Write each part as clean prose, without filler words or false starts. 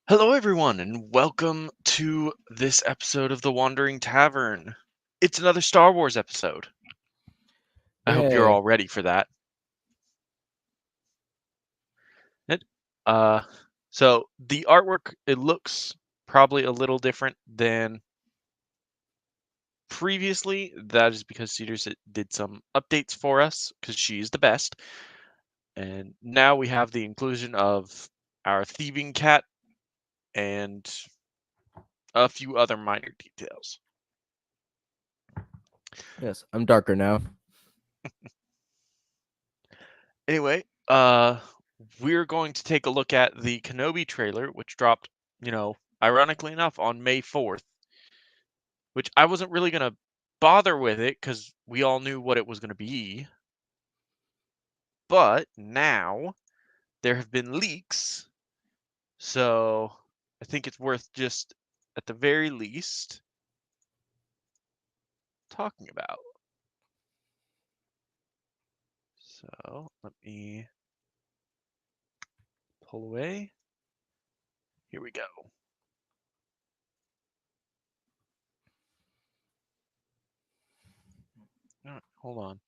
Hello, everyone, and welcome to this episode of The Wandering Tavern. It's another Star Wars episode. I hope you're Yay. all ready for that. It- Uh, so the artwork, it looks probably a little different than previously. That is because Cedars did some updates for us because she's the best. And now we have the inclusion of our thieving cat and a few other minor details. Yes, I'm darker now. Anyway, we're going to take a look at the Kenobi trailer, which dropped, ironically enough, on May 4th, which I wasn't really going to bother with it because we all knew what it was going to be. But now there have been leaks, so I think it's worth just, at the very least, talking about. So let me pull away. Here we go. Hold on.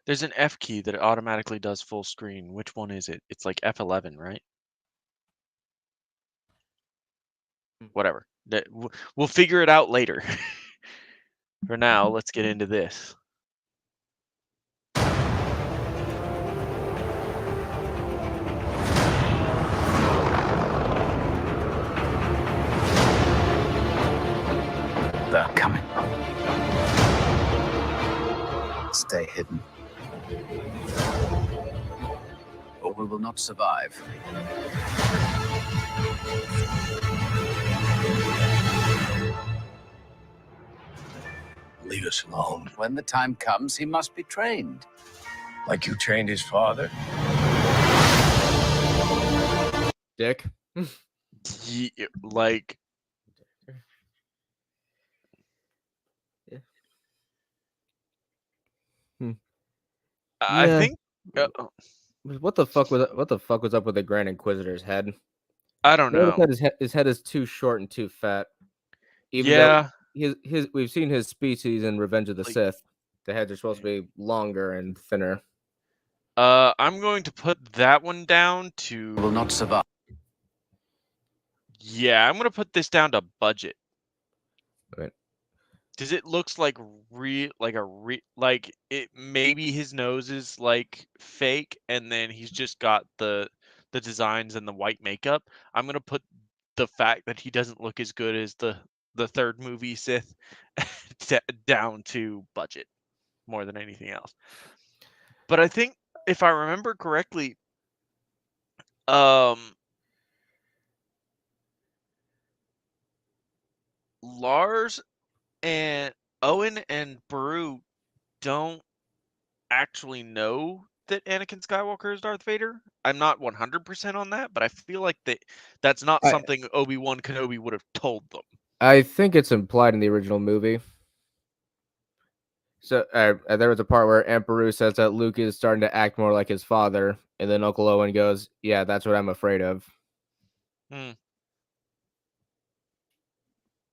There's an F key that automatically does full screen. Which one is it? It's like F11, right? Whatever. We'll figure it out later. For now, let's get into this. They're coming. Stay hidden, or we will not survive. Leave us alone. When the time comes, he must be trained. Like you trained his father? Dick. Like, Yeah. I Yeah. think. What the fuck was up with the Grand Inquisitor's head? I don't know. His head is too short and too fat. Even Yeah. though we've seen his species in Revenge of the Like, Sith. The heads are supposed to be longer and thinner. I'm going to put that one down to. We will not survive. Yeah, I'm going to put this down to budget. Right. Because it looks like it maybe his nose is like fake and then he's just got the designs and the white makeup. I'm gonna put the fact that he doesn't look as good as the third movie Sith down to budget more than anything else. But I think if I remember correctly, Lars and Owen and Beru don't actually know that Anakin Skywalker is Darth Vader. I'm not 100% on that, but I feel like that's not something Obi-Wan Kenobi would have told them. I think it's implied in the original movie. So there was a part where Emperor says that Luke is starting to act more like his father, and then Uncle Owen goes, "Yeah, that's what I'm afraid of."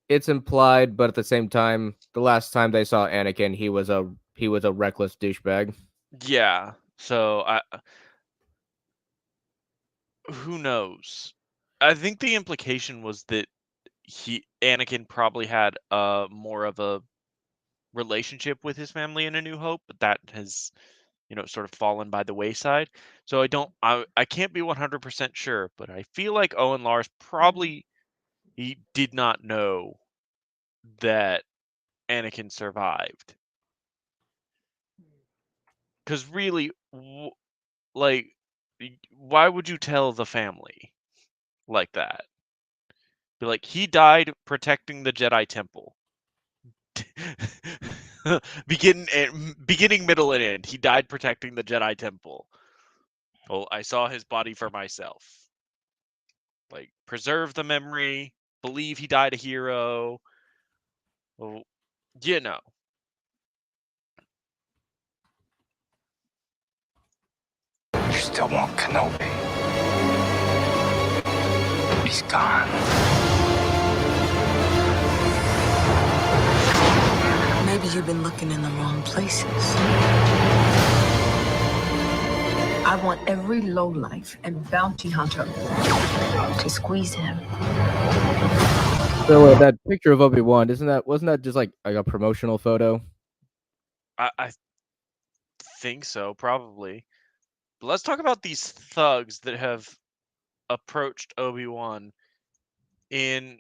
It's implied, but at the same time, the last time they saw Anakin, he was a reckless douchebag. Yeah. So who knows? I think the implication was that Anakin probably had more of a relationship with his family in A New Hope, but that has sort of fallen by the wayside. So I can't be 100% sure, but I feel like Owen Lars probably he did not know that Anakin survived. Because really, like, why would you tell the family like that? Be like, he died protecting the Jedi Temple. Beginning, middle, and end. He died protecting the Jedi Temple. Well, I saw his body for myself. Like, preserve the memory. Believe he died a hero. Well, you know. You still want Kenobi? He's gone. Maybe you've been looking in the wrong places. I want every lowlife and bounty hunter to squeeze him. So that picture of Obi-Wan, wasn't that just like a promotional photo? I think so, probably. But let's talk about these thugs that have approached Obi-Wan in,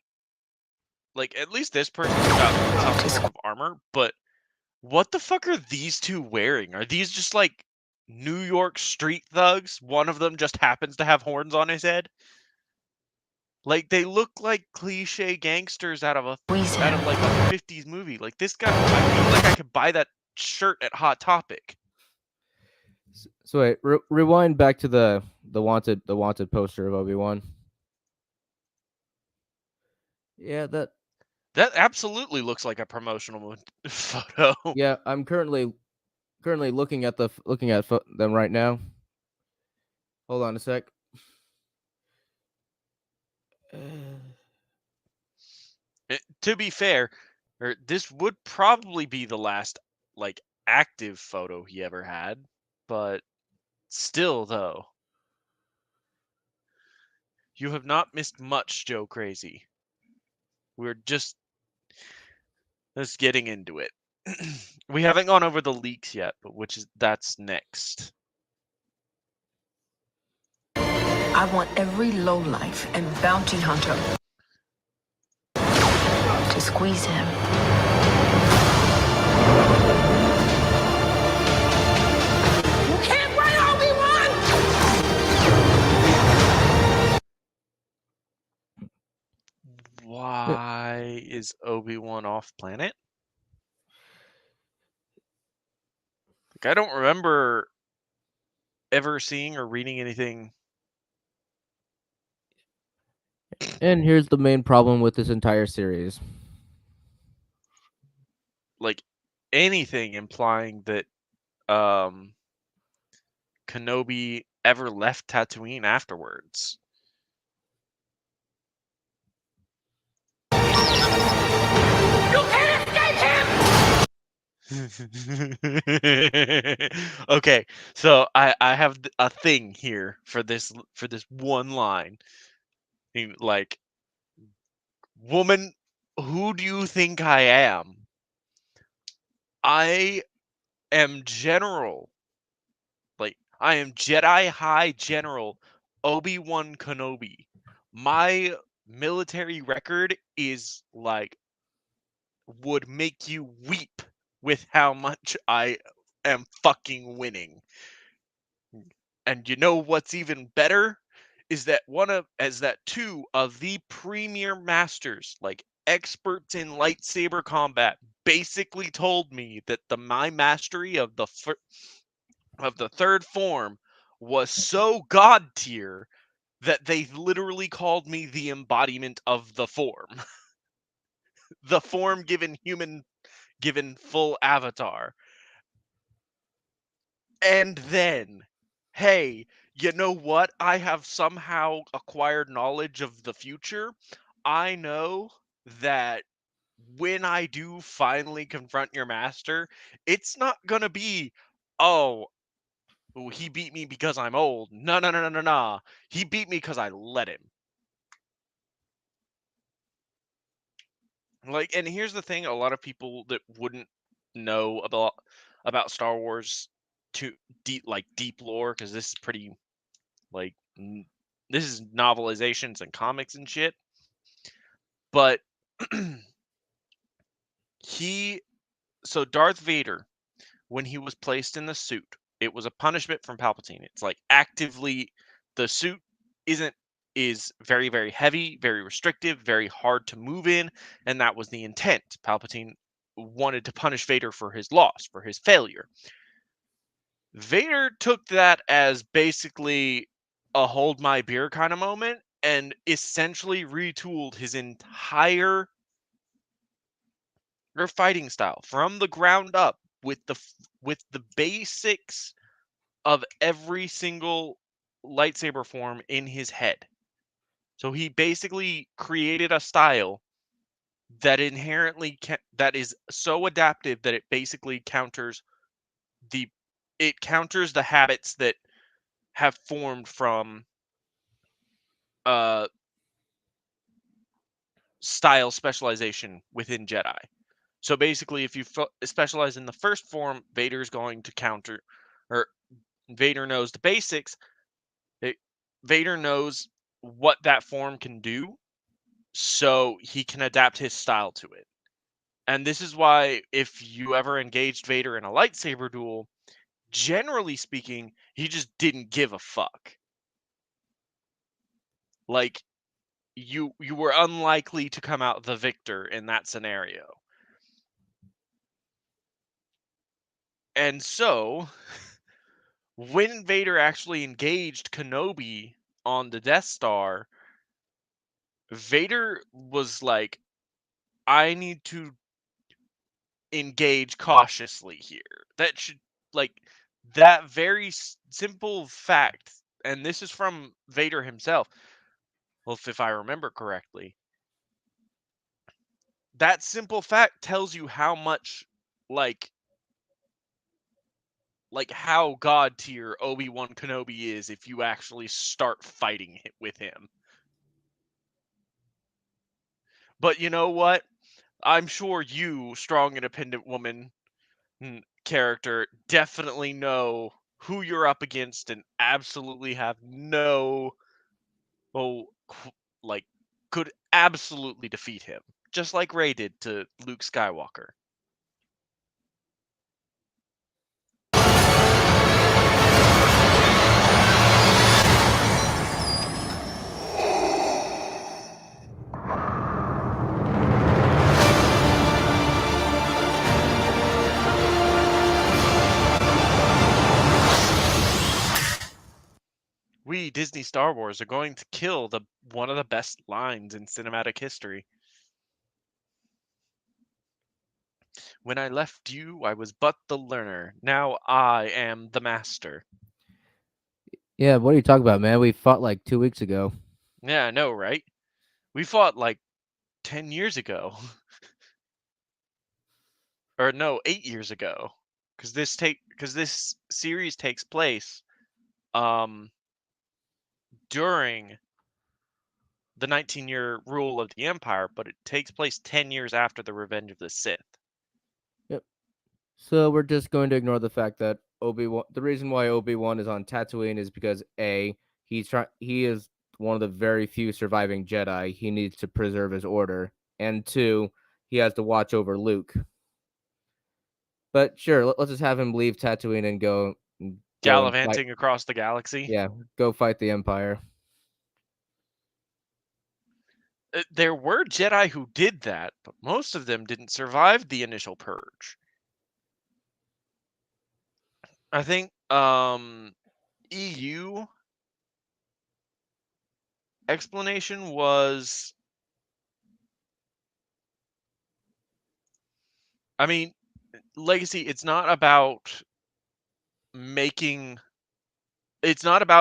like, at least this person's got some form of armor, but what the fuck are these two wearing? Are these just like New York street thugs? One of them just happens to have horns on his head? Like, they look like cliche gangsters out of like a 50s movie. Like, this guy, I feel like I could buy that shirt at Hot Topic. So wait, rewind back to the wanted poster of Obi-Wan. Yeah, that absolutely looks like a promotional photo. Yeah, I'm currently looking at them right now. Hold on a sec. To be fair, this would probably be the last like active photo he ever had, but still though. You have not missed much, Joe Crazy. We're just getting into it. We haven't gone over the leaks yet, but that's next. I want every lowlife and bounty hunter to squeeze him. You can't run, Obi-Wan! Why is Obi-Wan off planet? Like, I don't remember ever seeing or reading anything. And here's the main problem with this entire series. Like, anything implying that Kenobi ever left Tatooine afterwards. You can't escape him! Okay, so I have a thing here for this one line. Like, woman, who do you think I am? I am General. Like, I am Jedi High General Obi-Wan Kenobi. My military record is like would make you weep with how much I am fucking winning. And you know what's even better is that two of the premier masters, like experts in lightsaber combat, basically told me that my mastery of the third form was so god tier that they literally called me the embodiment of the form. The form given full avatar. And then, hey, you know what? I have somehow acquired knowledge of the future. I know that when I do finally confront your master, it's not gonna be, oh, he beat me because I'm old. No, no, no, no, no, no. He beat me because I let him. Like, and here's the thing: a lot of people that wouldn't know about Star Wars too deep lore, because this is pretty like this is novelizations and comics and shit. But Darth Vader, when he was placed in the suit, it was a punishment from Palpatine. It's like actively the suit is very, very heavy, very restrictive, very hard to move in, and that was the intent. Palpatine wanted to punish Vader for his loss, for his failure. Vader took that as basically a hold my beer kind of moment and essentially retooled his entire fighting style from the ground up with the basics of every single lightsaber form in his head. So he basically created a style that inherently that is so adaptive that it basically counters the habits that have formed from style specialization within Jedi. So basically, if you specialize in the first form, Vader's going to counter, or Vader knows the basics. Vader knows what that form can do, so he can adapt his style to it. And this is why, if you ever engaged Vader in a lightsaber duel, generally speaking, he just didn't give a fuck. Like, you were unlikely to come out the victor in that scenario. And so, when Vader actually engaged Kenobi on the Death Star, Vader was like, I need to engage cautiously here. That should, like, that very simple fact, and this is from Vader himself, well, if I remember correctly, that simple fact tells you how much, like how god tier Obi-Wan Kenobi is if you actually start fighting with him. But you know what? I'm sure you, strong, independent woman character, definitely know who you're up against and absolutely have like, could absolutely defeat him. Just like Rey did to Luke Skywalker. We, Disney Star Wars, are going to kill one of the best lines in cinematic history. When I left you, I was but the learner. Now I am the master. Yeah, what are you talking about, man? We fought like 2 weeks ago. Yeah, I know, right? We fought like 10 years ago. Or no, 8 years ago. Because this series takes place during the 19-year rule of the Empire, but it takes place 10 years after the Revenge of the Sith. Yep. So we're just going to ignore the fact that Obi-Wan. The reason why Obi-Wan is on Tatooine is because he is one of the very few surviving Jedi. He needs to preserve his order, and 2, he has to watch over Luke. But sure, let's just have him leave Tatooine and go Gallivanting across the galaxy. Yeah, go fight the Empire. There were Jedi who did that, but most of them didn't survive the initial purge. I think EU explanation was, I mean, Legacy, it's not about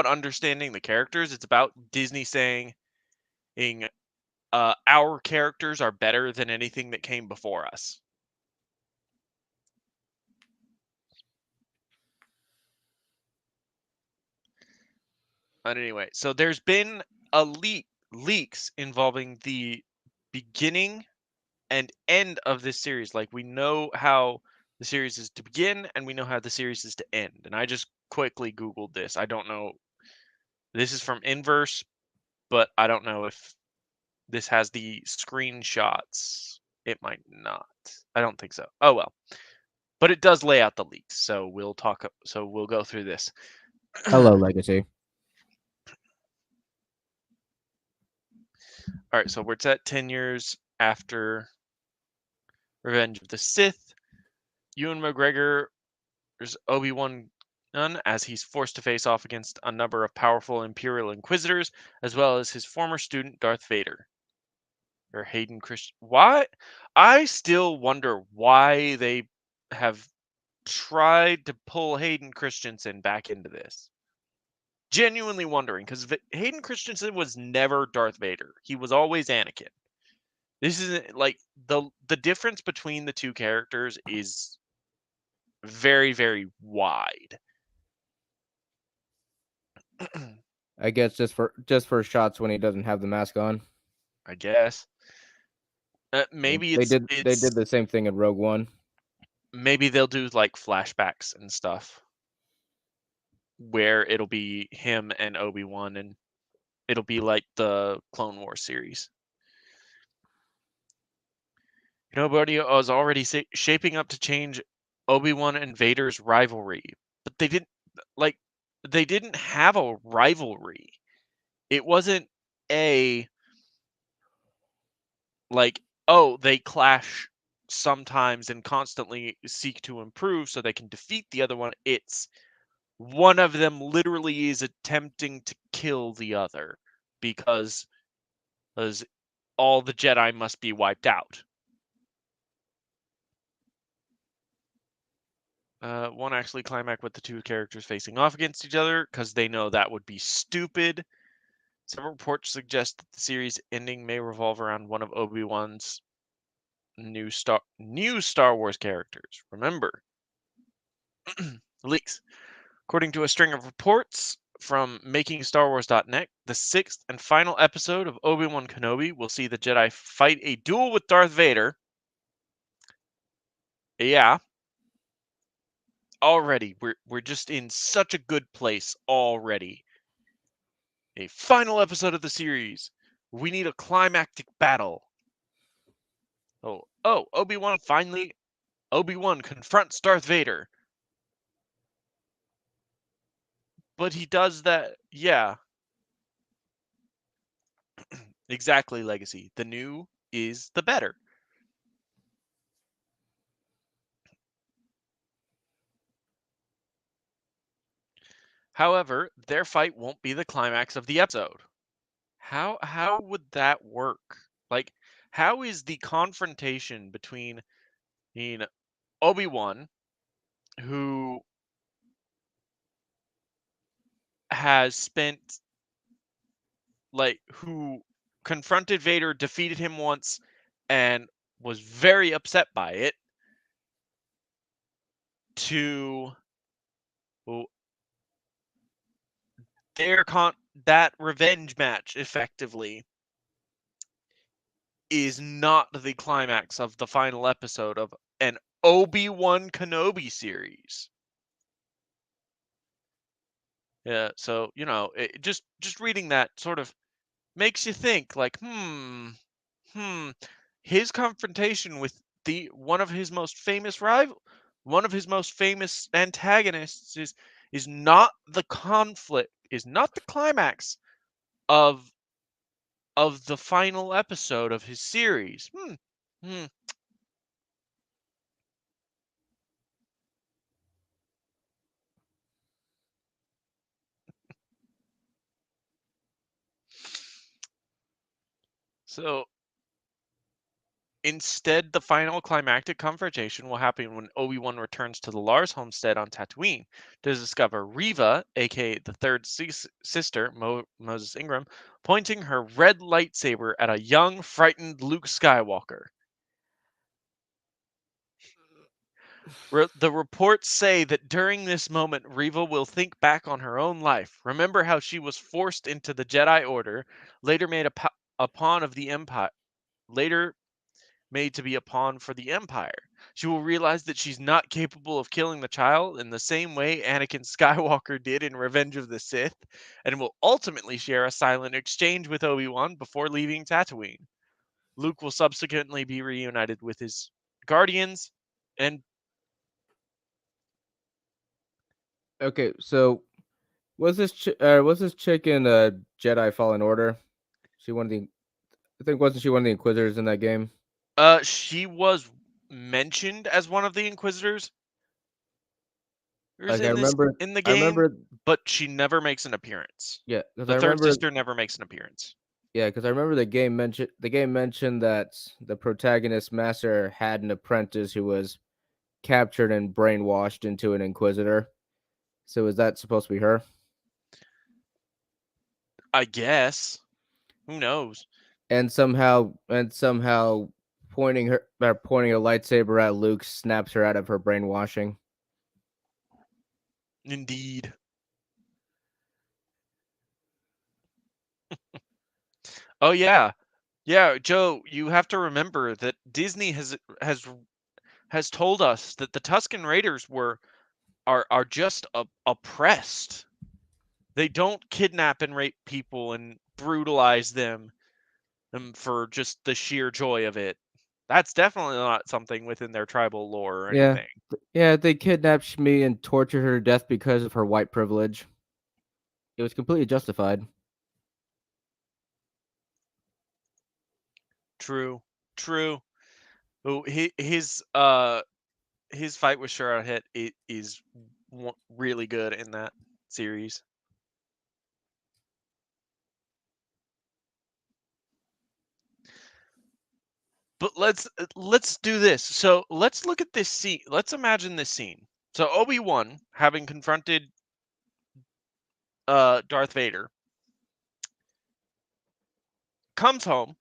understanding the characters. It's about Disney saying our characters are better than anything that came before us. But anyway, so there's been leaks involving the beginning and end of this series. Like, we know how the series is to begin and we know how the series is to end. And I just quickly Googled this. I don't know. This is from Inverse, but I don't know if this has the screenshots. It might not. I don't think so. Oh well. But it does lay out the leaks, so we'll go through this. Hello, Legacy. All right, so we're at 10 years after Revenge of the Sith. Ewan McGregor's Obi-Wan as he's forced to face off against a number of powerful Imperial Inquisitors, as well as his former student Darth Vader. Or Hayden Christensen. Why? I still wonder why they have tried to pull Hayden Christensen back into this. genuinely wondering, because Hayden Christensen was never Darth Vader. He was always Anakin. This isn't like the difference between the two characters is very, very wide. I guess just for shots when he doesn't have the mask on. I guess. Maybe they did the same thing in Rogue One. Maybe they'll do like flashbacks and stuff where it'll be him and Obi-Wan, and it'll be like the Clone Wars series. Nobody was already shaping up to change Obi-Wan and Vader's rivalry, but they didn't have a rivalry. It wasn't a like, oh, they clash sometimes and constantly seek to improve so they can defeat the other one. It's one of them literally is attempting to kill the other because all the Jedi must be wiped out. One actually climax with the two characters facing off against each other because they know that would be stupid. Several reports suggest that the series ending may revolve around one of Obi-Wan's new Star Wars characters. Remember, leaks. According to a string of reports from MakingStarWars.net, the 6th and final episode of Obi-Wan Kenobi will see the Jedi fight a duel with Darth Vader. Yeah. Already, we're just in such a good place already. A final episode of the series. We need a climactic battle. Oh, Obi-Wan confronts Darth Vader. But he does that, yeah. Exactly, Legacy. The new is the better. However, their fight won't be the climax of the episode. How would that work? Like, how is the confrontation between Obi-Wan, who has spent, who confronted Vader, defeated him once, and was very upset by it, to that revenge match effectively is not the climax of the final episode of an Obi-Wan Kenobi series. Yeah, so just reading that sort of makes you think, like, his confrontation with one of his most famous antagonists is not the conflict, is not the climax of the final episode of his series. So instead, the final climactic confrontation will happen when Obi-Wan returns to the Lars homestead on Tatooine to discover Reva, aka the third sister, Moses Ingram, pointing her red lightsaber at a young, frightened Luke Skywalker. The reports say that during this moment, Reva will think back on her own life, remember how she was forced into the Jedi Order, later made a pawn of the Empire, later made to be a pawn for the Empire. She will realize that she's not capable of killing the child in the same way Anakin Skywalker did in Revenge of the Sith, and will ultimately share a silent exchange with Obi-Wan before leaving Tatooine. Luke will subsequently be reunited with his guardians, and okay, so was this chick in Jedi Fallen Order? Wasn't she one of the Inquisitors in that game? She was mentioned as one of the Inquisitors. Like, in the game, but she never makes an appearance. Yeah, the third sister never makes an appearance. Yeah, because I remember the game mentioned that the protagonist master had an apprentice who was captured and brainwashed into an Inquisitor. So is that supposed to be her? I guess. Who knows? And somehow pointing a lightsaber at Luke snaps her out of her brainwashing. Indeed. Oh yeah. Yeah, Joe, you have to remember that Disney has told us that the Tusken Raiders are just oppressed. They don't kidnap and rape people and brutalize them for just the sheer joy of it. That's definitely not something within their tribal lore or Yeah. anything. Yeah, they kidnapped Shmi and tortured her to death because of her white privilege. It was completely justified. True. True. Oh, his fight with Shara is really good in that series. But let's do this. So let's look at this scene. Let's imagine this scene. So Obi-Wan, having confronted Darth Vader, comes home,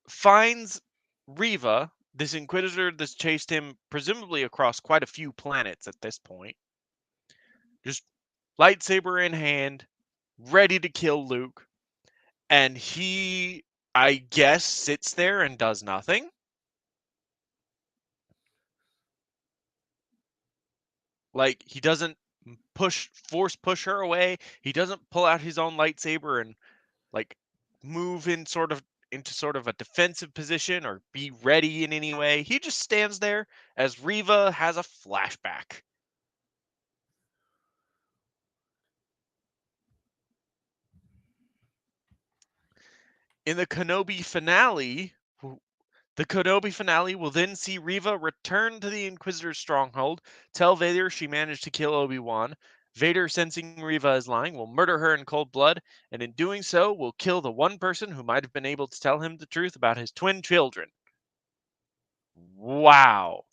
finds Reva, this Inquisitor that's chased him presumably across quite a few planets at this point, just lightsaber in hand, ready to kill Luke, and he, I guess, sits there and does nothing. Like, he doesn't force push her away. He doesn't pull out his own lightsaber and like move into sort of a defensive position or be ready in any way. He just stands there as Reva has a flashback. In the Kenobi finale, will then see Reva return to the Inquisitor's stronghold, tell Vader she managed to kill Obi-Wan. Vader, sensing Reva is lying, will murder her in cold blood, and in doing so will kill the one person who might have been able to tell him the truth about his twin children. Wow.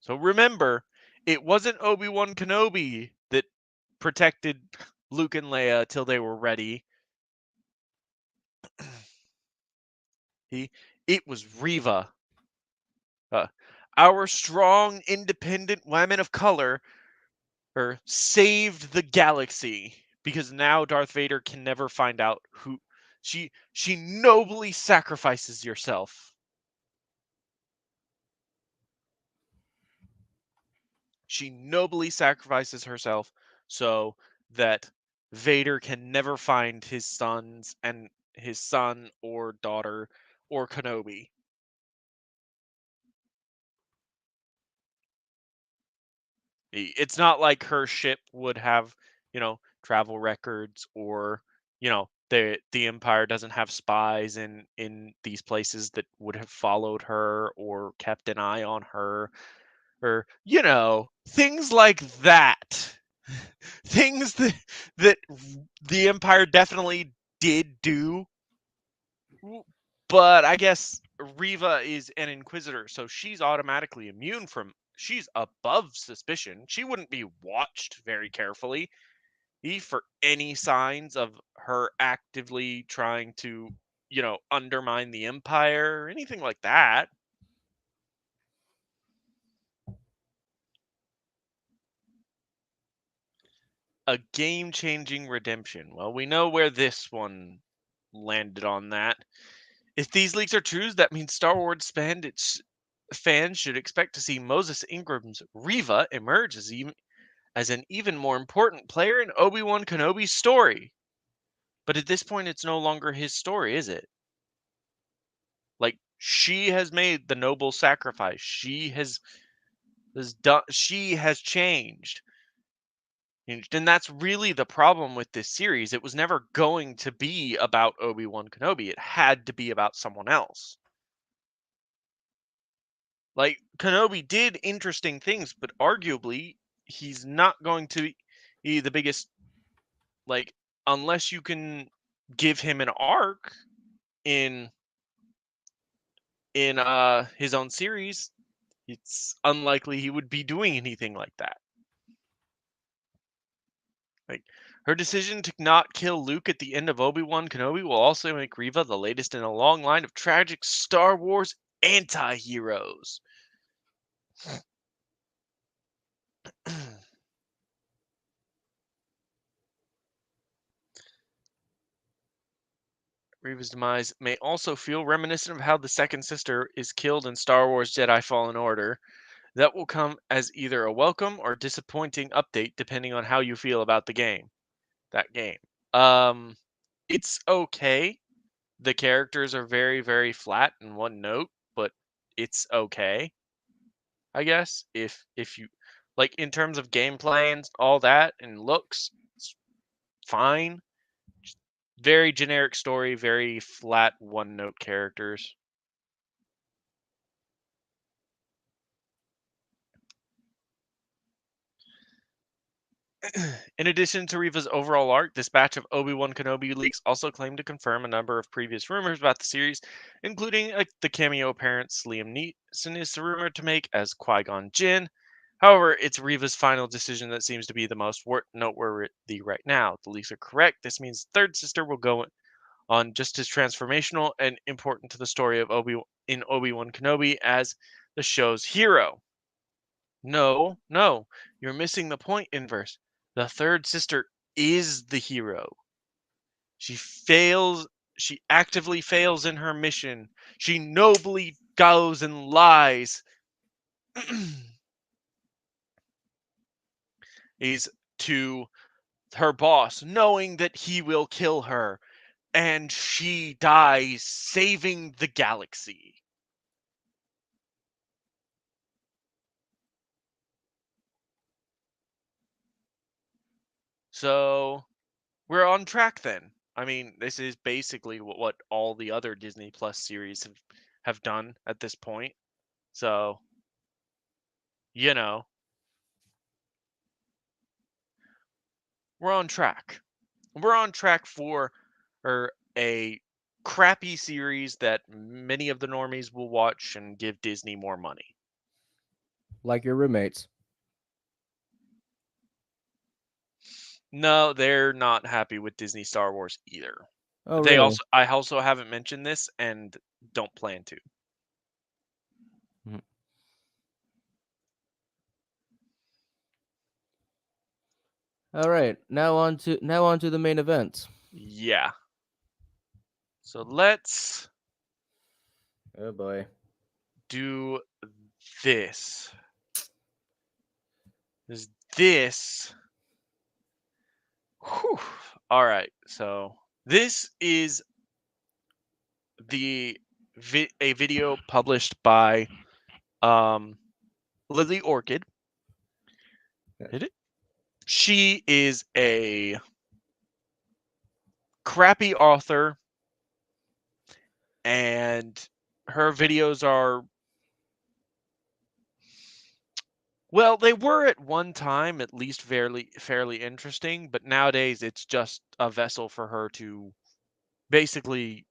So remember, it wasn't Obi-Wan Kenobi that protected Luke and Leia till they were ready. It was Reva. Our strong, independent women of color saved the galaxy because now Darth Vader can never find out who she nobly sacrifices yourself. She nobly sacrifices herself so that Vader can never find his sons and his son or daughter or Kenobi. It's not like her ship would have, travel records or, the Empire doesn't have spies in these places that would have followed her or kept an eye on her or, things like that. Things that the Empire definitely did do. But I guess Reva is an Inquisitor, so she's automatically immune from. She's above suspicion. She wouldn't be watched very carefully for any signs of her actively trying to, undermine the Empire or anything like that. A game-changing redemption. Well, we know where this one landed on that. If these leaks are true, that means Star Wars fans should expect to see Moses Ingram's Reva emerge as an even more important player in Obi-Wan Kenobi's story. But at this point, it's no longer his story, is it? Like, she has made the noble sacrifice. She has done. She has changed. And that's really the problem with this series. It was never going to be about Obi-Wan Kenobi. It had to be about someone else. Like, Kenobi did interesting things, but arguably, he's not going to be the biggest, like, unless you can give him an arc in his own series, it's unlikely he would be doing anything like that. Like, her decision to not kill Luke at the end of Obi-Wan Kenobi will also make Reva the latest in a long line of tragic Star Wars anti-heroes. Reva's demise may also feel reminiscent of how the second sister is killed in Star Wars Jedi Fallen Order. That will come as either a welcome or disappointing update depending on how you feel about the game. That game. It's okay. The characters are very, very flat and one note, but it's okay. I guess if you like in terms of gameplay and all that and looks, it's fine. Just very generic story, very flat one note characters. In addition to Reva's overall arc, this batch of Obi-Wan Kenobi leaks also claim to confirm a number of previous rumors about the series, including the cameo appearance Liam Neeson is rumored to make as Qui-Gon Jinn. However, it's Reva's final decision that seems to be the most noteworthy right now. If the leaks are correct, this means the third sister will go on just as transformational and important to the story of Obi-Wan Kenobi as the show's hero. No, you're missing the point, Inverse. The third sister is the hero. She actively fails in her mission. She nobly goes and lies. Is to her boss, knowing that he will kill her, and she dies saving the galaxy. So we're on track then. I mean, this is basically what all the other Disney Plus series have done at this point. So, you know, we're on track. We're on track for a crappy series that many of the normies will watch and give Disney more money. Like your roommates. No, they're not happy with Disney Star Wars either. Oh, They really? I also haven't mentioned this and don't plan to. Mhm. All right. Now on to the main event. Yeah. So let's Oh boy. do this. This. Whew. All right. So this is a video published by Lilly Orchid. Did it? She is a crappy author, and her videos are, well, they were at one time at least fairly interesting, but nowadays it's just a vessel for her to basically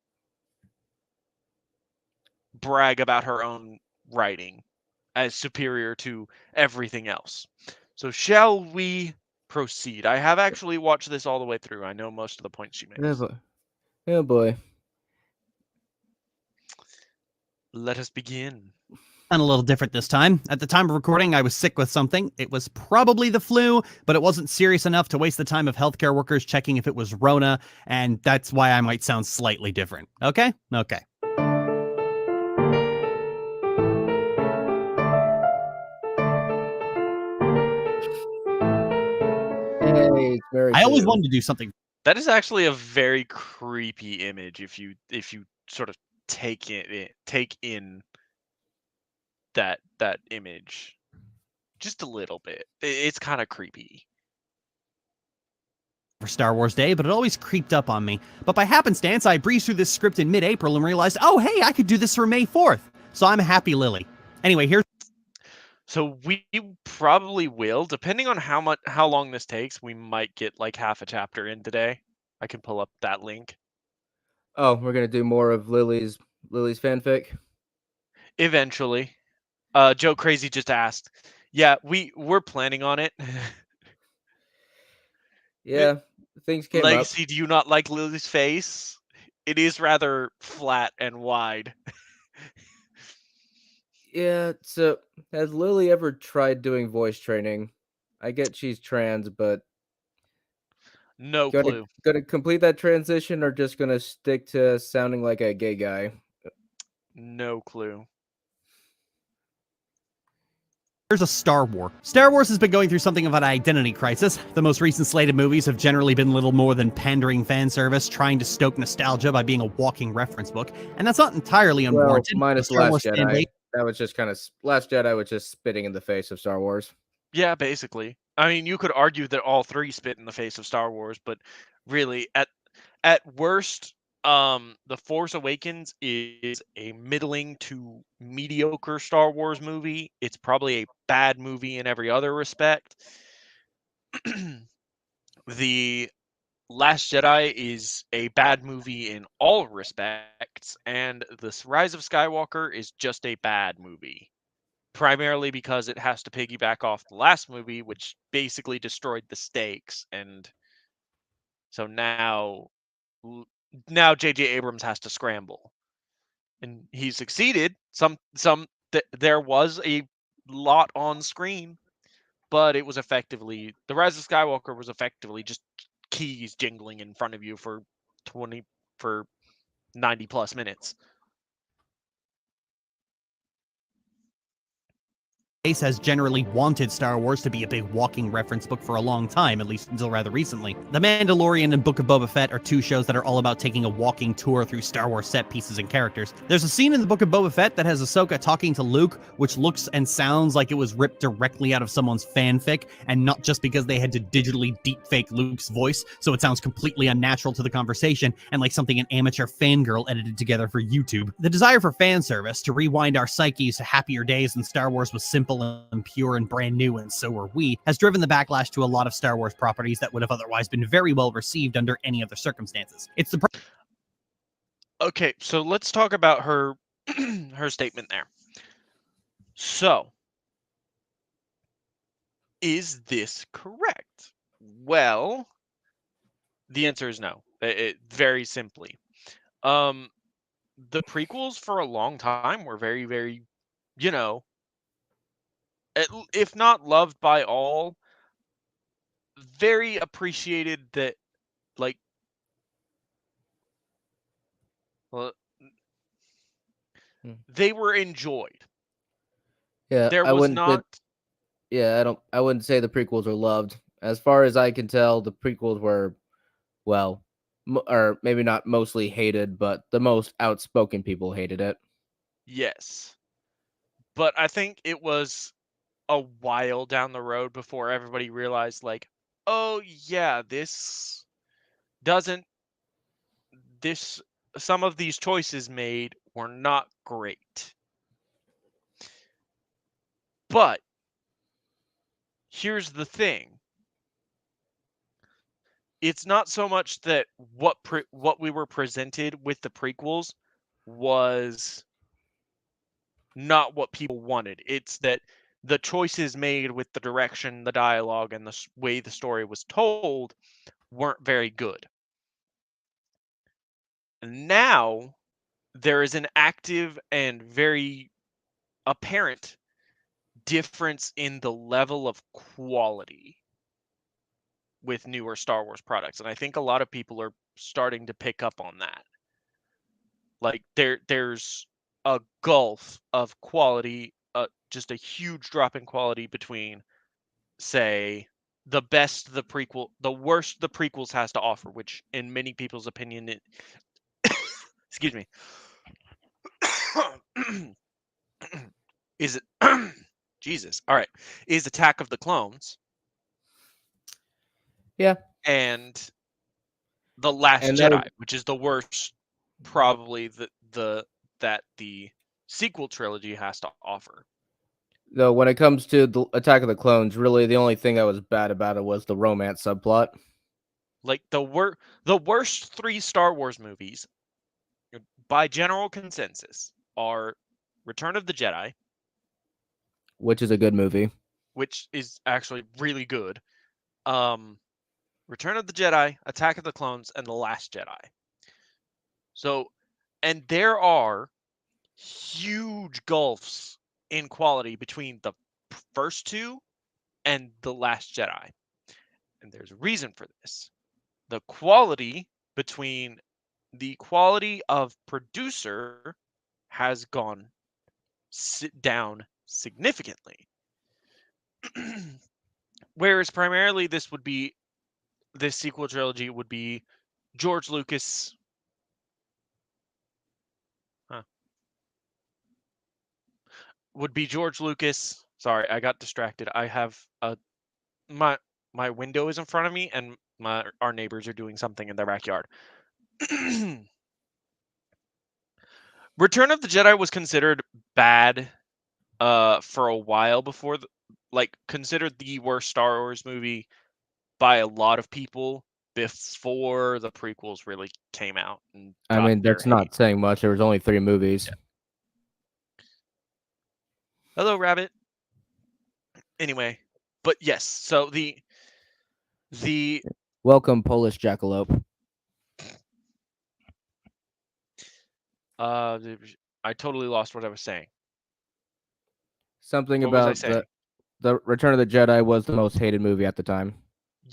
brag about her own writing as superior to everything else. So shall we proceed? I have actually watched this all the way through. I know most of the points she Oh makes. boy. Oh boy. Let us begin. And a little different this time. At the time of recording, I was sick with something. It was probably the flu, but it wasn't serious enough to waste the time of healthcare workers checking if it was Rona, and that's why I might sound slightly different. Okay? Okay. Hey, it's very I always true. wanted to do something. That is actually a very creepy image if you sort of take in that image just a little bit. It's kind of creepy. For Star Wars Day, but it always creeped up on me. But by happenstance, I breezed through this script in mid-April and realized, oh, hey, I could do this for May 4th. So I'm a happy Lily. Anyway, here's... So we probably will, depending on how long this takes, we might get like half a chapter in today. I can pull up that link. Oh, we're gonna do more of Lily's fanfic. Eventually. Joe Crazy just asked. Yeah, we're planning on it. Yeah, things came up. Legacy, do you not like Lily's face? It is rather flat and wide. Yeah, so has Lily ever tried doing voice training? I get she's trans, but No gonna clue. gonna complete that transition or just gonna stick to sounding like a gay guy? No clue. Here's a Star Wars. Star Wars has been going through something of an identity crisis. The most recent slate of movies have generally been little more than pandering fan service, trying to stoke nostalgia by being a walking reference book, and that's not entirely Well, unwarranted. minus Star Last Wars fan Jedi. base- That was just kind of Last Jedi was just spitting in the face of Star Wars. Yeah, basically. I mean, you could argue that all three spit in the face of Star Wars, but really, at worst, The Force Awakens is a middling to mediocre Star Wars movie. It's probably a bad movie in every other respect. The Last Jedi is a bad movie in all respects, and The Rise of Skywalker is just a bad movie. Primarily because it has to piggyback off the last movie, which basically destroyed the stakes, and so now J.J. Abrams has to scramble, and he succeeded. There was a lot on screen, but it was effectively The Rise of Skywalker was effectively just keys jingling in front of you for 90 plus minutes. has generally wanted Star Wars to be a big walking reference book for a long time, at least until rather recently. The Mandalorian and Book of Boba Fett are two shows that are all about taking a walking tour through Star Wars set pieces and characters. There's a scene in the Book of Boba Fett that has Ahsoka talking to Luke, which looks and sounds like it was ripped directly out of someone's fanfic, and not just because they had to digitally deepfake Luke's voice, so it sounds completely unnatural to the conversation, and like something an amateur fangirl edited together for YouTube. The desire for fan service, to rewind our psyches to happier days when Star Wars was simple and pure and brand new, and so were we, has driven the backlash to a lot of Star Wars properties that would have otherwise been very well received under any other circumstances. It's the Okay, so let's talk about her her statement there. So, is this correct? Well, the answer is no. Very simply. The prequels for a long time were very, very, you know, if not loved by all, very appreciated that, like, well, they were enjoyed. Yeah, There I was wouldn't. not. I wouldn't say the prequels were loved. As far as I can tell, the prequels were, well, or maybe not mostly hated, but the most outspoken people hated it. Yes. But I think it was a while down the road before everybody realized, like, oh yeah, doesn't this some of these choices made were not great. But here's the thing. It's not so much that what we were presented with the prequels was not what people wanted. It's that the choices made with the direction, the dialogue, and the way the story was told weren't very good. Now there is an active and very apparent difference in the level of quality with newer Star Wars products, and I think a lot of people are starting to pick up on that. Like there's a gulf of quality, just a huge drop in quality between, say, the worst the prequels has to offer, which in many people's opinion, excuse me, is it Jesus, all right, is Attack of the Clones. Yeah. And The Last And Jedi, which is the worst, probably that the sequel trilogy has to offer. though, when it comes to the Attack of the Clones, really the only thing that was bad about it was the romance subplot. Like the worst 3 Star Wars movies, by general consensus, are Return of the Jedi, Which is a good movie. which is actually really good. Um, Return of the Jedi, Attack of the Clones, and The Last Jedi. So, and there are huge gulfs in quality between the first two and The Last Jedi. And there's a reason for this. The quality of producer has gone down significantly. Whereas primarily this sequel trilogy would be George Lucas. Would be George Lucas. Sorry, I got distracted. I have my window is in front of me, and our neighbors are doing something in their backyard. Return of the Jedi was considered bad for a while before considered the worst Star Wars movie by a lot of people before the prequels really came out. And I mean, that's not saying much. There was only 3 movies. Yeah. Hello, Rabbit. Anyway, but yes, so the welcome, Polish jackalope. I totally lost what I was saying. Something What was I about saying? the Return of the Jedi was the most hated movie at the time.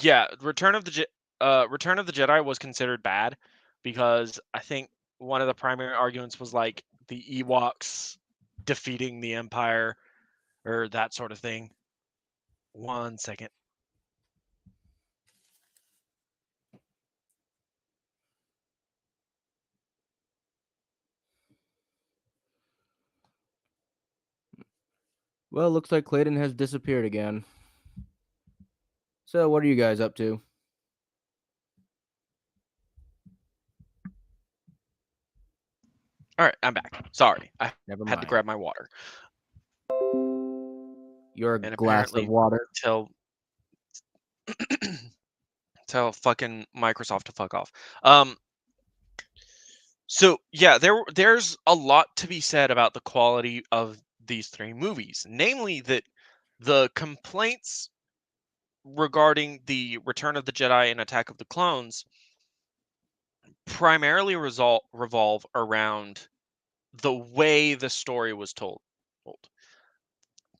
Yeah, Return of the Jedi was considered bad because I think one of the primary arguments was like the Ewoks defeating the Empire or that sort of thing. 1 second. Well, looks like Clayton has disappeared again. So, what are you guys up to? All right, I'm back. Sorry, I Never had to mind. grab my water. Your And glass of water. Tell fucking Microsoft to fuck off. So yeah, there's a lot to be said about the quality of these 3 movies. Namely that the complaints regarding the Return of the Jedi and Attack of the Clones primarily revolve around the way the story was told.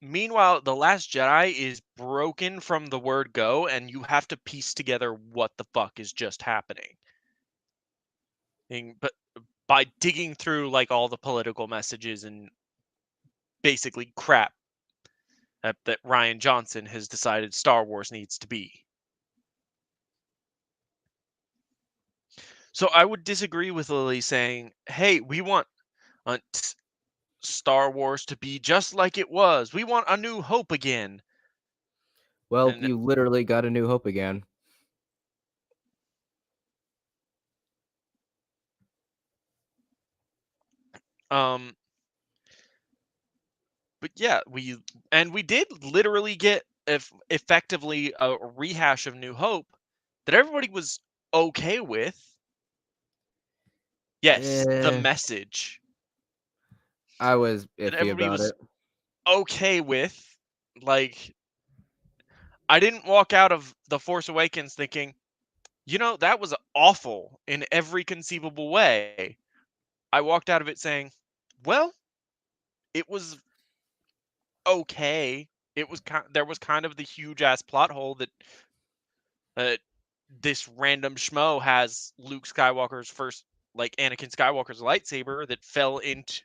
Meanwhile, The Last Jedi is broken from the word go, and you have to piece together what the fuck is just happening. But by digging through like all the political messages and basically crap that Rian Johnson has decided Star Wars needs to be. So I would disagree with Lily saying, hey, we want Star Wars to be just like it was. We want A New Hope again. Well, you literally got A New Hope again. But yeah, we did literally get effectively a rehash of New Hope that everybody was okay with. Yes, the message. I was that iffy everybody about was it. okay with. Like, I didn't walk out of The Force Awakens thinking, that was awful in every conceivable way. I walked out of it saying, well, it was okay. There was kind of the huge ass plot hole that this random schmo has Luke Skywalker's first, like Anakin Skywalker's lightsaber that fell into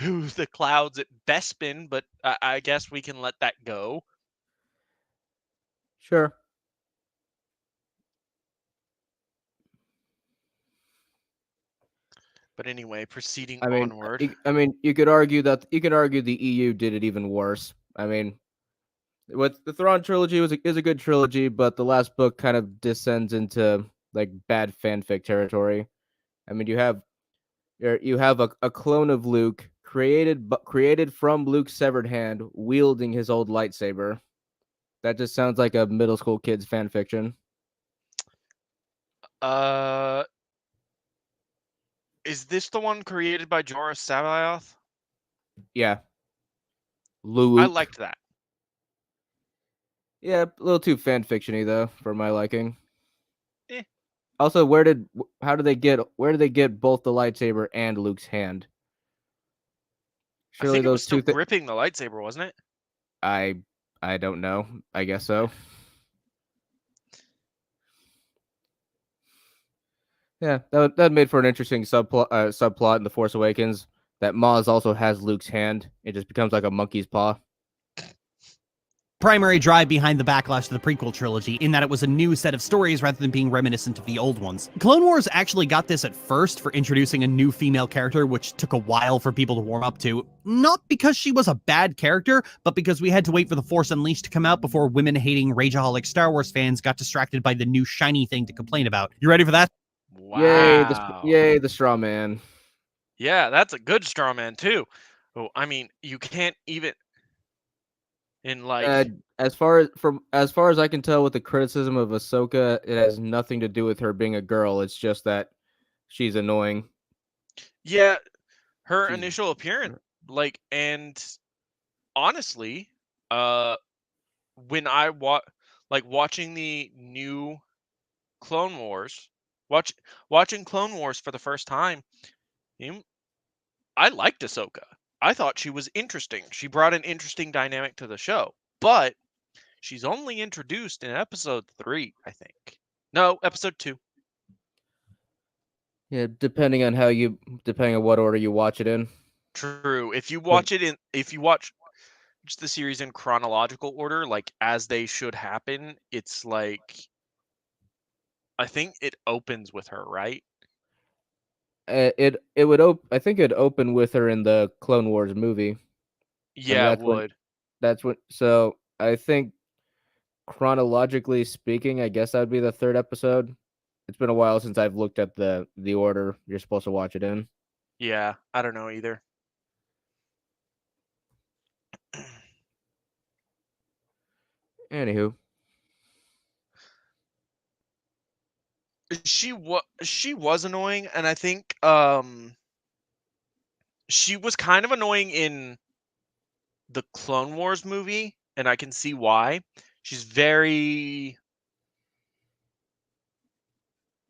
the clouds at Bespin, but I guess we can let that go. Sure. But anyway, proceeding I mean, onward. You could argue the EU did it even worse. I mean, with the Thrawn trilogy is a good trilogy, but the last book kind of descends into like bad fanfic territory. I mean, you have a clone of Luke created from Luke's severed hand, wielding his old lightsaber. That just sounds like a middle school kid's fan fiction. Is this the one created by Jorah Sabaoth? Yeah. Luke. I liked that. Yeah, a little too fan fiction-y though, for my liking. Also, how did they get both the lightsaber and Luke's hand? I Surely think it was those still two things. gripping the lightsaber, wasn't it? I don't know. I guess so. Yeah, that made for an interesting subplot in The Force Awakens. That Maz also has Luke's hand. It just becomes like a monkey's paw. Primary drive behind the backlash to the prequel trilogy, in that it was a new set of stories rather than being reminiscent of the old ones. Clone Wars actually got this at first for introducing a new female character, which took a while for people to warm up to. Not because she was a bad character, but because we had to wait for The Force Unleashed to come out before women-hating rageaholic Star Wars fans got distracted by the new shiny thing to complain about. You ready for that? Wow. Yay, the straw man. Yeah, that's a good straw man too. Oh, I mean, you can't even in like As far as I can tell, with the criticism of Ahsoka, it has nothing to do with her being a girl. It's just that she's annoying. yeah, her She's- initial appearance, like, and honestly, when I watching the new Clone Wars, watching Clone Wars for the first time, I liked Ahsoka. I thought she was interesting. She brought an interesting dynamic to the show, but she's only introduced in episode 3, I think. No, episode 2. Yeah, depending on what order you watch it in. True. If you watch just the series in chronological order, like as they should happen, it's like I think it opens with her, right? I think it'd open with her in the Clone Wars movie, and Yeah, it would. So I think chronologically speaking, I guess that'd be the third episode. It's been a while since I've looked at the order you're supposed to watch it in. Yeah, I don't know either. Anywho, She was annoying, and I think she was kind of annoying in the Clone Wars movie, and I can see why. She's very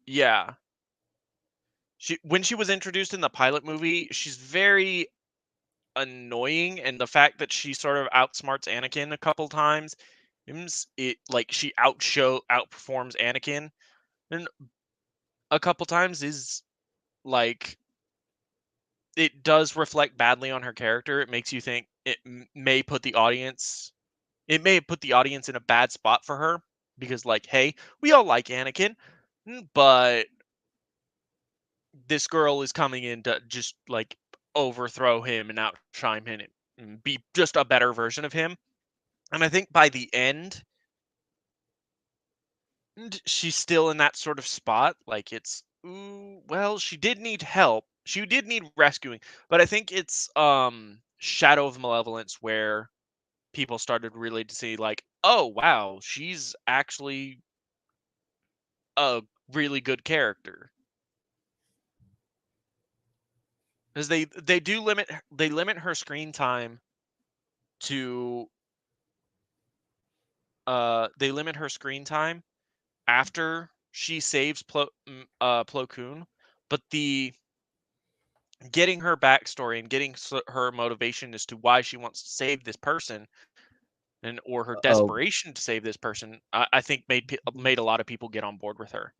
yeah. When she was introduced in the pilot movie, she's very annoying, and the fact that she sort of outsmarts Anakin a couple times, it like she outperforms Anakin and a couple times is like it does reflect badly on her character. It makes you think may put the audience in a bad spot for her because like, hey, we all like Anakin, but this girl is coming in to just like overthrow him and outshine him and be just a better version of him. And I think by the end, she's still in that sort of spot. Like it's, ooh, well, she did need help. She did need rescuing, but I think it's Shadow of Malevolence where people started really to see like, oh wow, she's actually a really good character. Because they limit her screen time to they limit her screen time after she saves Plo Koon, but the getting her backstory and getting her motivation as to why she wants to save this person and or her oh desperation to save this person, I think made a lot of people get on board with her.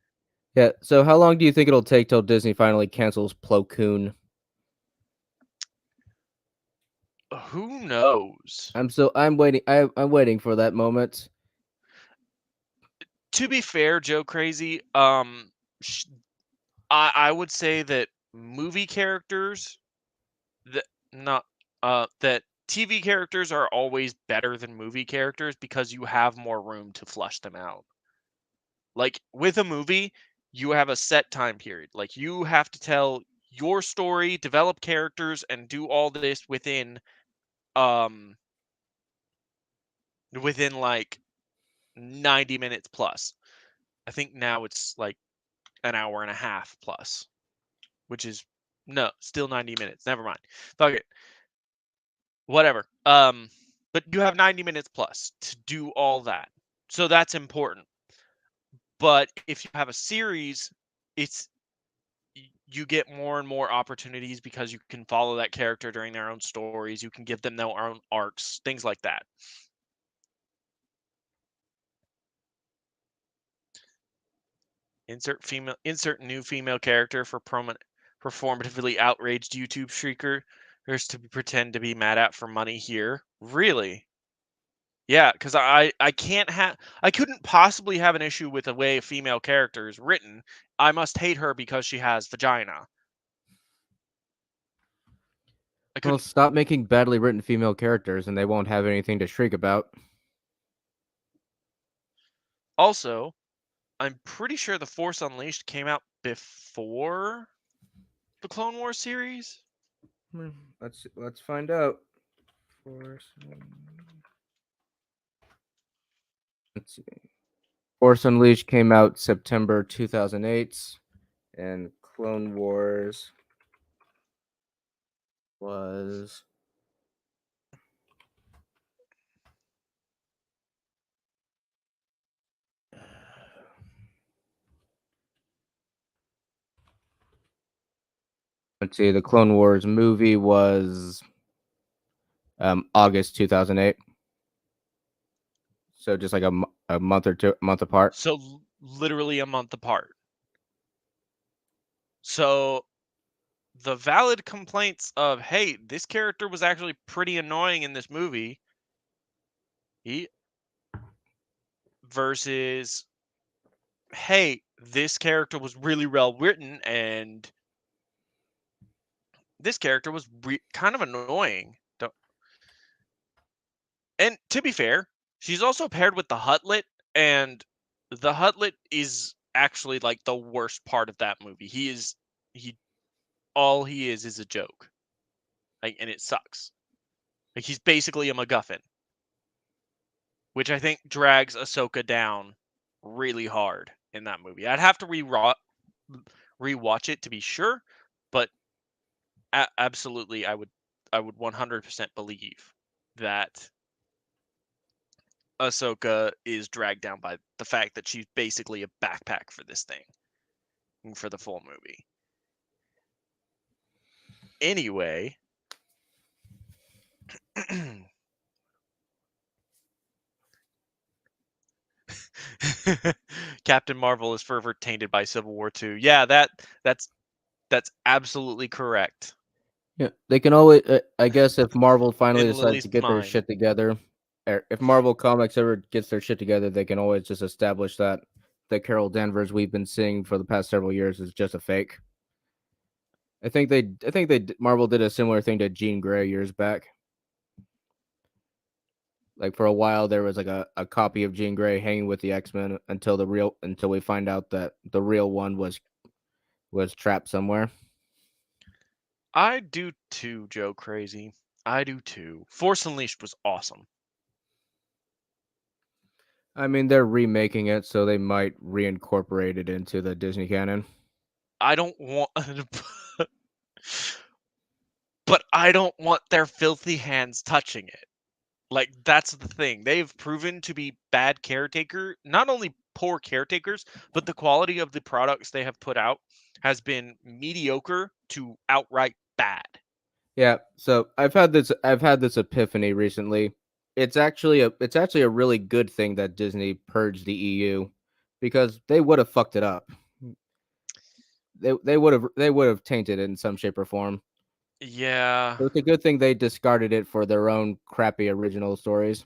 yeah. So how long do you think it'll take till Disney finally cancels Plo Koon? Who knows? I'm waiting. I'm waiting for that moment. To be fair, Joe Crazy, I would say that movie characters that not that TV characters are always better than movie characters because you have more room to flush them out. Like with a movie, you have a set time period. Like you have to tell your story, develop characters, and do all this um within like 90 minutes plus. I think now it's like an hour and a half plus, which is no, still 90 minutes. Never mind. Fuck it. Whatever. But you have 90 minutes plus to do all that. So that's important. But if you have a series it's you get more and more opportunities because you can follow that character during their own stories. You can give them their own arcs, things like that. Insert new female character for performatively outraged YouTube shrieker. There's to pretend to be mad at for money here. Really? Yeah, because I couldn't possibly have an issue with the way a female character is written. I must hate her because she has vagina. Well, stop making badly written female characters, and they won't have anything to shriek about. Also, I'm pretty sure The Force Unleashed came out before the Clone Wars series. Let's find out. Let's see. Force Unleashed came out September 2008, and Clone Wars was let's see, the Clone Wars movie was August 2008. So just like a month apart. So literally a month apart. So the valid complaints of, hey, this character was actually pretty annoying in this movie, versus, hey, this character was really well written and this character was kind of annoying. And to be fair, she's also paired with the Hutlet, and the Hutlet is actually like the worst part of that movie. All he is a joke. Like, and it sucks. Like, he's basically a MacGuffin, which I think drags Ahsoka down really hard in that movie. I'd have to rewatch it to be sure, but absolutely, I would 100% believe that Ahsoka is dragged down by the fact that she's basically a backpack for this thing, for the full movie. Anyway, Captain Marvel is forever tainted by Civil War II. Yeah, that's absolutely correct. Yeah, they can always. I guess if Marvel finally In decides Lily's to get their mind. shit together, or if Marvel Comics ever gets their shit together, they can always just establish that the Carol Danvers we've been seeing for the past several years is just a fake. I think Marvel did a similar thing to Jean Grey years back. Like for a while, there was like a copy of Jean Grey hanging with the X-Men until we find out that the real one was trapped somewhere. I do too, Joe Crazy. I do too. Force Unleashed was awesome. I mean, they're remaking it, so they might reincorporate it into the Disney canon. I don't want, but I don't want their filthy hands touching it. Like, that's the thing. They've proven to be bad caretaker, not only poor caretakers, but the quality of the products they have put out has been mediocre to outright bad. Yeah, so I've had this epiphany recently. It's actually a really good thing that Disney purged the EU, because they would have fucked it up. They would have tainted it in some shape or form. Yeah. So it's a good thing they discarded it for their own crappy original stories.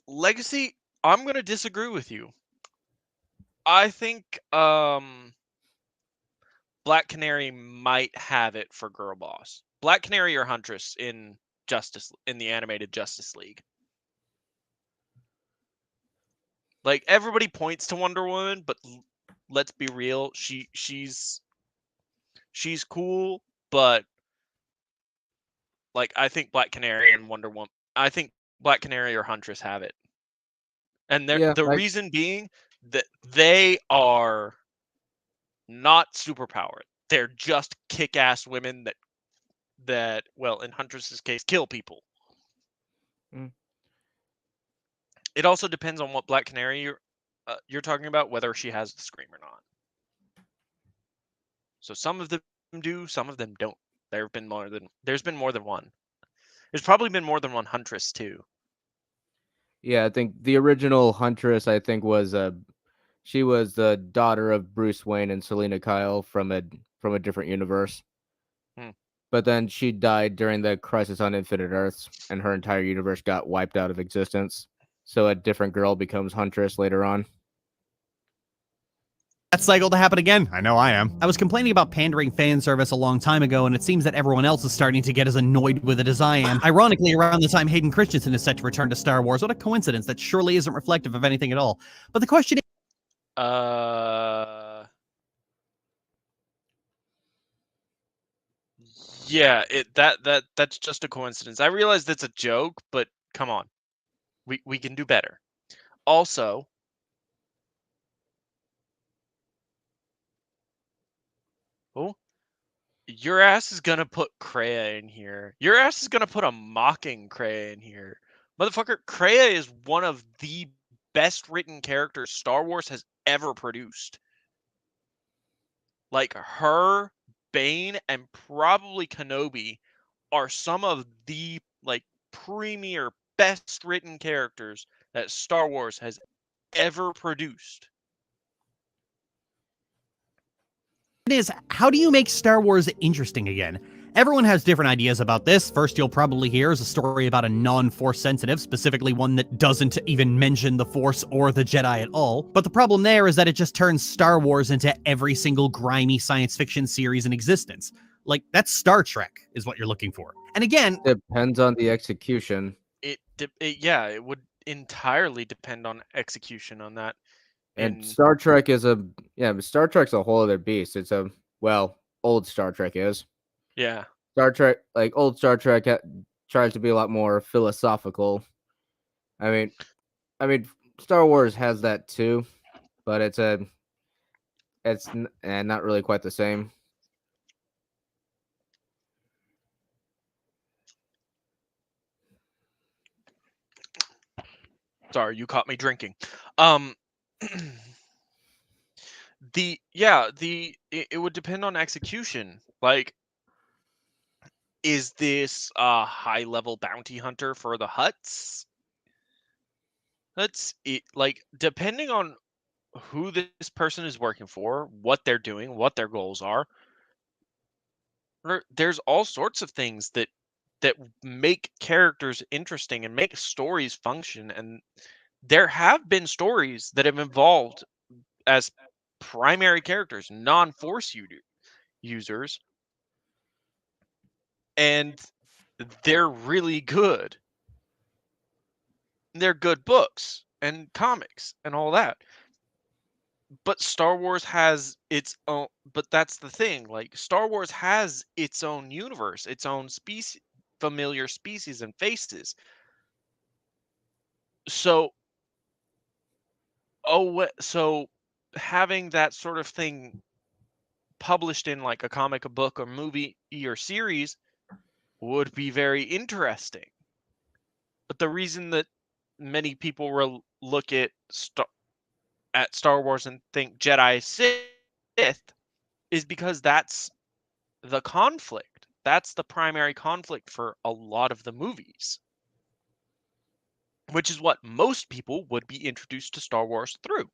Legacy, I'm going to disagree with you. I think Black Canary might have it for Girl Boss. Black Canary or Huntress in the animated Justice League. Like, everybody points to Wonder Woman, but let's be real, she's cool, but like, I think Black Canary and Wonder Woman, I think Black Canary or Huntress have it. And the reason being that they are not superpowered. They're just kick-ass women that well, in Huntress's case, kill people. It also depends on what Black Canary you're talking about, whether she has the scream or not. So some of them do, some of them don't. There's been more than one. There's probably been more than one Huntress too. Yeah, I think the original Huntress, I think, was she was the daughter of Bruce Wayne and Selena Kyle from a different universe. Hmm. But then she died during the Crisis on Infinite Earths, and her entire universe got wiped out of existence. So a different girl becomes Huntress later on. That cycle to happen again. I know I am. I was complaining about pandering fan service a long time ago, and it seems that everyone else is starting to get as annoyed with it as I am. Ironically, around the time Hayden Christensen is set to return to Star Wars, what a coincidence that surely isn't reflective of anything at all. But the question is, yeah, that's just a coincidence. I realize that's a joke, but come on. We can do better. Also, oh, your ass is gonna put Kreia in here. Your ass is gonna put a mocking Kreia in here. Motherfucker, Kreia is one of the best written characters Star Wars has ever produced. Like her, Bane, and probably Kenobi are some of the like premier best written characters that Star Wars has ever produced. how do you make Star Wars interesting again? Everyone has different ideas about this. First, you'll probably hear is a story about a non-Force sensitive, specifically one that doesn't even mention the Force or the Jedi at all. But the problem there is that it just turns Star Wars into every single grimy science fiction series in existence. Like, that's Star Trek, is what you're looking for. And again, Depends on the execution. Yeah, it would entirely depend on execution on that. And Star Trek is Star Trek's a whole other beast. It's old Star Trek is. Yeah. Star Trek, like old Star Trek, tries to be a lot more philosophical. I mean, Star Wars has that too, but it's not really quite the same. Sorry, you caught me drinking. It would depend on execution. Like, is this a high level bounty hunter for the Hutts? Like, depending on who this person is working for, what they're doing, what their goals are. There's all sorts of things that make characters interesting and make stories function, and there have been stories that have involved as primary characters non-Force users, and they're really good. They're good books and comics and all that. But Star Wars has its own, but that's the thing, like Star Wars has its own universe, its own species, familiar species and faces. So so having that sort of thing published in like a comic, a book, or movie or series would be very interesting. But the reason that many people look at Star Wars and think Jedi Sith is because that's the conflict. That's the primary conflict for a lot of the movies, which is what most people would be introduced to Star Wars through.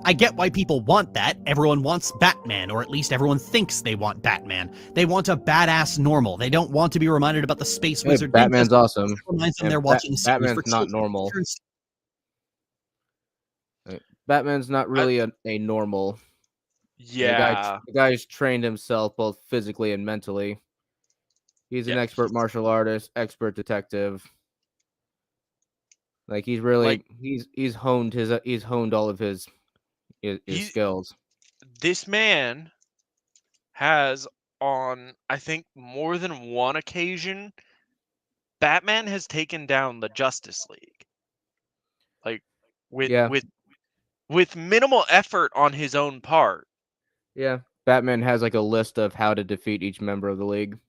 I get why people want that. Everyone wants Batman, or at least everyone thinks they want Batman. They want a badass normal. They don't want to be reminded about the space wizard. Batman's awesome. It reminds them they're watching Batman's not normal. Batman's not really a normal. Yeah. The guy's trained himself both physically and mentally. He's an expert martial artist, expert detective. Like he's really he's honed all of his skills. This man has, on I think more than one occasion, Batman has taken down the Justice League. Like with minimal effort on his own part. Yeah, Batman has like a list of how to defeat each member of the league.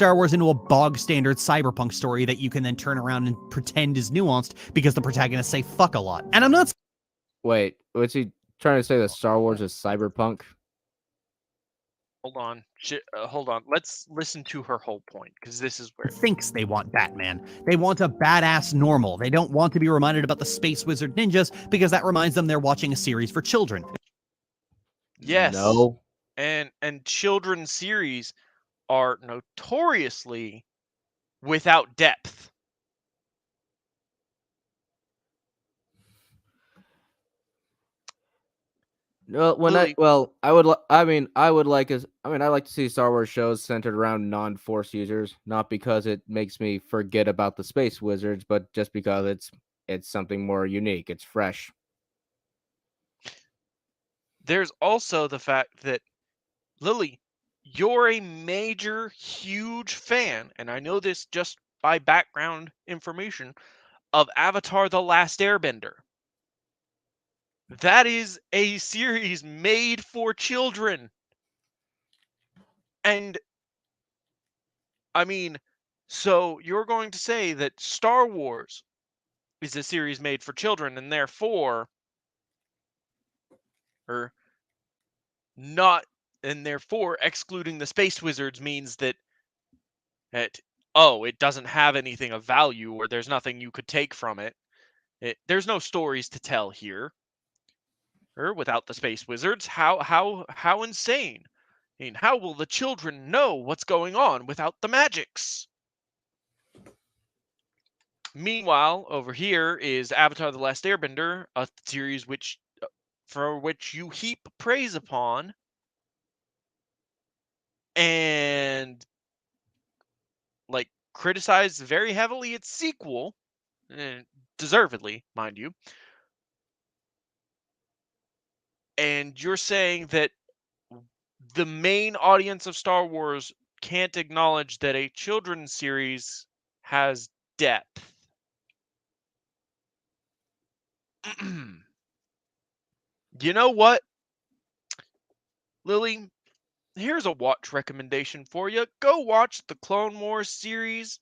Star Wars into a bog standard cyberpunk story that you can then turn around and pretend is nuanced because the protagonists say fuck a lot. And I'm not. Wait, what's he trying to say? That Star Wars is cyberpunk? Hold on. Hold on. Let's listen to her whole point, because this is where Thinks they want Batman. They want a badass normal. They don't want to be reminded about the space wizard ninjas because that reminds them they're watching a series for children. yes. No. And children's series are notoriously without depth. No, Lily, I would like to see Star Wars shows centered around non-Force users, not because it makes me forget about the space wizards, but just because it's something more unique. It's fresh. there's also the fact that, Lily, you're a major, huge fan, and I know this just by background information, of Avatar: The Last Airbender. That is a series made for children. And I mean, so you're going to say that Star Wars is a series made for children, and therefore, or not, and therefore excluding the space wizards means that it doesn't have anything of value, or there's nothing you could take from it. There's no stories to tell here. Or without the space wizards, how insane. I mean, how will the children know what's going on without the magics? Meanwhile, over here is Avatar: The Last Airbender, a series for which you heap praise upon, and like criticize very heavily its sequel, deservedly, mind you. And you're saying that the main audience of Star Wars can't acknowledge that a children's series has depth. You know what, Lily? Here's a watch recommendation for you. Go watch the Clone Wars series.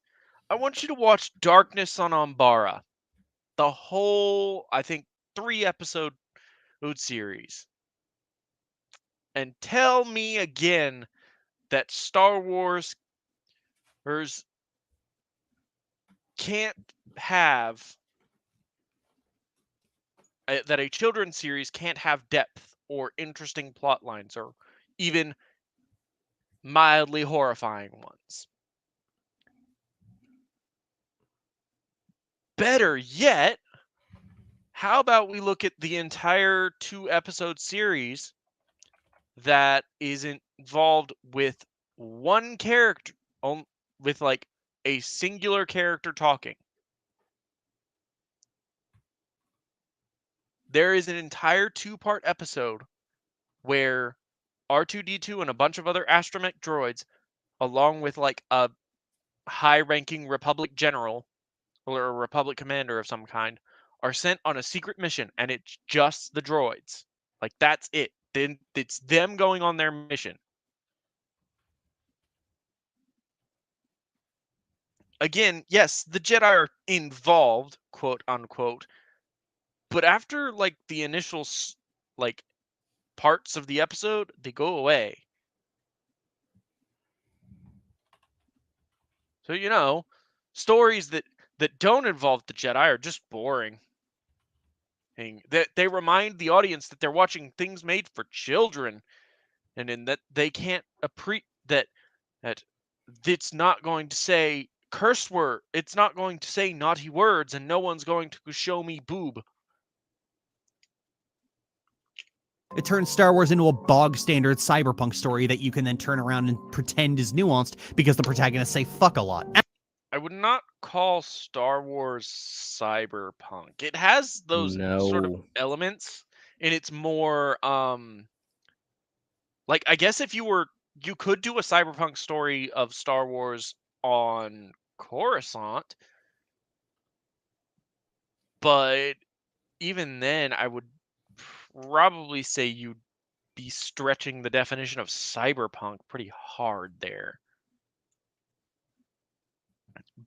I want you to watch Darkness on Umbara. The whole, I think, 3-episode series. And tell me again that Star Wars can't have that a children's series can't have depth or interesting plot lines or even mildly horrifying ones. Better yet, how about we look at the entire 2-episode series that is involved with one character, with like a singular character talking. There is an entire 2-part episode where R2-D2 and a bunch of other astromech droids, along with like a high-ranking Republic general or a Republic commander of some kind, are sent on a secret mission, and it's just the droids. Like, that's it. Then it's them going on their mission. Again, yes, the Jedi are involved, quote unquote, but after like the initial like parts of the episode, they go away. So, stories that don't involve the Jedi are just boring. And they remind the audience that they're watching things made for children, and in that they can't that it's not going to say curse word, it's not going to say naughty words, and no one's going to show me boob. It turns Star Wars into a bog standard cyberpunk story that you can then turn around and pretend is nuanced because the protagonists say fuck a lot. I would not call Star Wars cyberpunk. It has those sort of No. elements, and it's more like, I guess if you could do a cyberpunk story of Star Wars on Coruscant, but even then I would probably say you'd be stretching the definition of cyberpunk pretty hard there.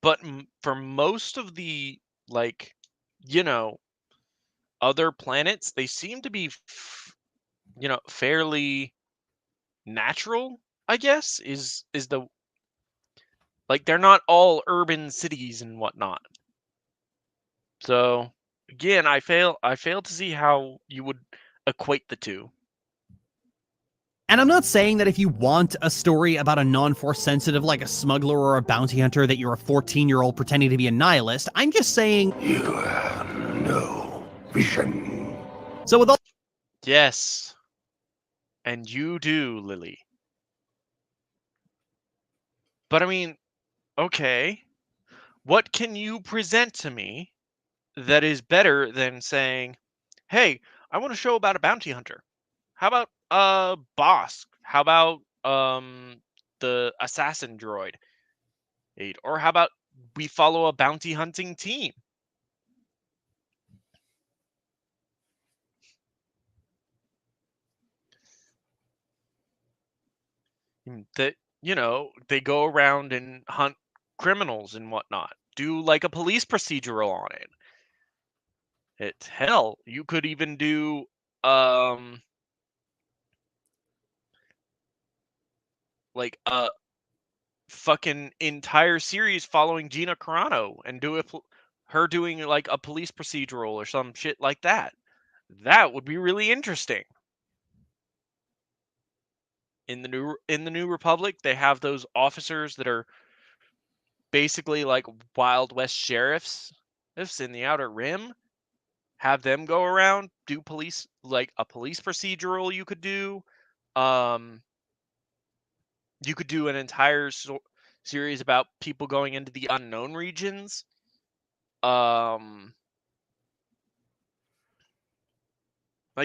But for most of the, like, you know, other planets, they seem to be, fairly natural, I guess, is the, like, they're not all urban cities and whatnot. So again, I fail to see how you would equate the two. And I'm not saying that if you want a story about a non-force sensitive like a smuggler or a bounty hunter that you're a 14-year-old pretending to be a nihilist. I'm just saying You have no vision. so with all Yes. And you do, Lily. But I mean, okay. What can you present to me that is better than saying, "Hey, I want a show about a bounty hunter. How about Bosk? How about the assassin droid? Or how about we follow a bounty hunting team?" That, they go around and hunt criminals and whatnot. Do like a police procedural on it. Hell, you could even do like a fucking entire series following Gina Carano and do her doing like a police procedural or some shit like that. That would be really interesting. In the New Republic, they have those officers that are basically like Wild West sheriffs in the Outer Rim. Have them go around, do police, like a police procedural. You could do an entire series about people going into the unknown regions. Like,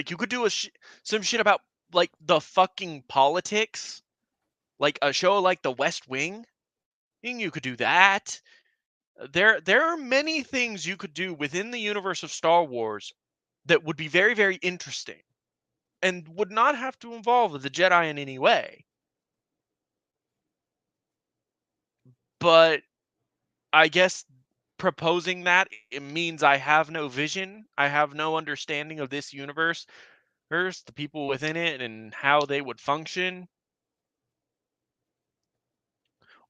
you could do some shit about like the fucking politics, like a show like The West Wing. You could do that. There are many things you could do within the universe of Star Wars that would be very, very interesting and would not have to involve the Jedi in any way. But I guess proposing that, it means I have no vision. I have no understanding of this universe, the people within it, and how they would function.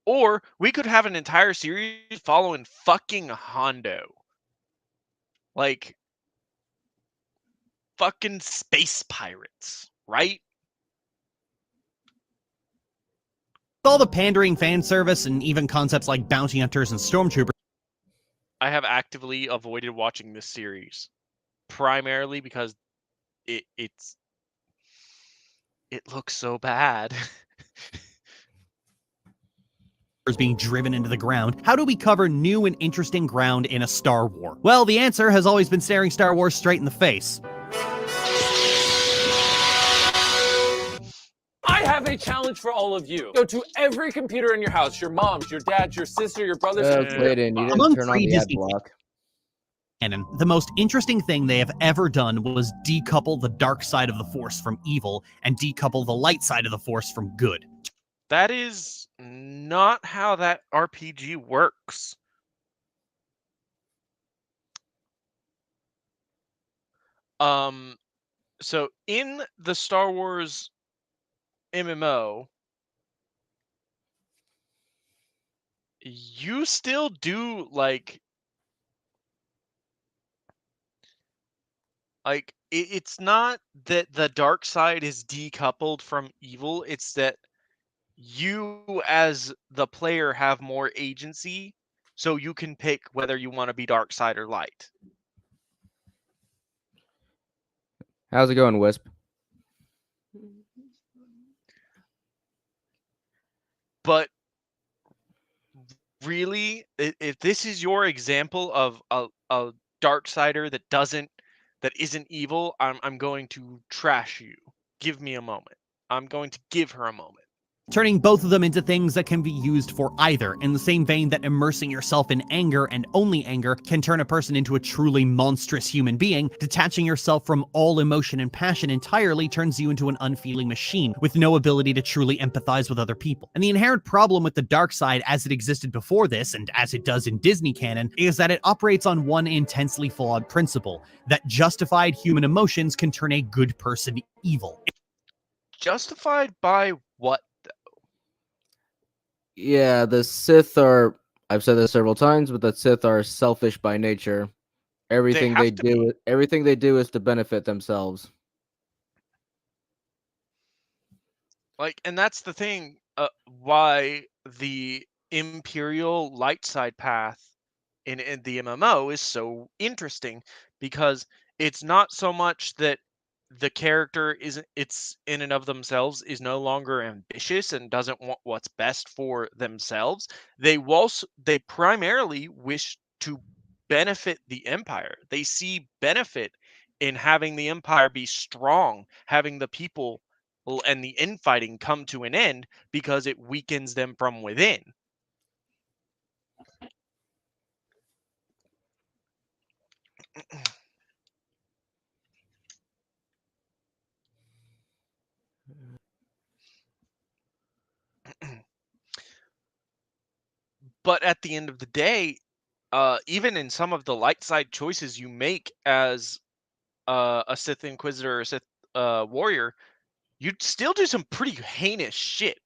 Or we could have an entire series following fucking Hondo. Like, fucking space pirates, right? all the pandering fan service and even concepts like bounty hunters and stormtroopers, I have actively avoided watching this series, primarily because it looks so bad. being driven into the ground, how do we cover new and interesting ground in a Star Wars? Well, the answer has always been staring Star Wars straight in the face. I have a challenge for all of you. Go to every computer in your house, your mom's, your dad's, your sister, your brother's. Clayton, you didn't Among turn on the ad pre-Disney block. canon, the most interesting thing they have ever done was decouple the dark side of the Force from evil and decouple the light side of the Force from good. That is not how that RPG works. So in the Star Wars MMO, you still do like it's not that the dark side is decoupled from evil, it's that you as the player have more agency, so you can pick whether you want to be dark side or light. How's it going, Wisp? But really, if this is your example of a dark sider that isn't evil, I'm going to trash you. Give me a moment. I'm going to give her a moment. turning both of them into things that can be used for either, in the same vein that immersing yourself in anger and only anger can turn a person into a truly monstrous human being. Detaching yourself from all emotion and passion entirely turns you into an unfeeling machine with no ability to truly empathize with other people. And the inherent problem with the dark side as it existed before this, and as it does in Disney canon, is that it operates on one intensely flawed principle: that justified human emotions can turn a good person evil. Justified by what? Yeah, the Sith are, I've said this several times, but the Sith are selfish by nature. Everything have they to do, everything they do is to benefit themselves. Like, and that's the thing, why the Imperial light side path in the MMO is so interesting, because it's not so much that the character isn't, it's in and of themselves is no longer ambitious and doesn't want what's best for themselves. They primarily wish to benefit the Empire. They see benefit in having the Empire be strong, having the people and the infighting come to an end, because it weakens them from within. But at the end of the day, even in some of the light side choices you make as a Sith Inquisitor or Sith warrior, you'd still do some pretty heinous shit.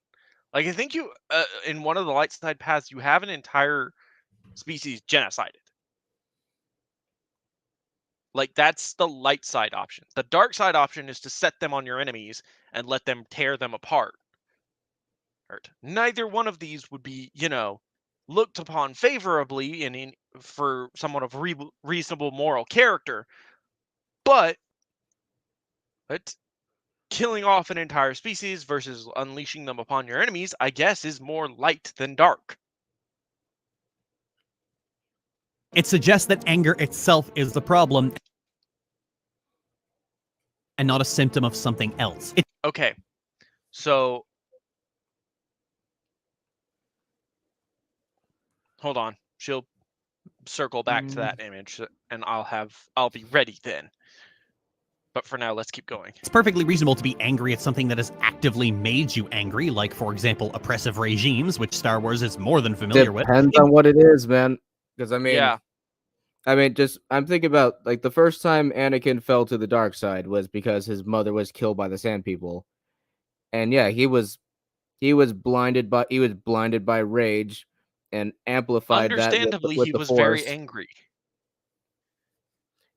Like, I think you, in one of the light side paths, you have an entire species genocided. Like, that's the light side option. The dark side option is to set them on your enemies and let them tear them apart. Neither one of these would be, looked upon favorably for someone of reasonable moral character. But killing off an entire species versus unleashing them upon your enemies, I guess, is more light than dark. It suggests that anger itself is the problem and not a symptom of something else. Okay, so hold on. She'll circle back to that image, and I'll be ready then. But for now, let's keep going. It's perfectly reasonable to be angry at something that has actively made you angry, like, for example, oppressive regimes, which Star Wars is more than familiar with. Depends on what it is, man. Because I'm thinking about, like, the first time Anakin fell to the dark side was because his mother was killed by the Sand People, and yeah, he was blinded by rage, and amplified that Understandably, with he the was Force. very angry.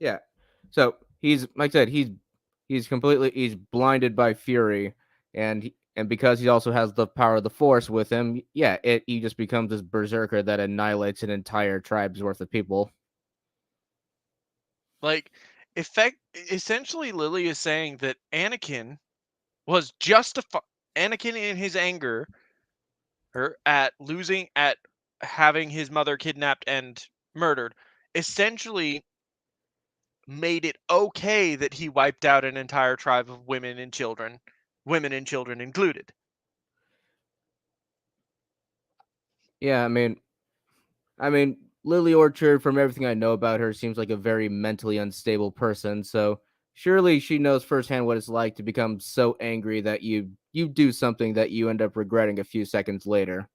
Yeah, so he's, like I said, he's blinded by fury, and because he also has the power of the Force with him, yeah, he just becomes this berserker that annihilates an entire tribe's worth of people. Like, essentially, Lily is saying that Anakin was justified. Anakin, in his anger, at having his mother kidnapped and murdered, essentially made it okay that he wiped out an entire tribe of women and children included. Yeah, I mean, Lily Orchard, from everything I know about her, seems like a very mentally unstable person. So surely she knows firsthand what it's like to become so angry that you do something that you end up regretting a few seconds later.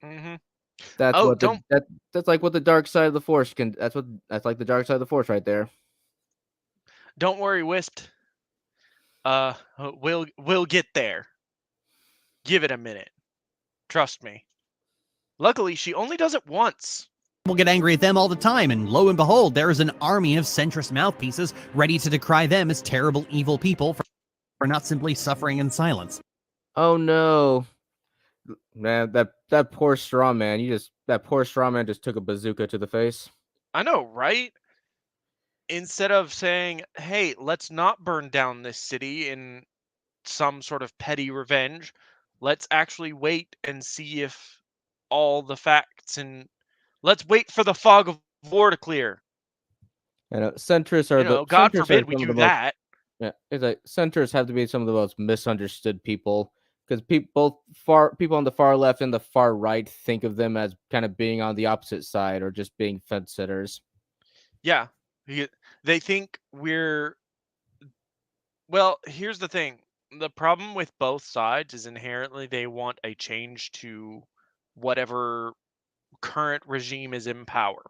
Mm-hmm. That's Oh, what that's like what the dark side of the Force can. That's like the dark side of the Force right there. Don't worry, Wisp. We'll get there. Give it a minute. Trust me. Luckily, she only does it once. People get angry at them all the time, and lo and behold, there is an army of centrist mouthpieces ready to decry them as terrible, evil people for not simply suffering in silence. Oh no, man! That poor straw man. That poor straw man just took a bazooka to the face. I know, right? Instead of saying, hey, let's not burn down this city in some sort of petty revenge, let's actually wait and see if all the facts, and let's wait for the fog of war to clear. And centrists are God centrists forbid are we some of do the most, that. yeah, it's like centrists have to be some of the most misunderstood people because people on the far left and the far right think of them as kind of being on the opposite side or just being fence sitters. Yeah, they think we're. Well, here's the thing. The problem with both sides is inherently they want a change to whatever current regime is in power.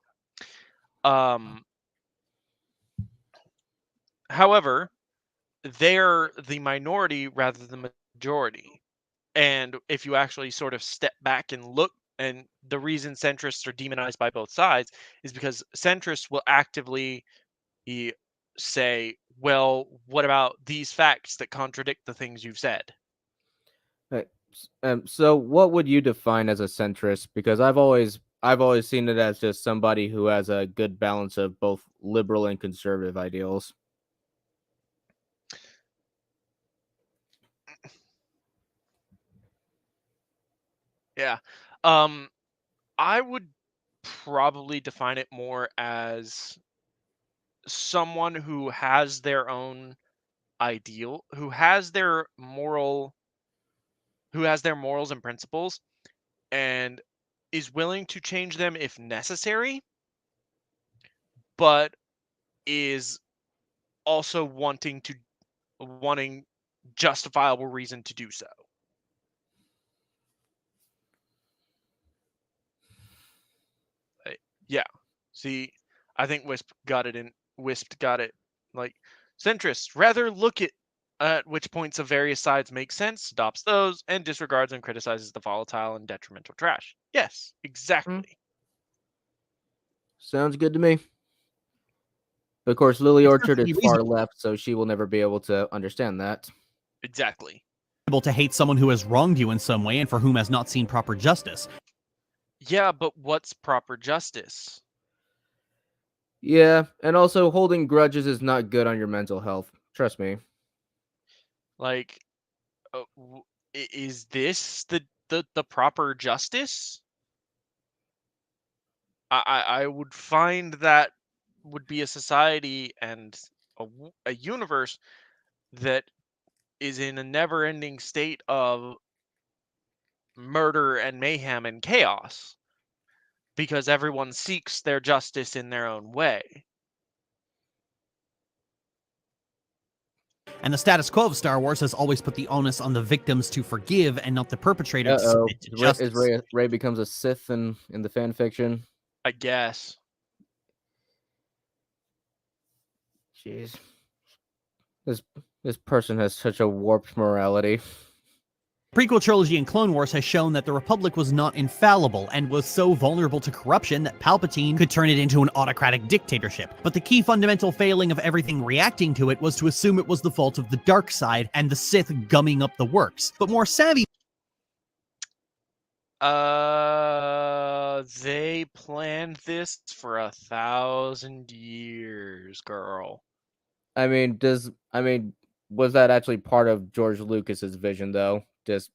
However, they're the minority rather than the majority. And if you actually sort of step back and look, and the reason centrists are demonized by both sides is because centrists will actively say, well, what about these facts that contradict the things you've said? Right. So what would you define as a centrist? Because I've always seen it as just somebody who has a good balance of both liberal and conservative ideals. Yeah. I would probably define it more as someone who has their own ideal, who has their morals and principles, and is willing to change them if necessary, but is also wanting justifiable reason to do so. Yeah. See, I think Wisp got it. Like, centrists rather look at which points of various sides make sense, adopts those, and disregards and criticizes the volatile and detrimental trash. Yes, exactly. Sounds good to me. Of course, Lily Orchid is perfectly far reasonable. left, so she will never be able to understand that. Exactly. Able to hate someone who has wronged you in some way and for whom has not seen proper justice. Yeah, but what's proper justice? Yeah, and also holding grudges is not good on your mental health. Trust me. Like, is this the proper justice? I would find that would be a society and a universe that is in a never-ending state of murder and mayhem and chaos because everyone seeks their justice in their own way. And the status quo of Star Wars has always put the onus on the victims to forgive and not the perpetrator to submit to justice. Is Rey becomes a Sith in the fan fiction? I guess. Jeez. This person has such a warped morality. Prequel trilogy in Clone Wars has shown that the Republic was not infallible and was so vulnerable to corruption that Palpatine could turn it into an autocratic dictatorship. But the key fundamental failing of everything reacting to it was to assume it was the fault of the dark side and the Sith gumming up the works. But more savvy They planned this for 1,000 years, girl. I mean, was that actually part of George Lucas's vision, though? Just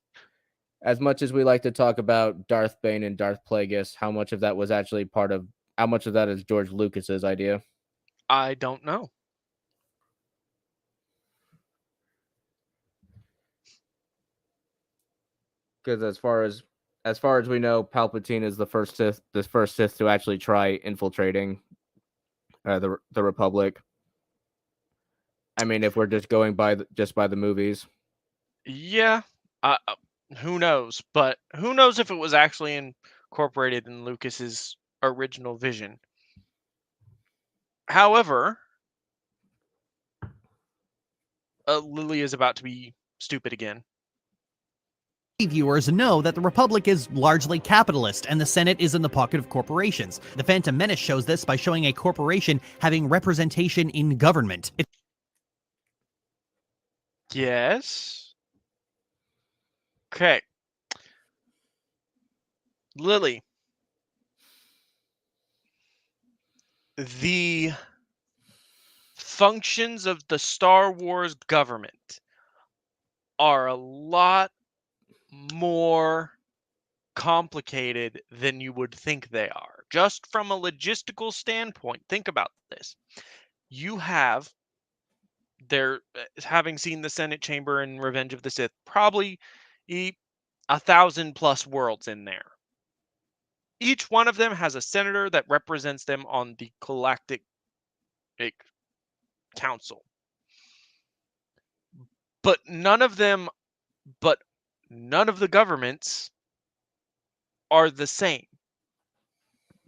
as much as we like to talk about Darth Bane and Darth Plagueis, how much of that is George Lucas's idea? I don't know. Because as far as we know, Palpatine is the first Sith to actually try infiltrating the Republic. I mean, if we're just going by the movies. Yeah. Who knows? But who knows if it was actually incorporated in Lucas's original vision. However, Lily is about to be stupid again. viewers know that the Republic is largely capitalist and the Senate is in the pocket of corporations. The Phantom Menace shows this by showing a corporation having representation in government. Yes. Okay. Lily. The functions of the Star Wars government are a lot more complicated than you would think they are. Just from a logistical standpoint, think about this. You have having seen the Senate chamber in Revenge of the Sith, probably 1,000+ worlds in there. Each one of them has a senator that represents them on the Galactic Council. But none of the governments are the same.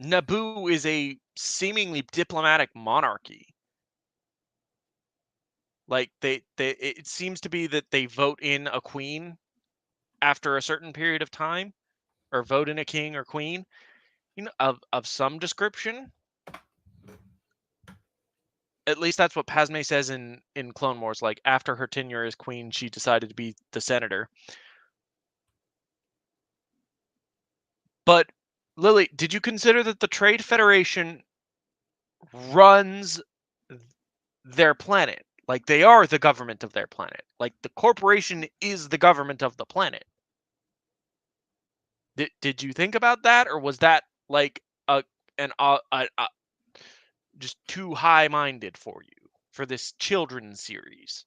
Naboo is a seemingly diplomatic monarchy. Like it seems to be that they vote in a queen after a certain period of time, or vote in a king or queen, of some description. At least that's what Padme says in Clone Wars. Like, after her tenure as queen, she decided to be the senator. But Lily, did you consider that the Trade Federation runs their planet? Like, they are the government of their planet. Like, the corporation is the government of the planet. Did you think about that, or was that like just too high-minded for you for this children's series?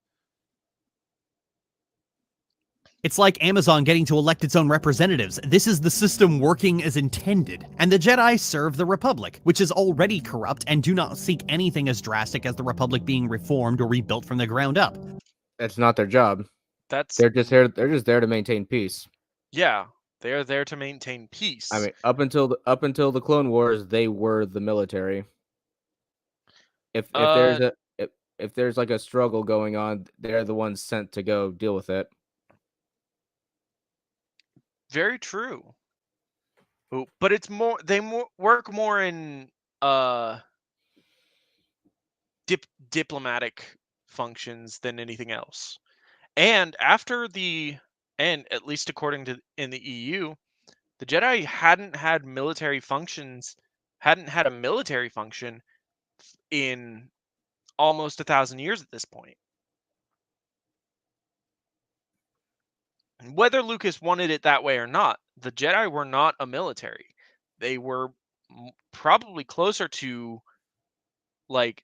It's like Amazon getting to elect its own representatives. This is the system working as intended. And the Jedi serve the Republic, which is already corrupt and do not seek anything as drastic as the Republic being reformed or rebuilt from the ground up. That's not their job. That's They're just there to maintain peace. Yeah, they're there to maintain peace. I mean, up until the Clone Wars, they were the military. If there's like a struggle going on, they're the ones sent to go deal with it. Very true. But it's more, they work more in diplomatic functions than anything else. And at least according to in the EU, the Jedi hadn't had a military function in almost 1,000 years at this point. And whether Lucas wanted it that way or not, the Jedi were not a military. They were probably closer to like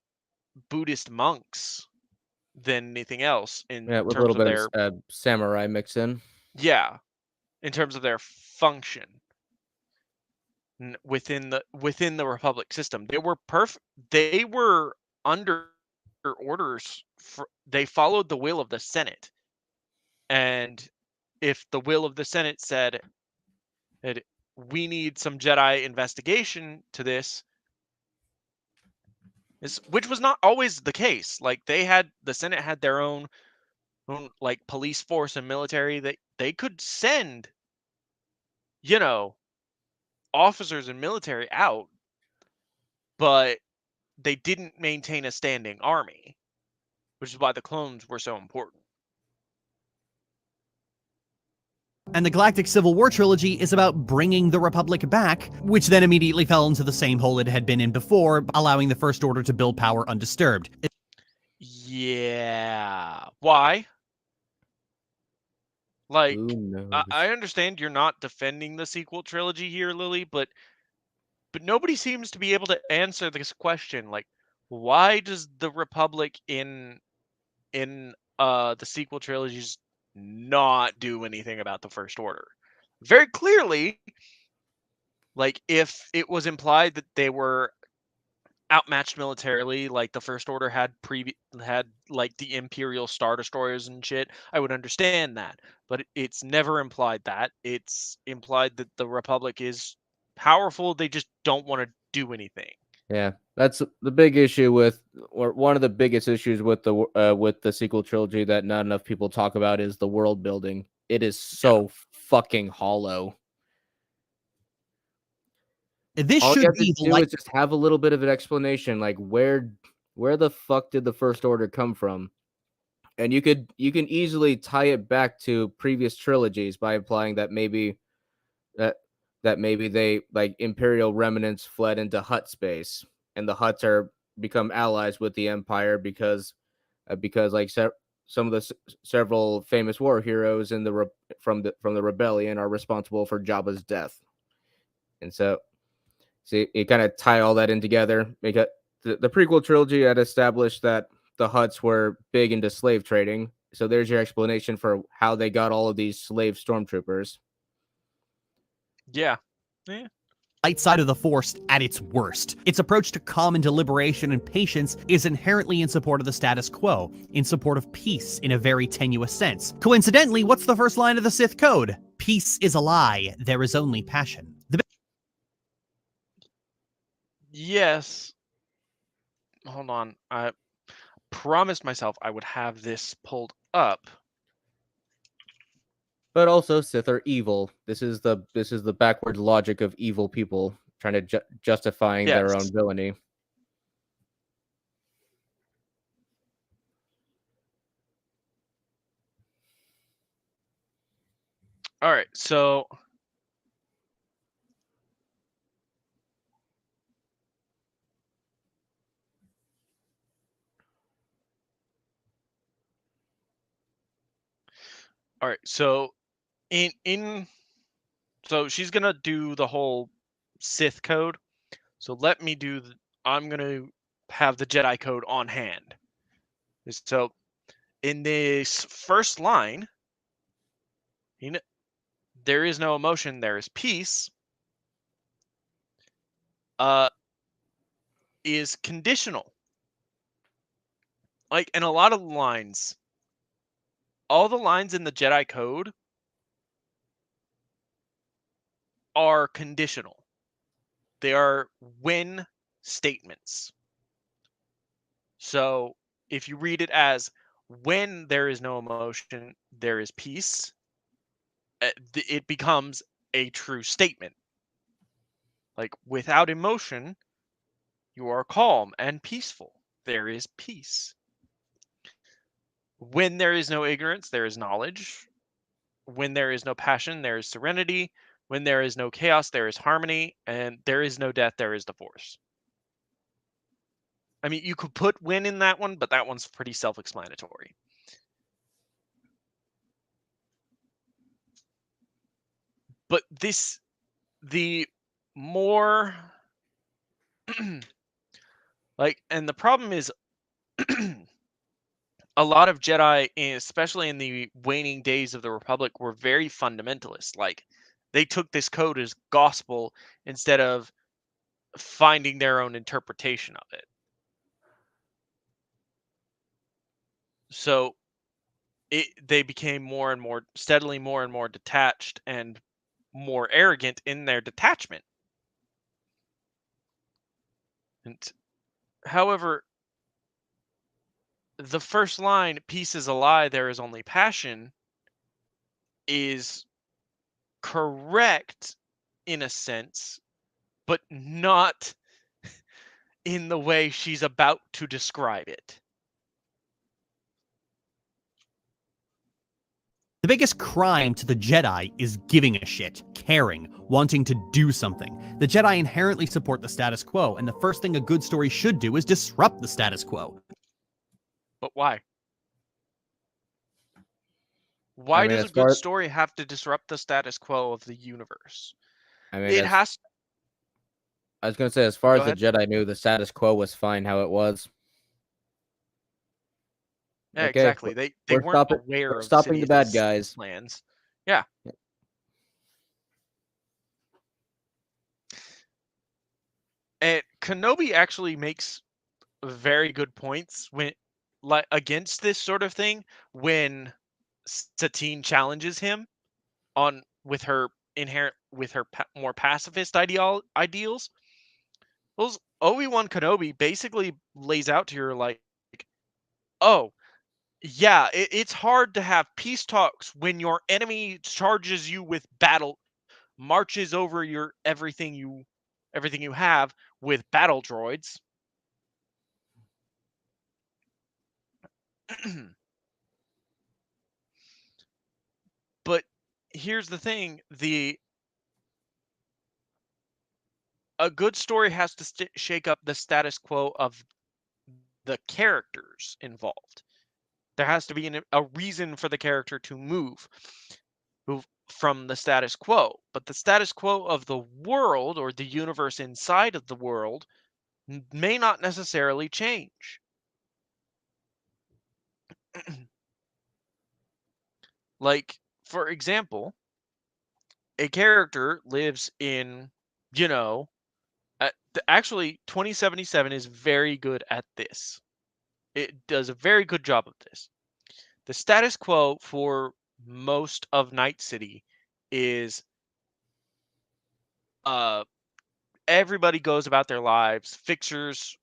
Buddhist monks than anything else in with a terms little of bit their of samurai mix in. in terms of their function within the Republic system. They were under orders. They followed the will of the Senate, and if the will of the Senate said that we need some Jedi investigation to this, which was not always the case. Like, the Senate had their own like police force and military that they could send, officers and military out, but they didn't maintain a standing army, which is why the clones were so important. And the Galactic Civil War trilogy is about bringing the Republic back, which then immediately fell into the same hole it had been in before, allowing the First Order to build power undisturbed. Yeah. Why? Like, Who knows? I understand you're not defending the sequel trilogy here, Lily, but nobody seems to be able to answer this question. Like, why does the Republic in the sequel trilogies not do anything about the First Order? Very clearly, like, if it was implied that they were outmatched militarily, like the First Order had like the Imperial Star Destroyers and shit, I would understand that. But it's never implied that. It's implied that the Republic is powerful. They just don't want to do anything. Yeah, that's the big issue or one of the biggest issues with the sequel trilogy that not enough people talk about is the world building. It is so fucking hollow. This All you should have to be do is just have a little bit of an explanation, like where the fuck did the First Order come from? And you can easily tie it back to previous trilogies by implying that maybe they, like, Imperial remnants fled into Hutt space, and the Hutts become allies with the Empire because like some of the several famous war heroes from the rebellion are responsible for Jabba's death. And so, see, you kind of tie all that in together. Because the prequel trilogy had established that the Hutts were big into slave trading, So there's your explanation for how they got all of these slave stormtroopers. Yeah. light side of the Force at its worst. Its approach to calm and deliberation and patience is inherently in support of the status quo, in support of peace in a very tenuous sense. Coincidentally, what's the first line of the Sith code? Peace is a lie, there is only passion. Yes. Hold on. I promised myself I would have this pulled up. But also, Sith are evil. This is the backwards logic of evil people trying to justifying their Yes. own villainy. All right, so in so she's gonna do the whole Sith code. So let me do I'm gonna have the Jedi code on hand. So in this first line, there is no emotion, there is peace. Is conditional. Like in a lot of the lines, all the lines in the Jedi code are conditional. They are when statements. So if you read it as when there is no emotion, there is peace, it becomes a true statement. Like without emotion, you are calm and peaceful. There is peace. When there is no ignorance, there is knowledge. When there is no passion, there is serenity. When there is no chaos, there is harmony. And there is no death, there is the Force. I mean, you could put when in that one, but that one's pretty self-explanatory. But the more like, and the problem is a lot of Jedi, especially in the waning days of the Republic, were very fundamentalist. Like they took this code as gospel instead of finding their own interpretation of it. So they became steadily more and more detached and more arrogant in their detachment. And however, the first line, peace is a lie, there is only passion, is correct in a sense, but not in the way she's about to describe it. The biggest crime to the Jedi is giving a shit, caring, wanting to do something. The Jedi inherently support the status quo, and the first thing a good story should do is disrupt the status quo. But why? Why does a good story have to disrupt the status quo of the universe? I mean, It has. I was going to say, as far Go as the Jedi knew, the status quo was fine how it was. Yeah, Okay, exactly. They weren't aware of stopping the bad Sidious's guys. plans. Yeah. And Kenobi actually makes very good points when, like, against this sort of thing when Satine challenges him on with her more pacifist ideals. Those Obi-Wan Kenobi basically lays out to her like, oh, yeah, it's hard to have peace talks when your enemy charges you with battle, marches over your everything you have with battle droids. But here's the thing, a good story has to shake up the status quo of the characters involved. There has to be a reason for the character to move from the status quo. But the status quo of the world or the universe inside of the world may not necessarily change. Like, for example, a character lives in, actually, 2077 is very good at this. It does a very good job of this. The status quo for most of Night City is everybody goes about their lives, fixers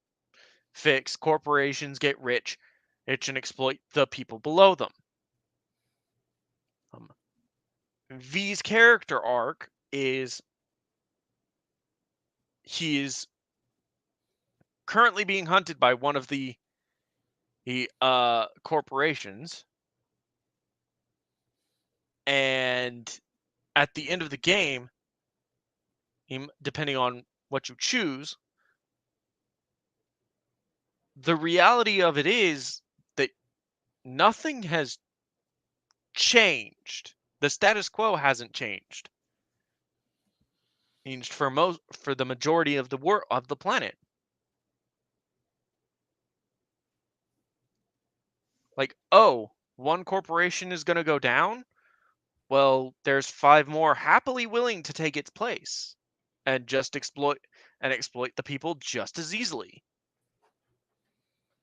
fix, corporations get rich and exploit the people below them. V's character arc is he is currently being hunted by one of the corporations, and at the end of the game, depending on what you choose, the reality of it is that nothing has changed. The status quo hasn't changed. For the majority of the planet. Like, oh, one corporation is going to go down? Well, there's 5 more happily willing to take its place and just exploit the people just as easily.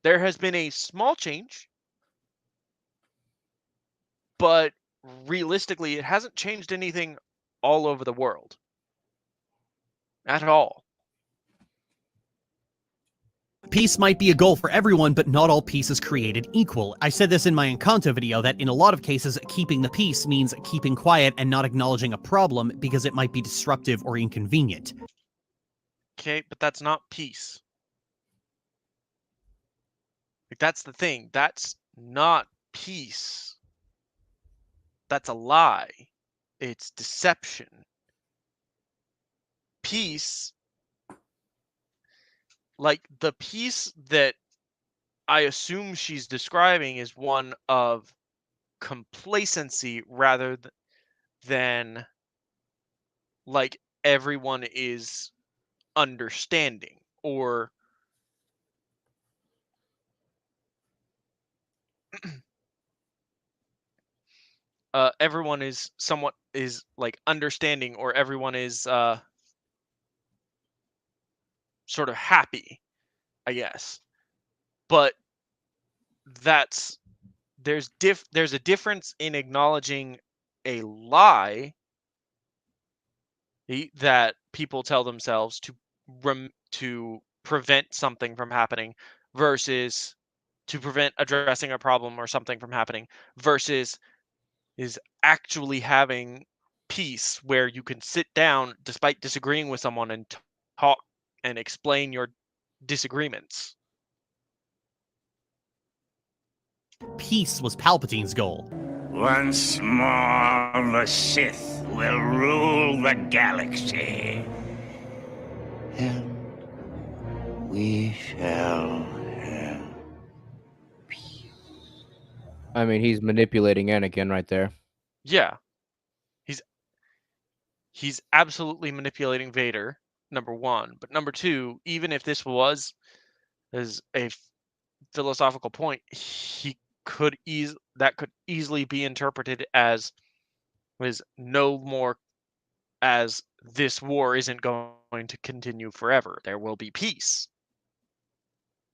There has been a small change, but realistically, it hasn't changed anything all over the world. At all. Peace might be a goal for everyone, but not all peace is created equal. I said this in my Encanto video, that in a lot of cases, keeping the peace means keeping quiet and not acknowledging a problem because it might be disruptive or inconvenient. Okay, but that's not peace. Like, that's the thing. That's not peace. That's a lie. It's deception. Peace, like the peace that I assume she's describing, is one of complacency rather than like everyone is understanding or everyone is like understanding, or everyone is sort of happy, I guess. But there's a difference in acknowledging a lie that people tell themselves to prevent something from happening versus to prevent addressing a problem or something from happening versus is actually having peace where you can sit down despite disagreeing with someone and talk and explain your disagreements. Peace was Palpatine's goal. Once more, the Sith will rule the galaxy. And we shall have peace. I mean, he's manipulating Anakin right there. Yeah. He's absolutely manipulating Vader, number one. But number two, even if this was as a philosophical point, that could easily be interpreted as no more as this war isn't going to continue forever. There will be peace.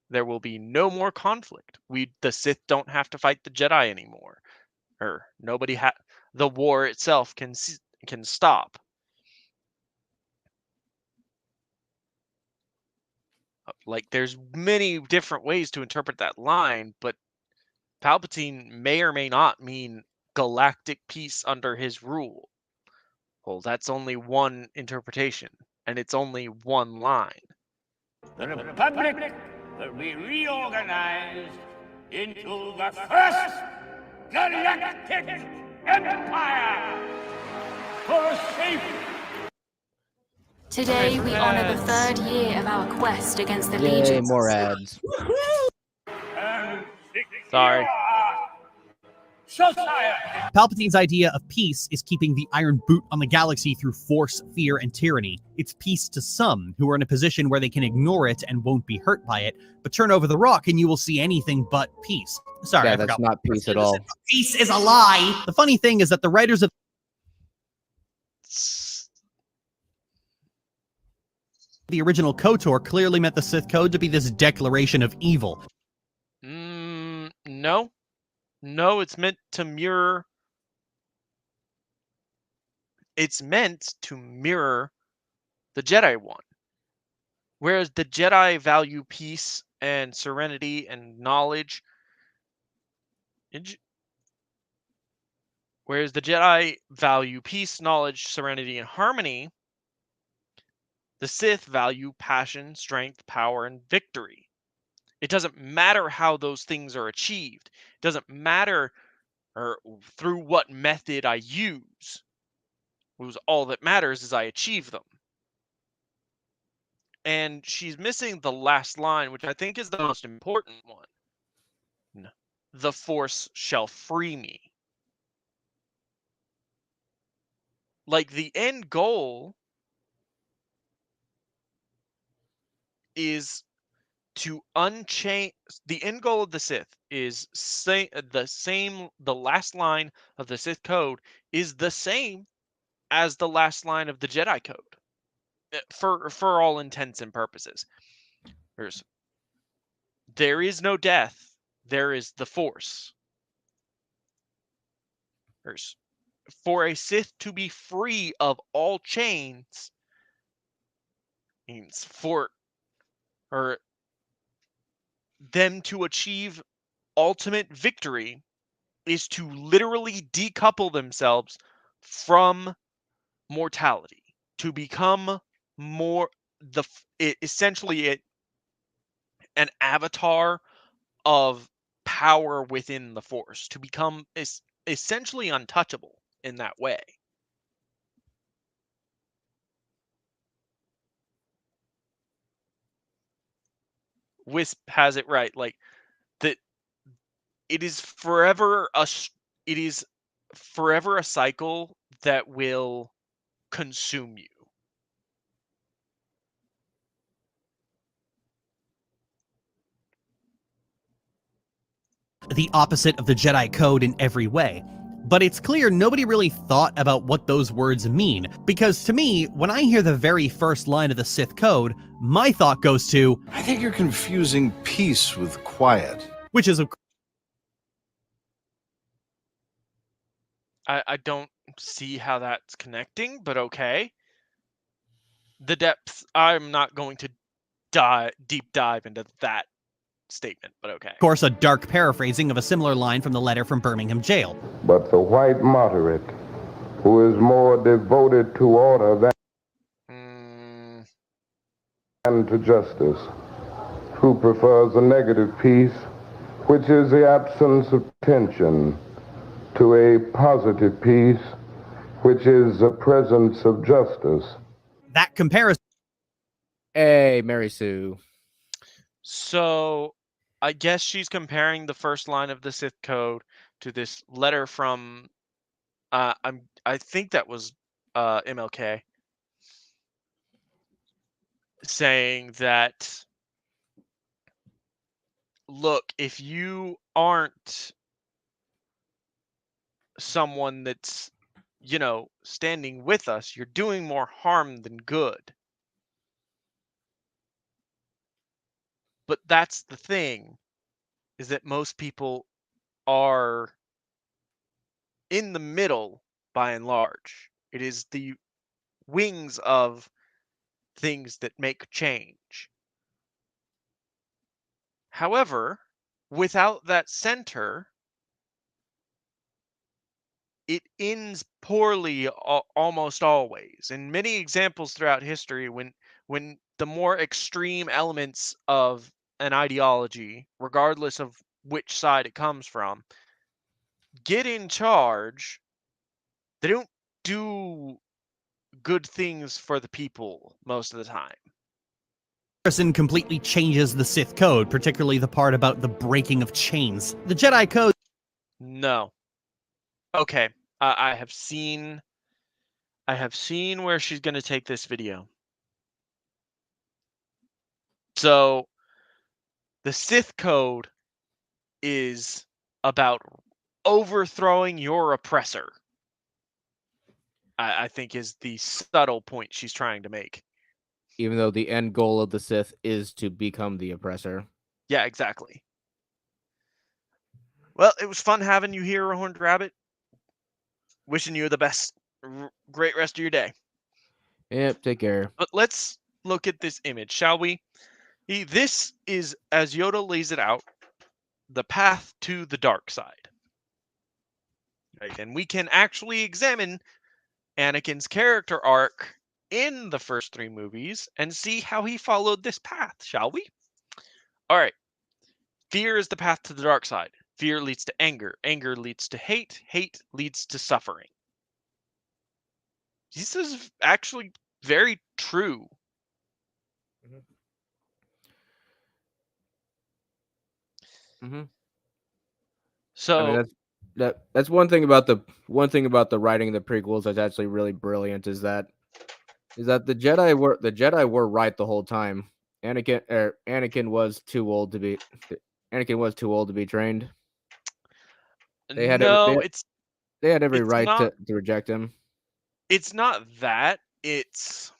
There will be no more conflict. The Sith don't have to fight the Jedi anymore. Or the war itself can stop. Like, there's many different ways to interpret that line, but Palpatine may or may not mean galactic peace under his rule. Well, that's only one interpretation, and it's only one line. The Republic will be reorganized into the first galactic empire for safety. Today we honor the 3rd year of our quest against the Yay, legions. more ads. Sorry. So, sire, Palpatine's idea of peace is keeping the iron boot on the galaxy through force, fear, and tyranny. It's peace to some, who are in a position where they can ignore it and won't be hurt by it, but turn over the rock and you will see anything but peace. Sorry, Yeah, I that's forgot. not peace at all. Peace is a lie! The funny thing is that the writers of the original KOTOR clearly meant the Sith Code to be this declaration of evil. No. No, it's meant to mirror. It's meant to mirror the Jedi one. Whereas the Jedi value peace and serenity and knowledge. Whereas the Jedi value peace, knowledge, serenity, and harmony, the Sith value passion, strength, power, and victory. It doesn't matter how those things are achieved. It doesn't matter through what method I use. All that matters is I achieve them. And she's missing the last line, which I think is the most important one. The Force shall free me. Like, the end goal is to unchain. The end goal of the Sith is the last line of the Sith code is the same as the last line of the Jedi code. For all intents and purposes. There is no death, there is the Force. For a Sith to be free of all chains means for them to achieve ultimate victory is to literally decouple themselves from mortality, to become essentially an avatar of power within the Force, to become essentially untouchable in that way. Wisp has it right, like that. It is forever a cycle that will consume you. The opposite of the Jedi Code in every way. But it's clear nobody really thought about what those words mean, because to me, when I hear the very first line of the Sith Code, my thought goes to, I think you're confusing peace with quiet. which is I don't see how that's connecting, but okay. The depth, I'm not going to deep dive into that statement, but okay. of course a dark paraphrasing of a similar line from the letter from Birmingham jail. But the white moderate, who is more devoted to order than to justice, who prefers a negative peace, which is the absence of tension, to a positive peace, which is the presence of justice. That comparison. Hey, Mary Sue. So, I guess she's comparing the first line of the Sith Code to this letter from, I think that was MLK, saying that, look, if you aren't someone that's, standing with us, you're doing more harm than good. But that's the thing, is that most people are in the middle by and large. It is the wings of things that make change. However, without that center, it ends poorly almost always. In many examples throughout history, when the more extreme elements of an ideology, regardless of which side it comes from, get in charge, they don't do good things for the people most of the time. Comparison completely changes the Sith Code, particularly the part about the breaking of chains. The Jedi Code. No. Okay, I have seen where she's going to take this video. So the Sith code is about overthrowing your oppressor. I think is the subtle point she's trying to make. Even though the end goal of the Sith is to become the oppressor. Yeah, exactly. Well, it was fun having you here, Horned Rabbit. Wishing you the best, great rest of your day. Yep, take care. But let's look at this image, shall we? This is, as Yoda lays it out, the path to the dark side. Right? And we can actually examine Anakin's character arc in the first 3 movies and see how he followed this path, shall we? All right. Fear is the path to the dark side. Fear leads to anger. Anger leads to hate. Hate leads to suffering. This is actually very true. Mm-hmm. So I mean, that's one thing about the writing of the prequels that's actually really brilliant is that the Jedi were right the whole time. Anakin was too old to be trained. They had every it's right not, to reject him. It's not that. It's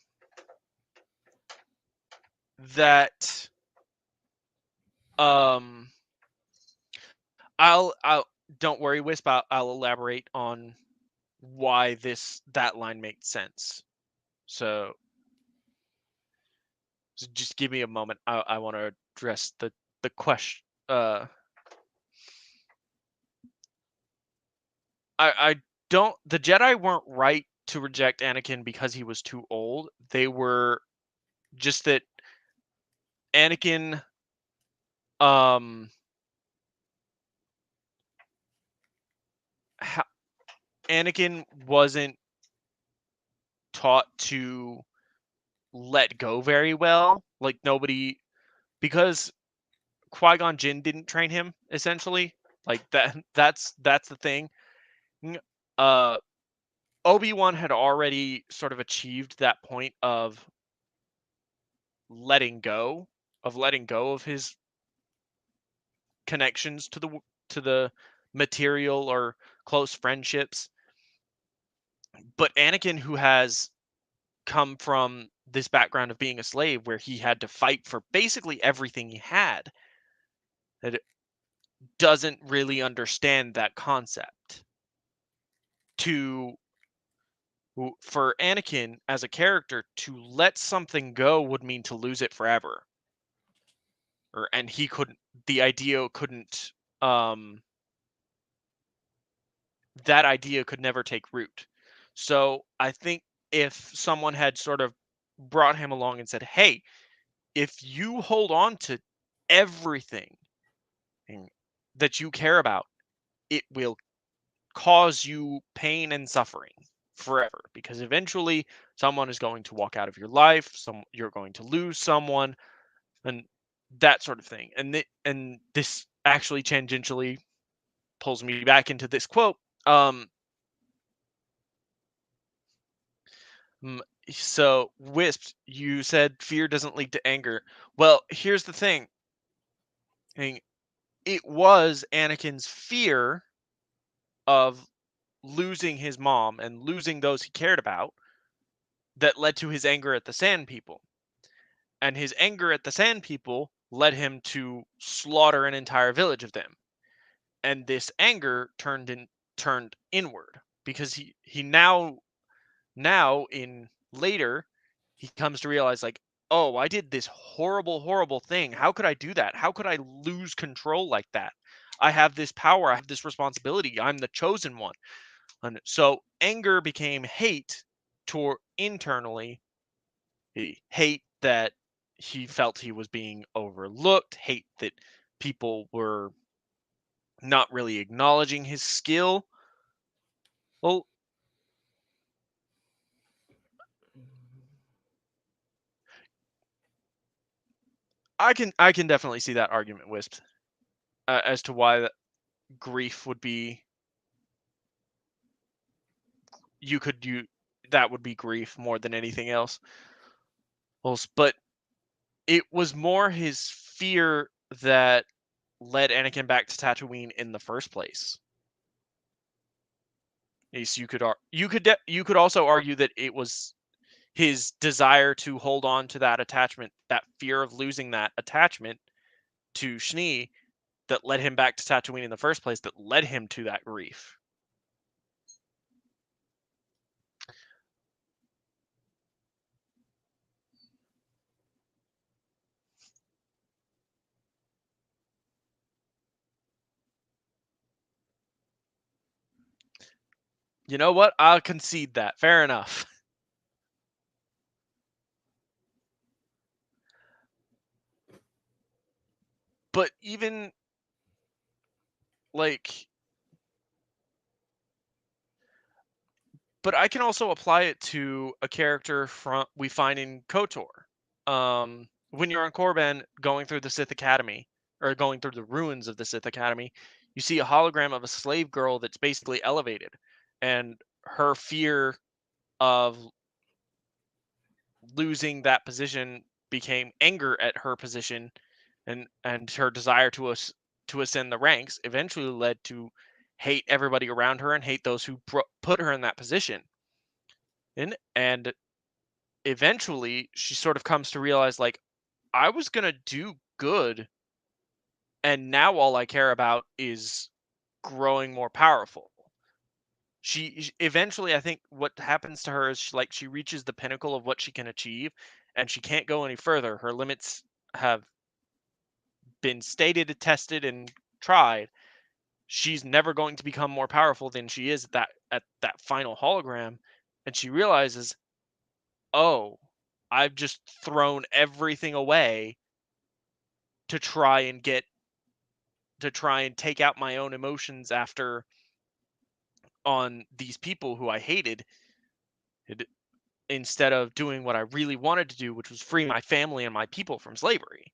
that I'll don't worry, Wisp, I'll elaborate on why that line makes sense. So just give me a moment. I want to address the question. I don't. The Jedi weren't right to reject Anakin because he was too old. They were just that Anakin Anakin wasn't taught to let go very well. Like nobody, because Qui-Gon Jinn didn't train him essentially. Like that's the thing. Obi-Wan had already sort of achieved that point of letting go of his connections to the material or close friendships. But Anakin, who has come from this background of being a slave where he had to fight for basically everything he had, that doesn't really understand that concept. For Anakin as a character, to let something go would mean to lose it forever. And he couldn't, the idea couldn't, that idea could never take root. So I think if someone had sort of brought him along and said, hey, if you hold on to everything that you care about, it will cause you pain and suffering forever, because eventually someone is going to walk out of your life, you're going to lose someone, and that sort of thing. And this actually tangentially pulls me back into this quote. So Wisp, you said fear doesn't lead to anger. Well, here's the thing. It was Anakin's fear of losing his mom and losing those he cared about that led to his anger at the Sand People. And his anger at the Sand People led him to slaughter an entire village of them. And this anger turned inward, because he now in later he comes to realize, like, oh, I did this horrible thing. How could I do that? How could I lose control like that? I have this power, I have this responsibility, I'm the chosen one. And so anger became hate internally. Hate that he felt he was being overlooked, hate that people were not really acknowledging his skill. Well, I can definitely see that argument, Wisp, as to why grief would be that would be grief more than anything else. But it was more his fear that led Anakin back to Tatooine in the first place. Yes, you could also argue that it was his desire to hold on to that attachment, that fear of losing that attachment to Shni, that led him back to Tatooine in the first place, that led him to that grief. You know what? I'll concede that. Fair enough. But even like, but I can also apply it to a character we find in KOTOR. When you're on Korriban going through the Sith Academy, or going through the ruins of the Sith Academy, you see a hologram of a slave girl that's basically elevated, and her fear of losing that position became anger at her position, and her desire to ascend the ranks eventually led to hate everybody around her and hate those who put her in that position. And eventually she sort of comes to realize, like, I was going to do good, and now all I care about is growing more powerful. She eventually, I think what happens to her is she reaches the pinnacle of what she can achieve, and she can't go any further. Her limits have been stated, tested, and tried. She's never going to become more powerful than she is at that final hologram, and she realizes, oh, I've just thrown everything away to try and take out my own emotions on these people who I hated, instead of doing what I really wanted to do, which was free my family and my people from slavery.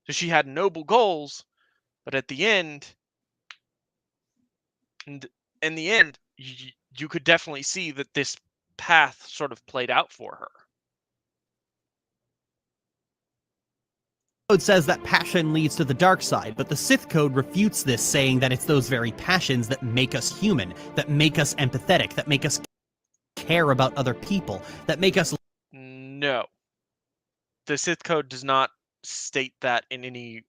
So she had noble goals, but at the end, in the end, you could definitely see that this path sort of played out for her. Code says that passion leads to the dark side, but the Sith Code refutes this, saying that it's those very passions that make us human, that make us empathetic, that make us care about other people, that make us... No. The Sith Code does not state that in any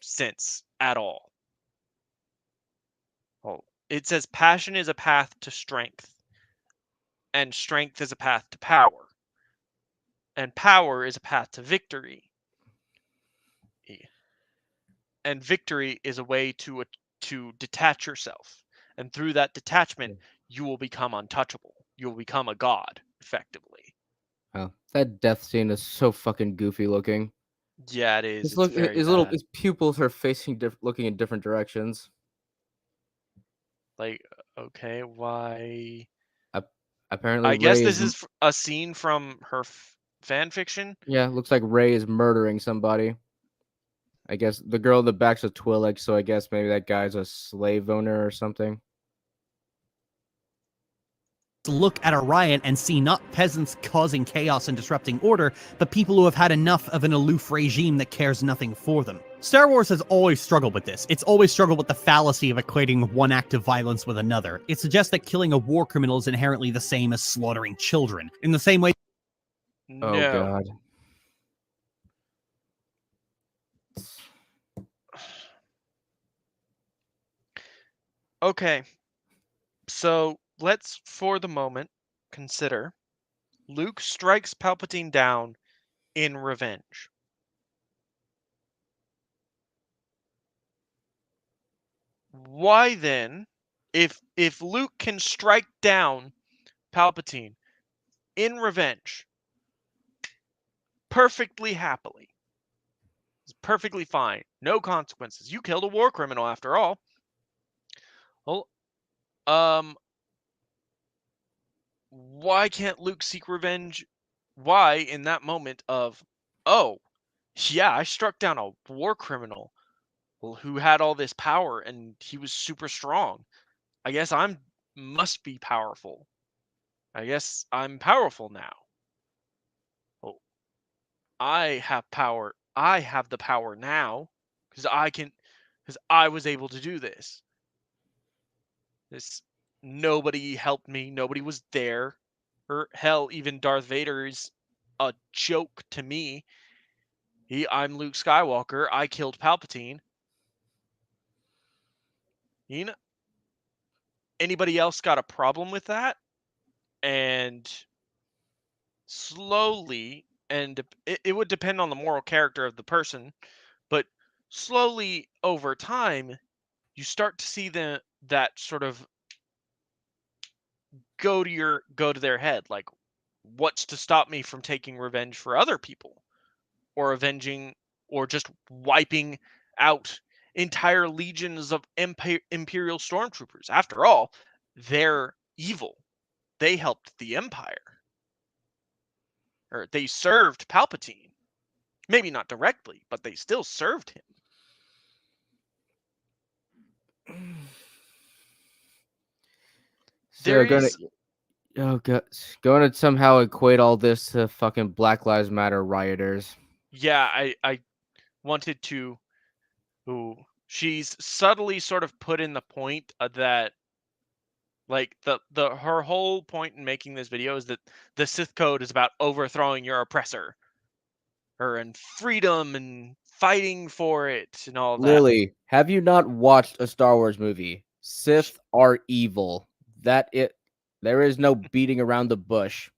sense at all. It says passion is a path to strength, and strength is a path to power, and power is a path to victory. And victory is a way to detach yourself, and through that detachment, you will become untouchable. You will become a god, effectively. Wow, that death scene is so fucking goofy looking. Yeah, it is. His pupils are facing looking in different directions. Like, okay, why? Apparently, I guess this is a scene from her fan fiction. Yeah, looks like Rey is murdering somebody. I guess the girl in the back's a Twi'lek, so I guess maybe that guy's a slave owner or something. Look at a riot and see not peasants causing chaos and disrupting order, but people who have had enough of an aloof regime that cares nothing for them. Star Wars has always struggled with this. It's always struggled with the fallacy of equating one act of violence with another. It suggests that killing a war criminal is inherently the same as slaughtering children. In the same way... No. Oh, God. Okay. So, let's, for the moment, consider Luke strikes Palpatine down in revenge. Why then, if Luke can strike down Palpatine in revenge perfectly happily, it's perfectly fine, no consequences. You killed a war criminal after all. Well, why can't Luke seek revenge? Why, in that moment of, oh, yeah, I struck down a war criminal who had all this power and he was super strong. I guess I'm must be powerful. I guess I'm powerful now. Oh, I have power. I have the power now because I was able to do this. Nobody helped me. Nobody was there. Or hell, even Darth Vader is a joke to me. I'm Luke Skywalker. I killed Palpatine. You know, anybody else got a problem with that? And slowly, and it would depend on the moral character of the person, but slowly over time, you start to see that sort of go to their head, like, what's to stop me from taking revenge for other people, or avenging, or just wiping out entire legions of Imperial stormtroopers? After all, they're evil. They helped the Empire, or they served Palpatine. Maybe not directly, but they still served him. So going to somehow equate all this to fucking Black Lives Matter rioters. Yeah, I wanted to. She's subtly sort of put in the point that, like, her whole point in making this video is that the Sith code is about overthrowing your oppressor, and freedom and fighting for it and all that. Lily, have you not watched a Star Wars movie? Sith are evil. There is no beating around the bush.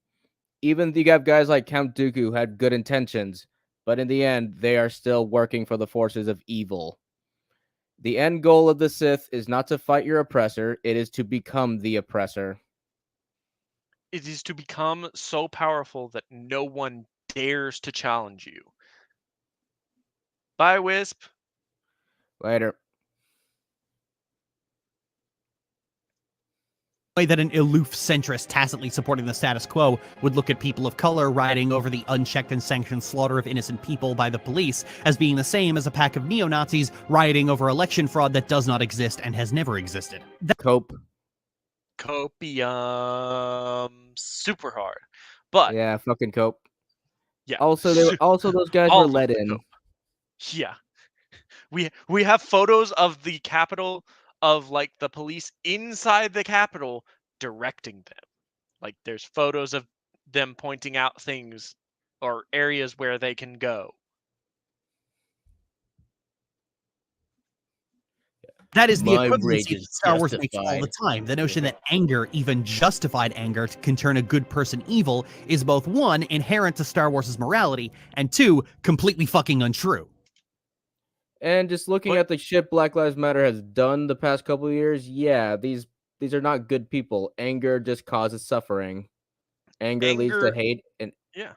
Even you have guys like Count Dooku who had good intentions, but in the end, they are still working for the forces of evil. The end goal of the Sith is not to fight your oppressor, it is to become the oppressor. It is to become so powerful that no one dares to challenge you. Bye, Wisp. Later. Way that an aloof centrist tacitly supporting the status quo would look at people of color rioting over the unchecked and sanctioned slaughter of innocent people by the police as being the same as a pack of neo-Nazis rioting over election fraud that does not exist and has never existed. Copium super hard. But yeah, fucking cope. Yeah. Also, those guys were let in. Cope. Yeah. We have photos of the Capitol, of like the police inside the Capitol directing them. Like, there's photos of them pointing out things or areas where they can go. That is the equivalency that Star Wars makes all the time. The notion that anger, even justified anger, can turn a good person evil is both, one, inherent to Star Wars' morality, and two, completely fucking untrue. And just looking at the shit Black Lives Matter has done the past couple of years, yeah, these are not good people. Anger just causes suffering. Anger leads to hate, and yeah,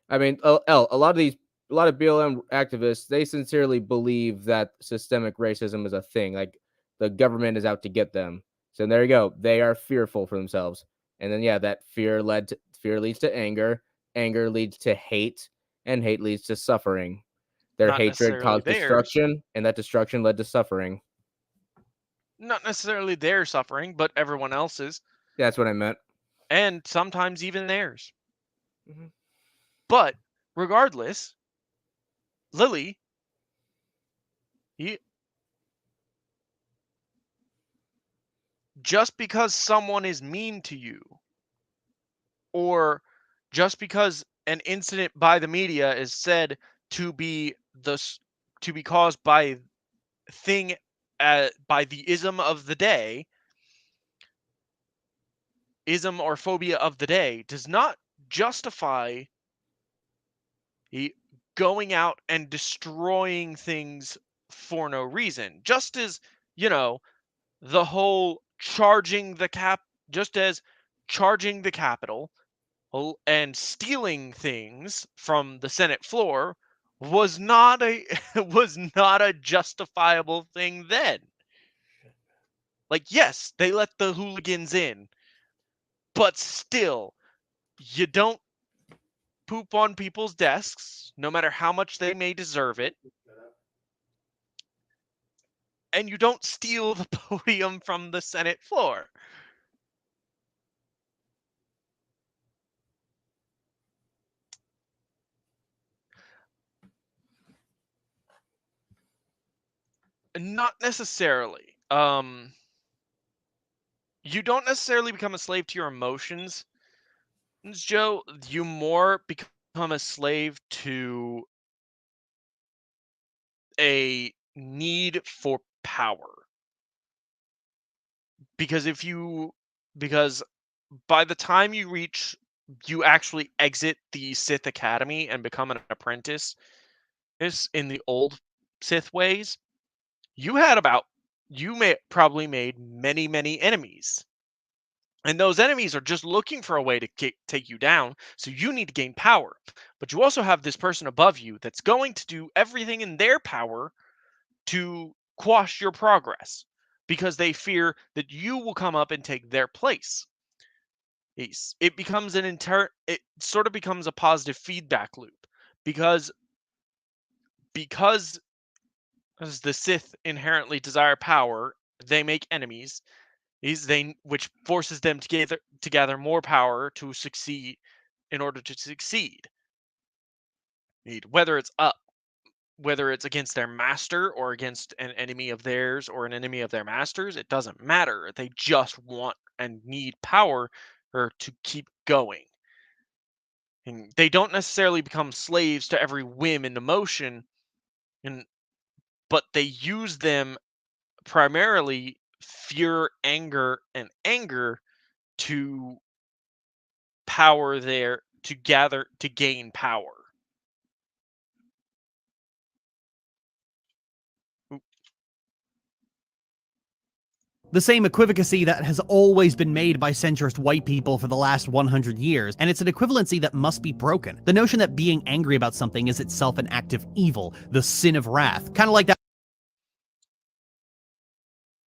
I mean, a lot of BLM activists, they sincerely believe that systemic racism is a thing. Like, the government is out to get them. So there you go. They are fearful for themselves, and then yeah, that fear leads to anger. Anger leads to hate, and hate leads to suffering. Their hatred caused destruction, and that destruction led to suffering. Not necessarily their suffering, but everyone else's. That's what I meant. And sometimes even theirs. Mm-hmm. But regardless, Lily, just because someone is mean to you, or just because an incident by the media is said to be caused by the ism of the day, ism or phobia of the day, does not justify going out and destroying things for no reason. Just as, the whole charging the Capitol and stealing things from the Senate floor was not a justifiable thing then. Like, yes, they let the hooligans in, but still, you don't poop on people's desks, no matter how much they may deserve it. And you don't steal the podium from the Senate floor. Not necessarily. You don't necessarily become a slave to your emotions, Joe. You more become a slave to a need for power. Because because by the time you actually exit the Sith Academy and become an apprentice, in the old Sith ways, you probably made many enemies. And those enemies are just looking for a way to take you down, so you need to gain power. But you also have this person above you that's going to do everything in their power to quash your progress because they fear that you will come up and take their place. It becomes it sort of becomes a positive feedback loop because as the Sith inherently desire power, they make enemies. Which forces them to gather more power to succeed in order to succeed. Whether it's against their master or against an enemy of theirs or an enemy of their masters, it doesn't matter. They just want and need power to keep going. And they don't necessarily become slaves to every whim and emotion, but they use them primarily fear, anger, and anger to gain power. The same equivocacy that has always been made by centrist white people for the last 100 years, and it's an equivalency that must be broken. The notion that being angry about something is itself an act of evil, the sin of wrath. Kind of like that.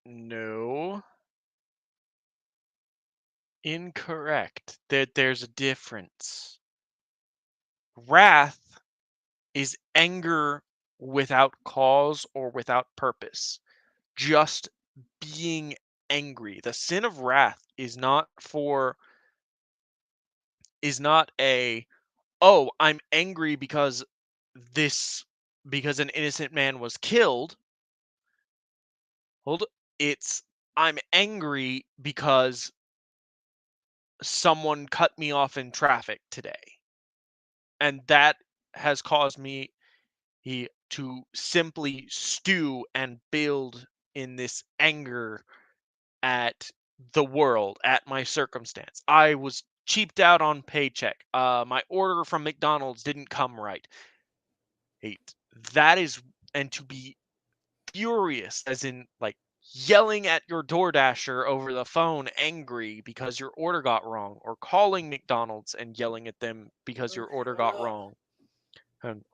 No. Incorrect. There's a difference. Wrath is anger without cause or without purpose. Just being angry. The sin of wrath is not I'm angry because an innocent man was killed. It's I'm angry because someone cut me off in traffic today. And that has caused me to simply stew and build in this anger at the world, at my circumstance. I was cheaped out on paycheck. My order from McDonald's didn't come right. That is, and to be furious, as in like yelling at your DoorDasher over the phone, angry because your order got wrong, or calling McDonald's and yelling at them because your order got wrong.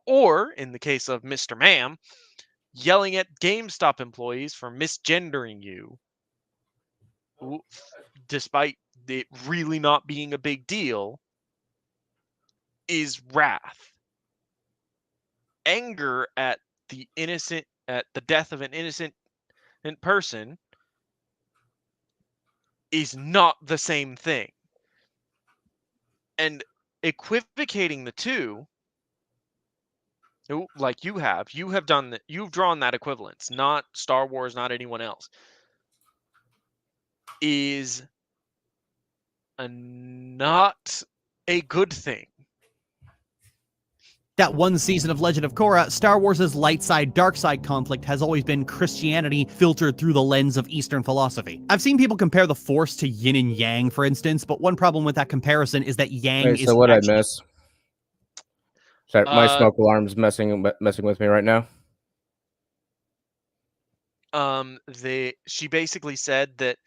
Or, in the case of Mr. Ma'am, yelling at GameStop employees for misgendering you, despite it really not being a big deal, is wrath. Anger at the death of an innocent person is not the same thing. And equivocating the two, like you have done that, you've drawn that equivalence, not Star Wars, not anyone else, is not a good thing. That one season of Legend of Korra, Star Wars' light side, dark side conflict has always been Christianity filtered through the lens of Eastern philosophy. I've seen people compare the Force to yin and yang, for instance, but one problem with that comparison is that yang is so what actually... I miss? Sorry, my smoke alarm's messing with me right now. She basically said that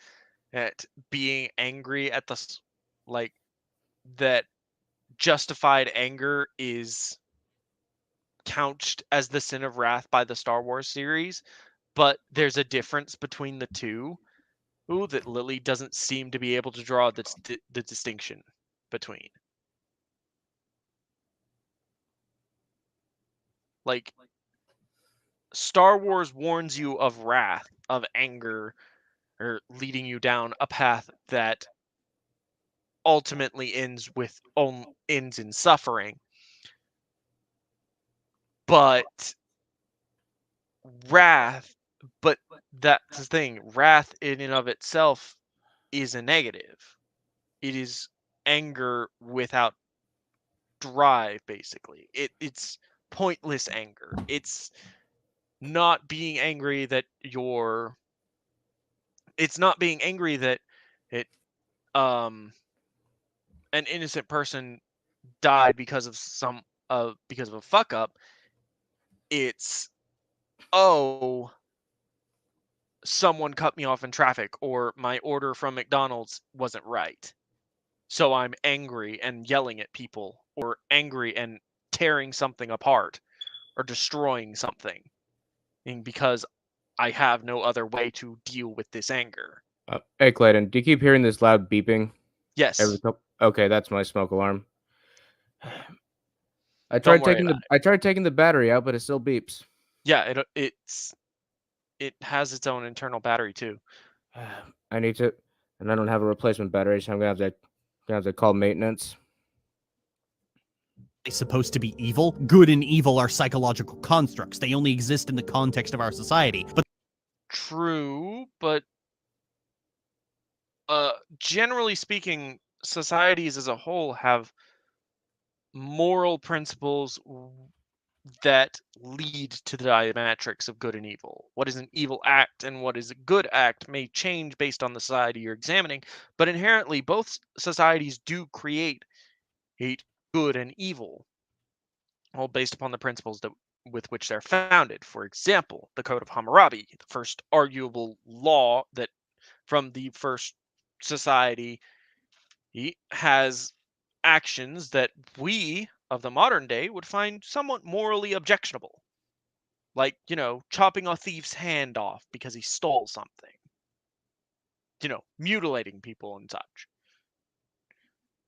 being angry at that justified anger is couched as the sin of wrath by the Star Wars series, but there's a difference between the two that Lily doesn't seem to be able to draw the distinction between. Like, Star Wars warns you of wrath, of anger, or leading you down a path that ultimately ends in suffering. But wrath, But that's the thing. Wrath in and of itself is a negative. It is anger without drive, basically. It's pointless anger. It's not being angry that it's not being angry that it an innocent person died because of because of a fuck up. It's, oh, someone cut me off in traffic, or my order from McDonald's wasn't right. So I'm angry and yelling at people, or angry and tearing something apart, or destroying something, and because I have no other way to deal with this anger. Hey, Clayton, do you keep hearing this loud beeping? Yes. Okay, that's my smoke alarm. I Don't tried worry taking about I tried taking the battery out, but it still beeps. Yeah, it has its own internal battery too. I need to, and I don't have a replacement battery, so I'm gonna have to call maintenance. Supposed to be evil. Good and evil are psychological constructs. They only exist in the context of our society. But True, but generally speaking, societies as a whole have moral principles that lead to the diametrics of good and evil. What is an evil act and what is a good act may change based on the society you're examining, but inherently both societies do create good and evil, all based upon the principles with which they're founded. For example, the Code of Hammurabi, the first arguable law that from the first society, has actions that we of the modern day would find somewhat morally objectionable. Like, chopping a thief's hand off because he stole something. Mutilating people and such.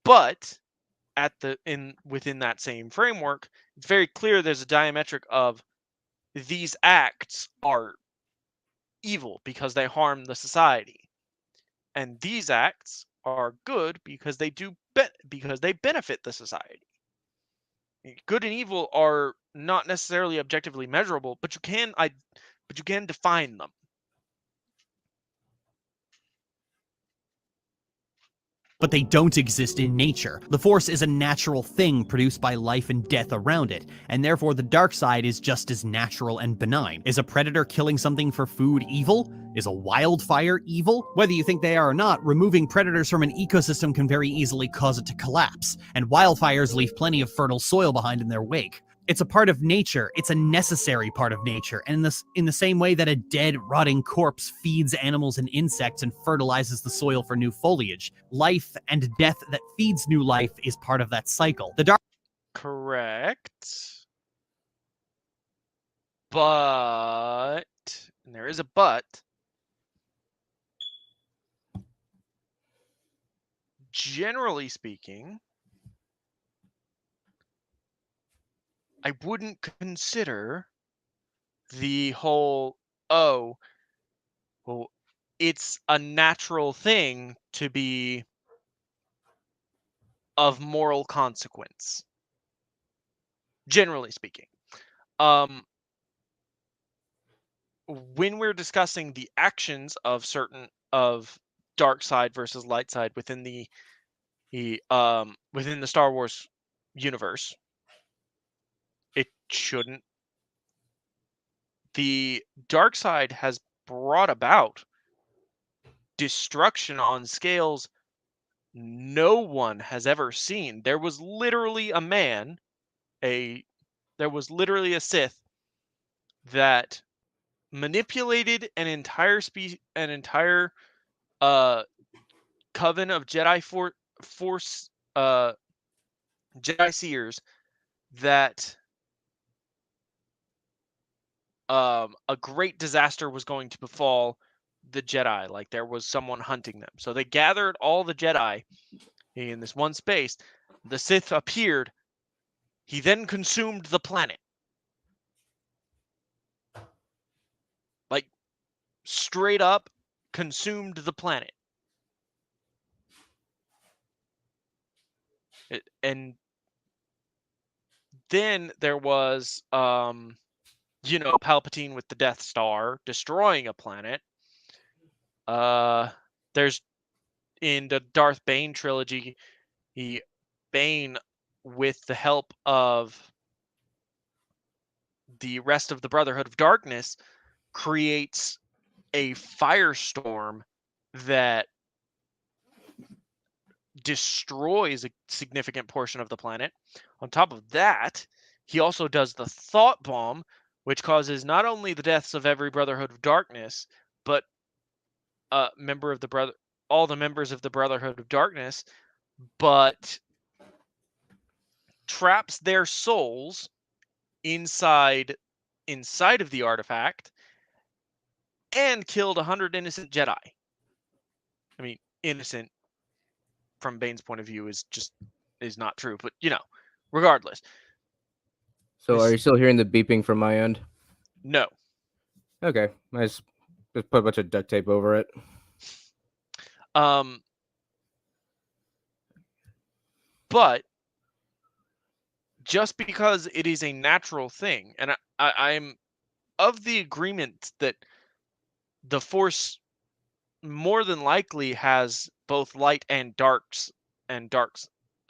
But within that same framework, it's very clear there's a diametric of these acts are evil because they harm the society, and these acts are good because they benefit the society. Good and evil are not necessarily objectively measurable, but you can define them. they don't exist in nature. The Force is a natural thing produced by life and death around it, and therefore the dark side is just as natural and benign. Is a predator killing something for food evil? Is a wildfire evil? Whether you think they are or not, removing predators from an ecosystem can very easily cause it to collapse, and wildfires leave plenty of fertile soil behind in their wake. It's a part of nature. It's a necessary part of nature. And in the same way that a dead, rotting corpse feeds animals and insects and fertilizes the soil for new foliage, life and death that feeds new life is part of that cycle. The dark... Correct. But, and there is a but, generally speaking, I wouldn't consider the whole, it's a natural thing to be of moral consequence. Generally speaking. When we're discussing the actions of dark side versus light side within the Star Wars universe, it shouldn't. The dark side has brought about destruction on scales no one has ever seen. There was literally a Sith that manipulated an entire coven of Jedi Force Jedi Seers that a great disaster was going to befall the Jedi. Like, there was someone hunting them. So they gathered all the Jedi in this one space. The Sith appeared. He then consumed the planet. Like, straight up consumed the planet. And then there was Palpatine with the Death Star destroying a planet. There's in the Darth Bane trilogy, Bane, with the help of the rest of the Brotherhood of Darkness, creates a firestorm that destroys a significant portion of the planet. On top of that, he also does the thought bomb, which causes not only the deaths of every Brotherhood of Darkness, but all the members of the Brotherhood of Darkness, but traps their souls inside of the artifact and killed 100 innocent Jedi. I mean, innocent from Bane's point of view is not true, but regardless. So are you still hearing the beeping from my end? No. Okay, I just put a bunch of duct tape over it. But just because it is a natural thing, and I'm of the agreement that the Force more than likely has both light and dark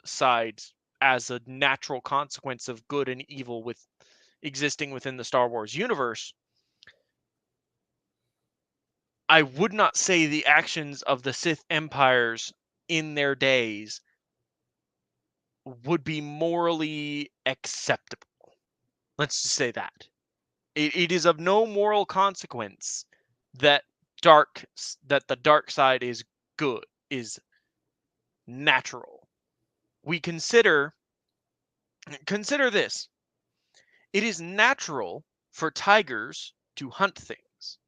sides as a natural consequence of good and evil with existing within the Star Wars universe. I would not say the actions of the Sith empires in their days would be morally acceptable. Let's just say that. It is of no moral consequence that the dark side is good, is natural. We consider this. It is natural for tigers to hunt things.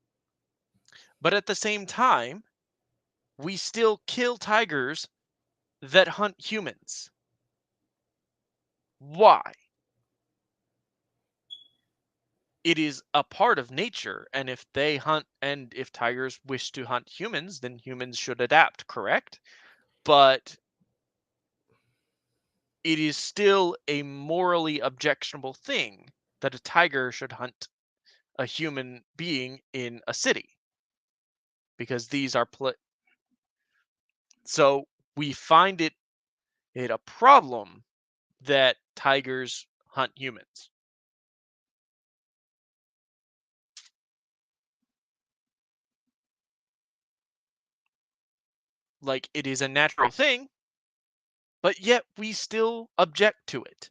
But at the same time, we still kill tigers that hunt humans. Why? It is a part of nature, and if tigers wish to hunt humans, then humans should adapt, correct? But it is still a morally objectionable thing that a tiger should hunt a human being in a city, because these are so we find it a problem that tigers hunt humans. Like, it is a natural thing, but yet we still object to it.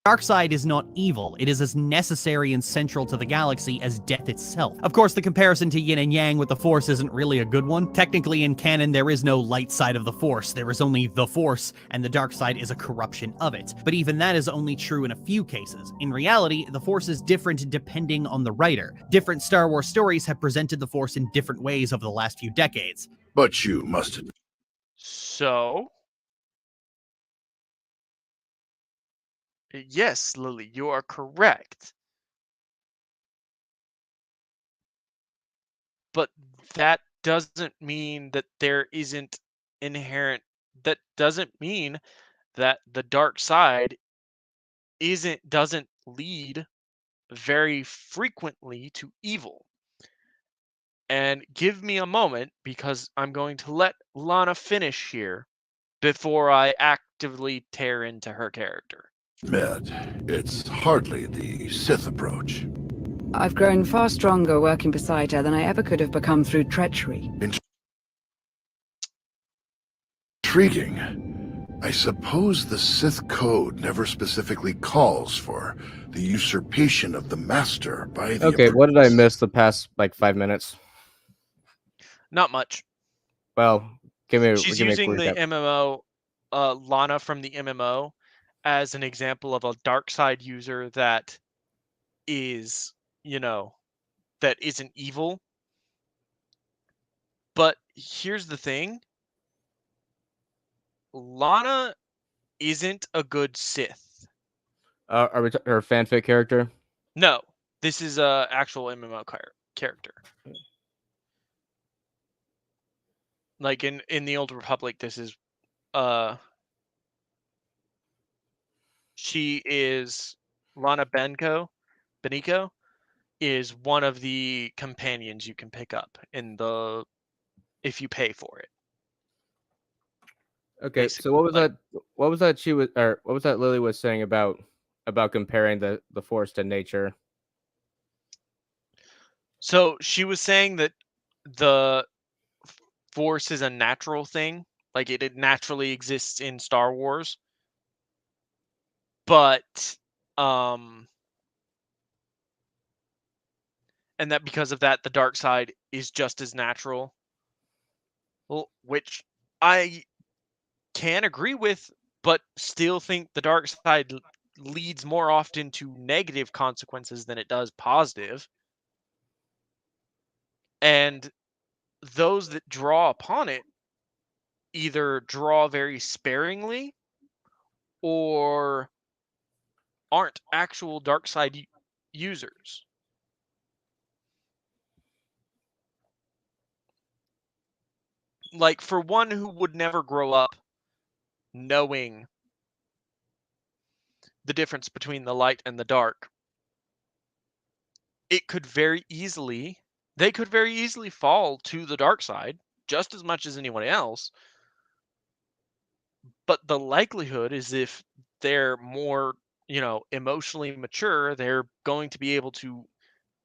Dark side is not evil. It is as necessary and central to the galaxy as death itself. Of course, the comparison to yin and yang with the Force isn't really a good one. Technically, in canon, there is no light side of the Force. There is only the Force, and the dark side is a corruption of it. But even that is only true in a few cases. In reality, the Force is different depending on the writer. Different Star Wars stories have presented the Force in different ways over the last few decades. But you must... So... Yes, Lily, you are correct. But that doesn't mean that there isn't inherent... That doesn't mean that the dark side doesn't lead very frequently to evil. And give me a moment, because I'm going to let Lana finish here before I actively tear into her character. It's hardly the Sith approach. I've grown far stronger working beside her than I ever could have become through treachery. Intriguing. I suppose the Sith code never specifically calls for the usurpation of the Master by the... Okay, what did I miss the past, 5 minutes? Not much. Well, She's using the MMO, Lana from the MMO, as an example of a dark side user that is, that isn't evil. But here's the thing. Lana isn't a good Sith. Are we her fanfic character? No, this is a actual MMO character. Like in the Old Republic, this is she is Lana Benico is one of the companions you can pick up if you pay for it. Okay, Basically, so what was that? What was that what was that Lily was saying about comparing the Force to nature? So she was saying that the Force is a natural thing, like it naturally exists in Star Wars, but and that because of that, the dark side is just as natural. Well, which I can agree with, but still think the dark side leads more often to negative consequences than it does positive. And those that draw upon it either draw very sparingly or aren't actual dark side users. Like, for one who would never grow up knowing the difference between the light and the dark, they could very easily fall to the dark side just as much as anyone else. But the likelihood is if they're more, emotionally mature, they're going to be able to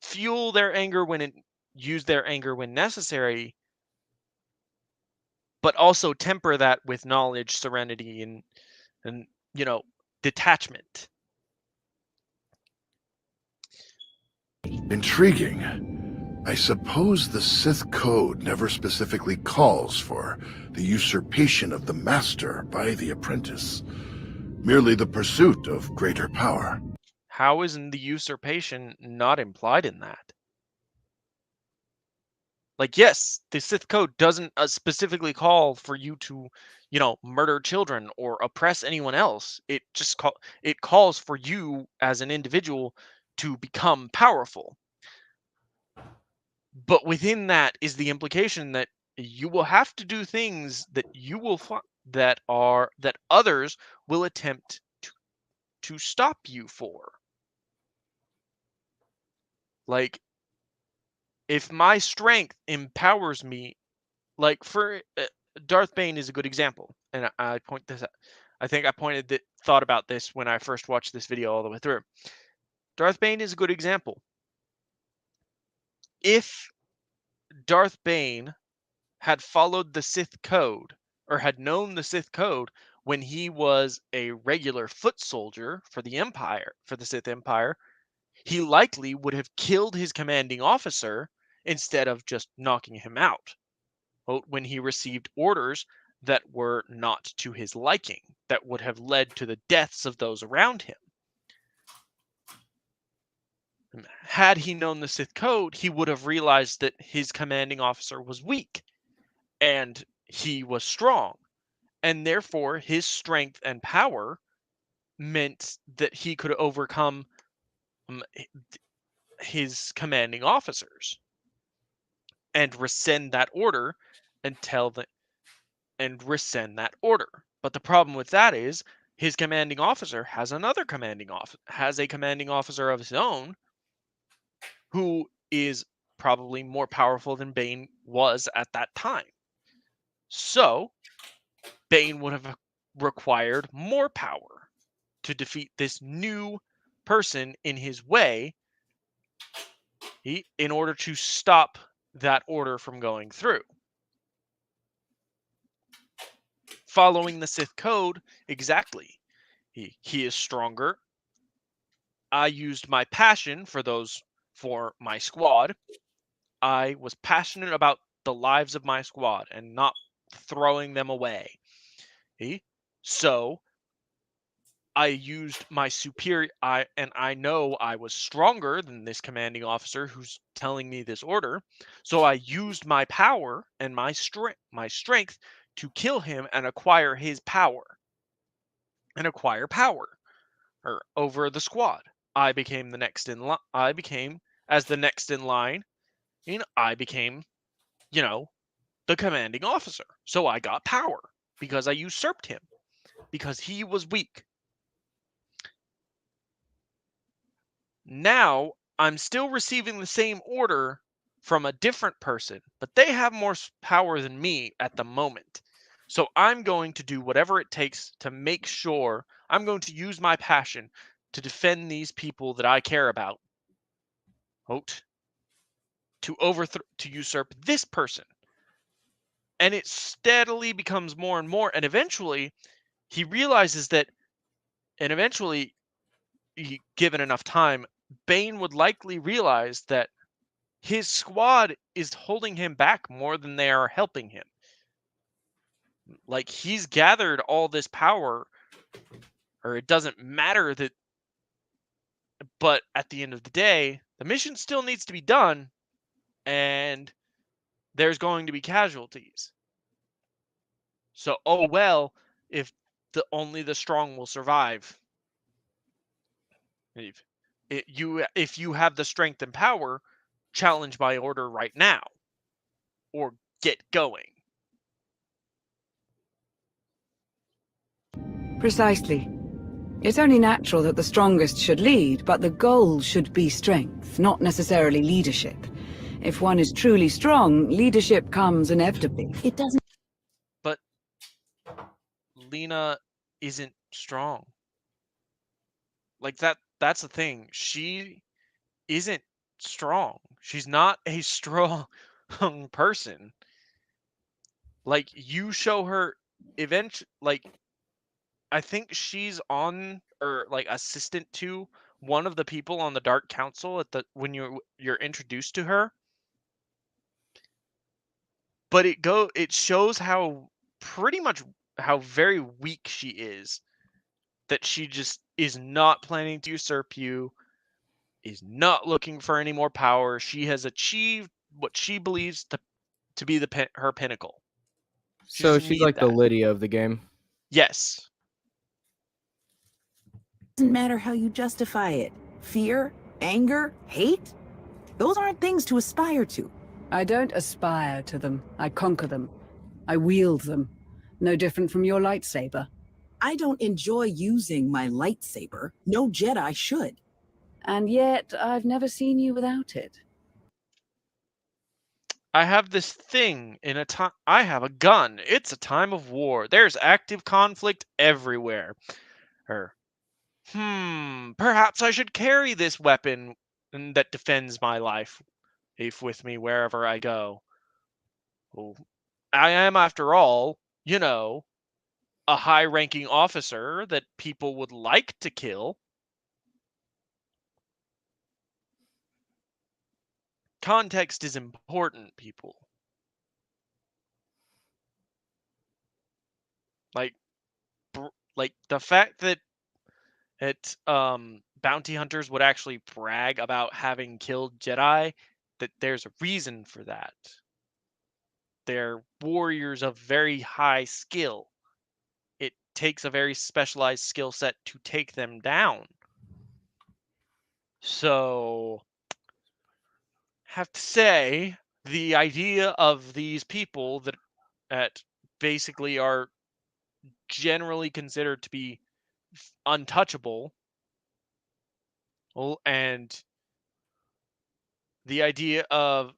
fuel their anger use their anger when necessary, but also temper that with knowledge, serenity, and detachment. Intriguing. I suppose the Sith code never specifically calls for the usurpation of the master by the apprentice, merely the pursuit of greater power. How isn't the usurpation not implied in that? Like, yes, the Sith code doesn't specifically call for you to, murder children or oppress anyone else. It just calls for you as an individual to become powerful. But within that is the implication that you will have to do things that that others will attempt to stop you for. Like, if my strength empowers me, like for Darth Bane is a good example, and I point this out. I think I thought about this when I first watched this video all the way through. Darth Bane is a good example. If Darth Bane had followed the Sith code or had known the Sith code when he was a regular foot soldier for the Sith Empire, he likely would have killed his commanding officer instead of just knocking him out when he received orders that were not to his liking, that would have led to the deaths of those around him. Had he known the Sith code, he would have realized that his commanding officer was weak and he was strong, and therefore his strength and power meant that he could overcome his commanding officers and rescind that order rescind that order. But the problem with that is his commanding officer has a commanding officer of his own who is probably more powerful than Bane was at that time. So Bane would have required more power to defeat this new person in his way in order to stop that order from going through. Following the Sith code, exactly. He is stronger. I used my passion for my squad. I was passionate about the lives of my squad and not throwing them away. So I used my and I know I was stronger than this commanding officer who's telling me this order. So I used my power and my strength to kill him and acquire his power. And acquire power over the squad. I became the next in line. I became as the next in line. I became, the commanding officer. So I got power because I usurped him because he was weak. Now I'm still receiving the same order from a different person, but they have more power than me at the moment. So I'm going to do whatever it takes to make sure I'm going to use my passion to defend these people that I care about. To usurp this person. And it steadily becomes more and more, and eventually he realizes that, and eventually, given enough time, Bane would likely realize that his squad is holding him back more than they are helping him. Like, he's gathered all this power, or it doesn't matter that, but at the end of the day, the mission still needs to be done, and there's going to be casualties. So, oh well, if only the strong will survive. If you have the strength and power, challenge my order right now, or get going. Precisely. It's only natural that the strongest should lead, but the goal should be strength, not necessarily leadership. If one is truly strong, leadership comes inevitably. It doesn't. But Lena isn't strong. Like that's the thing. She isn't strong. She's not a strong person. Like, you show her I think she's on, or like assistant to, one of the people on the Dark Council when you're introduced to her. But it shows how very weak she is. That she just is not planning to usurp you, is not looking for any more power. She has achieved what she believes to be her pinnacle. So she's like the Lydia of the game. Yes. Doesn't matter how you justify it. Fear, anger, hate? Those aren't things to aspire to. I don't aspire to them. I conquer them. I wield them. No different from your lightsaber. I don't enjoy using my lightsaber. No Jedi should. And yet, I've never seen you without it. I have this thing I have a gun. It's a time of war. There's active conflict everywhere. Perhaps I should carry this weapon that defends my life with me wherever I go. Well, I am, after all, a high-ranking officer that people would like to kill. Context is important, people. Like the fact that bounty hunters would actually brag about having killed Jedi, that there's a reason for that. They're warriors of very high skill. It takes a very specialized skill set to take them down. So, have to say, the idea of these people that basically are generally considered to be untouchable, and the idea of,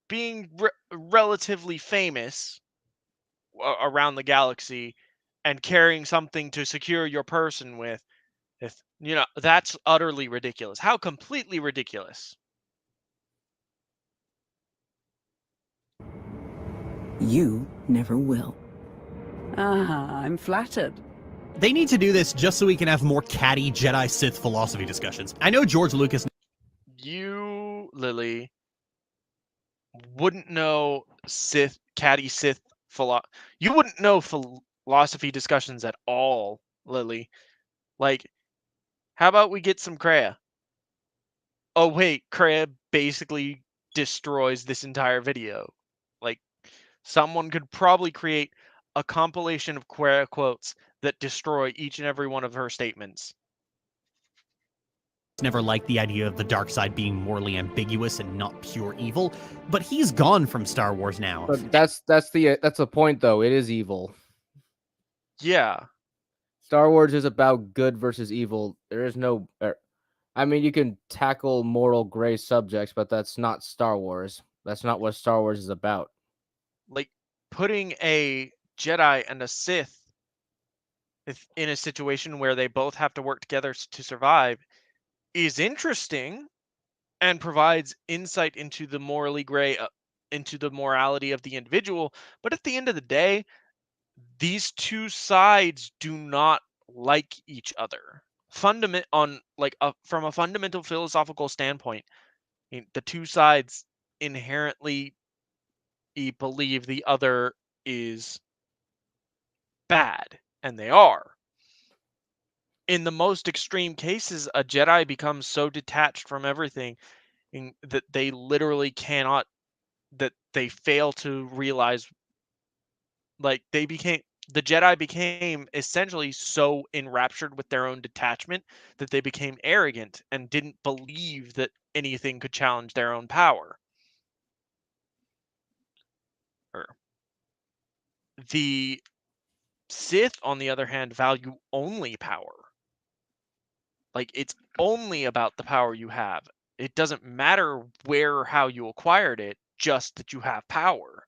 being relatively famous around the galaxy and carrying something to secure your person with, that's utterly ridiculous. How completely ridiculous. You never will. I'm flattered. They need to do this just so we can have more catty Jedi Sith philosophy discussions. I know George Lucas. You, Lily, wouldn't know catty Sith philosophy. You wouldn't know philosophy discussions at all, Lily. Like, how about we get some Kreia? Oh wait, Kreia basically destroys this entire video. Like, someone could probably create a compilation of Kreia quotes that destroy each and every one of her statements. Never liked the idea of the dark side being morally ambiguous and not pure evil, but he's gone from Star Wars now. But that's the point, though. It is evil. Yeah. Star Wars is about good versus evil. There is no I mean, you can tackle moral gray subjects, but that's not Star Wars. That's not what Star Wars is about. Like, putting a Jedi and a Sith in a situation where they both have to work together to survive is interesting and provides insight into the morally gray, into the morality of the individual. But at the end of the day, these two sides do not like each other. From a fundamental philosophical standpoint, the two sides inherently believe the other is bad, and they are. In the most extreme cases, a Jedi becomes so detached from everything that they literally cannot, that they fail to realize, like, the Jedi became essentially so enraptured with their own detachment that they became arrogant and didn't believe that anything could challenge their own power. The Sith, on the other hand, value only power. Like, it's only about the power you have. It doesn't matter where or how you acquired it, just that you have power.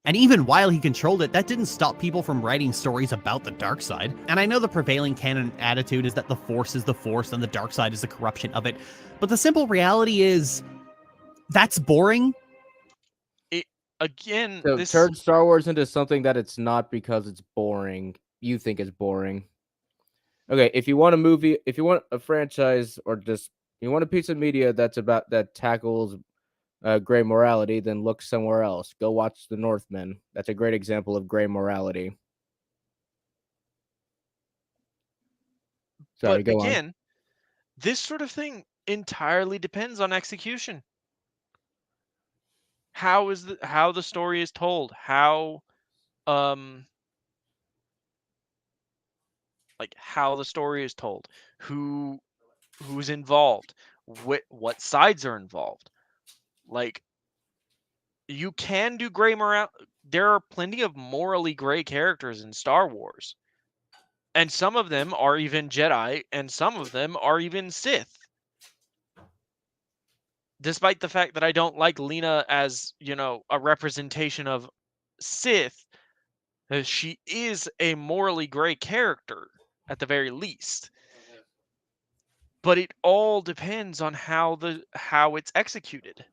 And even while he controlled it, that didn't stop people from writing stories about the dark side. And I know the prevailing canon attitude is that the Force is the Force and the dark side is the corruption of it. But the simple reality is, that's boring. So turn Star Wars into something that it's not because it's boring. You think it's boring. Okay, if you want a movie, if you want a franchise, or just you want a piece of media that tackles gray morality, then look somewhere else. Go watch The Northman. That's a great example of gray morality. Sorry, But go on. again, this sort of thing entirely depends on execution. How the story is told, how the story is told, who's involved, what sides are involved. Like, you can do gray moral. There are plenty of morally gray characters in Star Wars, and some of them are even Jedi, and some of them are even Sith. Despite the fact that I don't like Lena as, a representation of Sith, she is a morally gray character at the very least. But it all depends on how it's executed.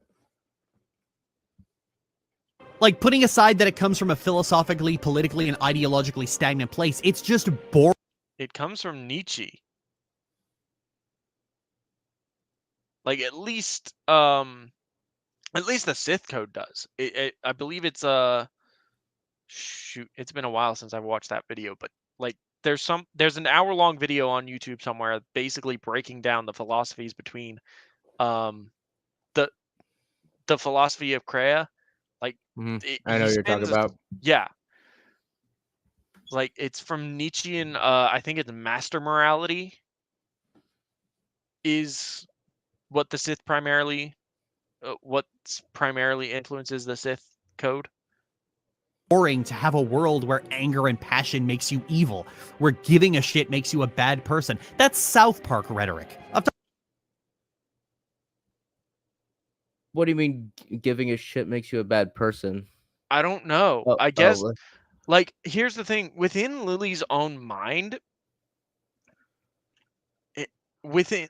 Like, putting aside that it comes from a philosophically, politically, and ideologically stagnant place, it's just boring. It comes from Nietzsche. Like, at least the Sith Code does. I believe it's shoot, it's been a while since I've watched that video, but like, there's an hour-long video on YouTube somewhere basically breaking down the philosophies between the philosophy of Kreia. Like, I know he you're talking spends about. Yeah. Like, it's from Nietzsche, and I think it's master morality is what the Sith primarily influences the Sith Code. Boring to have a world where anger and passion makes you evil, where giving a shit makes you a bad person. That's South Park rhetoric. What do you mean giving a shit makes you a bad person? I don't know. I guess, like, here's the thing. Within Lily's own mind, this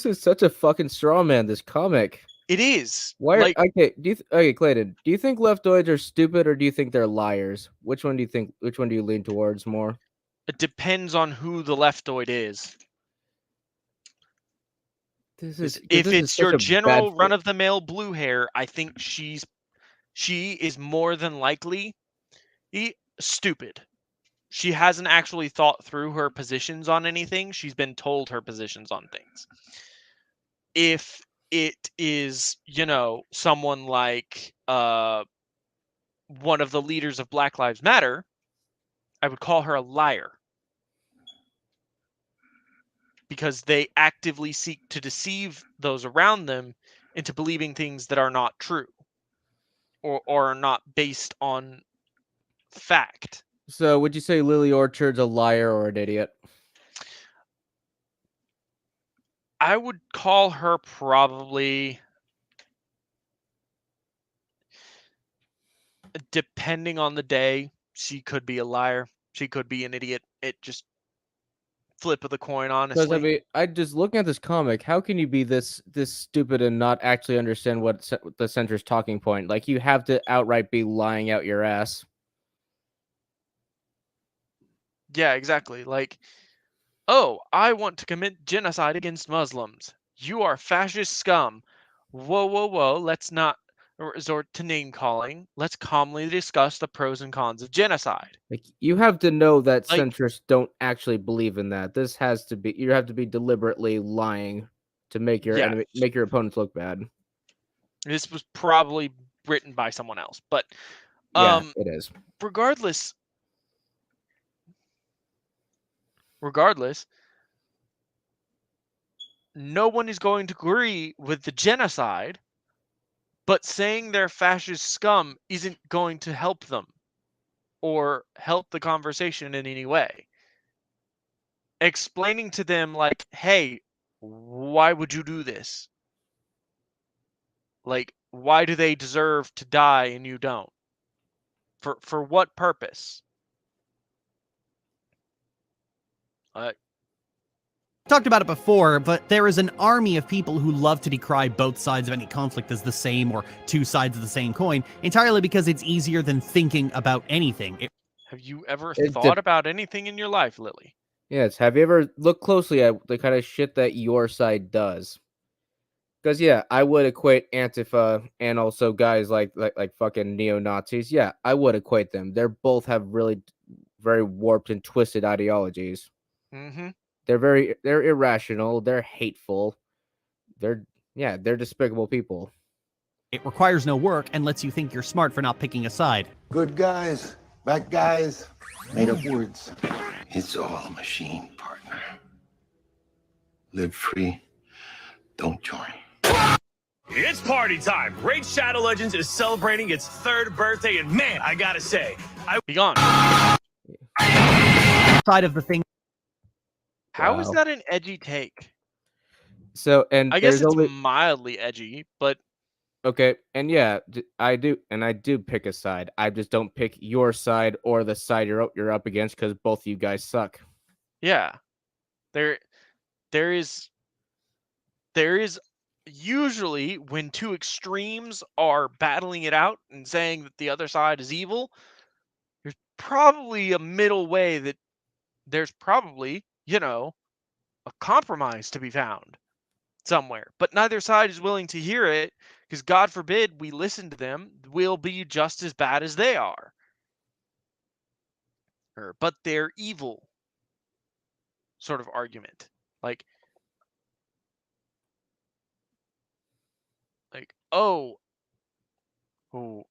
is such a fucking straw man, this comic. It is. Okay, Clayton, do you think leftoids are stupid, or do you think they're liars? Which one do you lean towards more? It depends on who the leftoid is. If it's your general run-of-the-mill blue hair, I think she is more than likely stupid. She hasn't actually thought through her positions on anything. She's been told her positions on things. If it is, someone like one of the leaders of Black Lives Matter, I would call her a liar. Because they actively seek to deceive those around them into believing things that are not true or are not based on fact. So, would you say Lily Orchard's a liar or an idiot? I would call her probably, depending on the day, she could be a liar. She could be an idiot. It just flip of the coin, Because I honestly. mean, I just looking at this comic, how can you be this stupid and not actually understand what the center's talking point? Like, you have to outright be lying out your ass. Yeah, exactly. Like, oh, I want to commit genocide against Muslims. You are fascist scum. Whoa, whoa, whoa. Let's not resort to name calling. Let's calmly discuss the pros and cons of genocide. Like, you have to know that Like, centrists don't actually believe in that. This has to be, you have to be deliberately lying to make your yeah, make your opponents look bad. this was probably written by someone else, but Yeah, it is. regardless, no one is going to agree with the genocide, but saying they're fascist scum isn't going to help them or help the conversation in any way. Explaining to them, like, hey, why would you do this? Like, why do they deserve to die and you don't? For what purpose? Talked about it before, but there is an army of people who love to decry both sides of any conflict as the same or two sides of the same coin, entirely because it's easier than thinking about anything. Have you ever It thought about anything in your life, Lily? Yes. Have you ever looked closely at the kind of shit that your side does? Because yeah, I would equate Antifa and also guys like fucking neo Nazis. Yeah, I would equate them. They're both have really very warped and twisted ideologies. Mm-hmm. They're irrational. They're hateful. They're despicable people. It requires no work and lets you think you're smart for not picking a side. Good guys, bad guys, made up words. It's all a machine, partner. Live free, don't join. It's party time. Raid Shadow Legends is celebrating its 3rd birthday, and man, I gotta say, Be gone. Side of the thing. How is that an edgy take? So, and I guess there's it's only mildly edgy, but okay, and yeah, I do pick a side. I just don't pick your side or the side you're up against because both of you guys suck. yeah, there is usually when two extremes are battling it out and saying that the other side is evil, there's probably a middle way that there's probably, a compromise to be found somewhere. But neither side is willing to hear it because God forbid we listen to them, we'll be just as bad as they are. But they're evil sort of argument. Like, oh,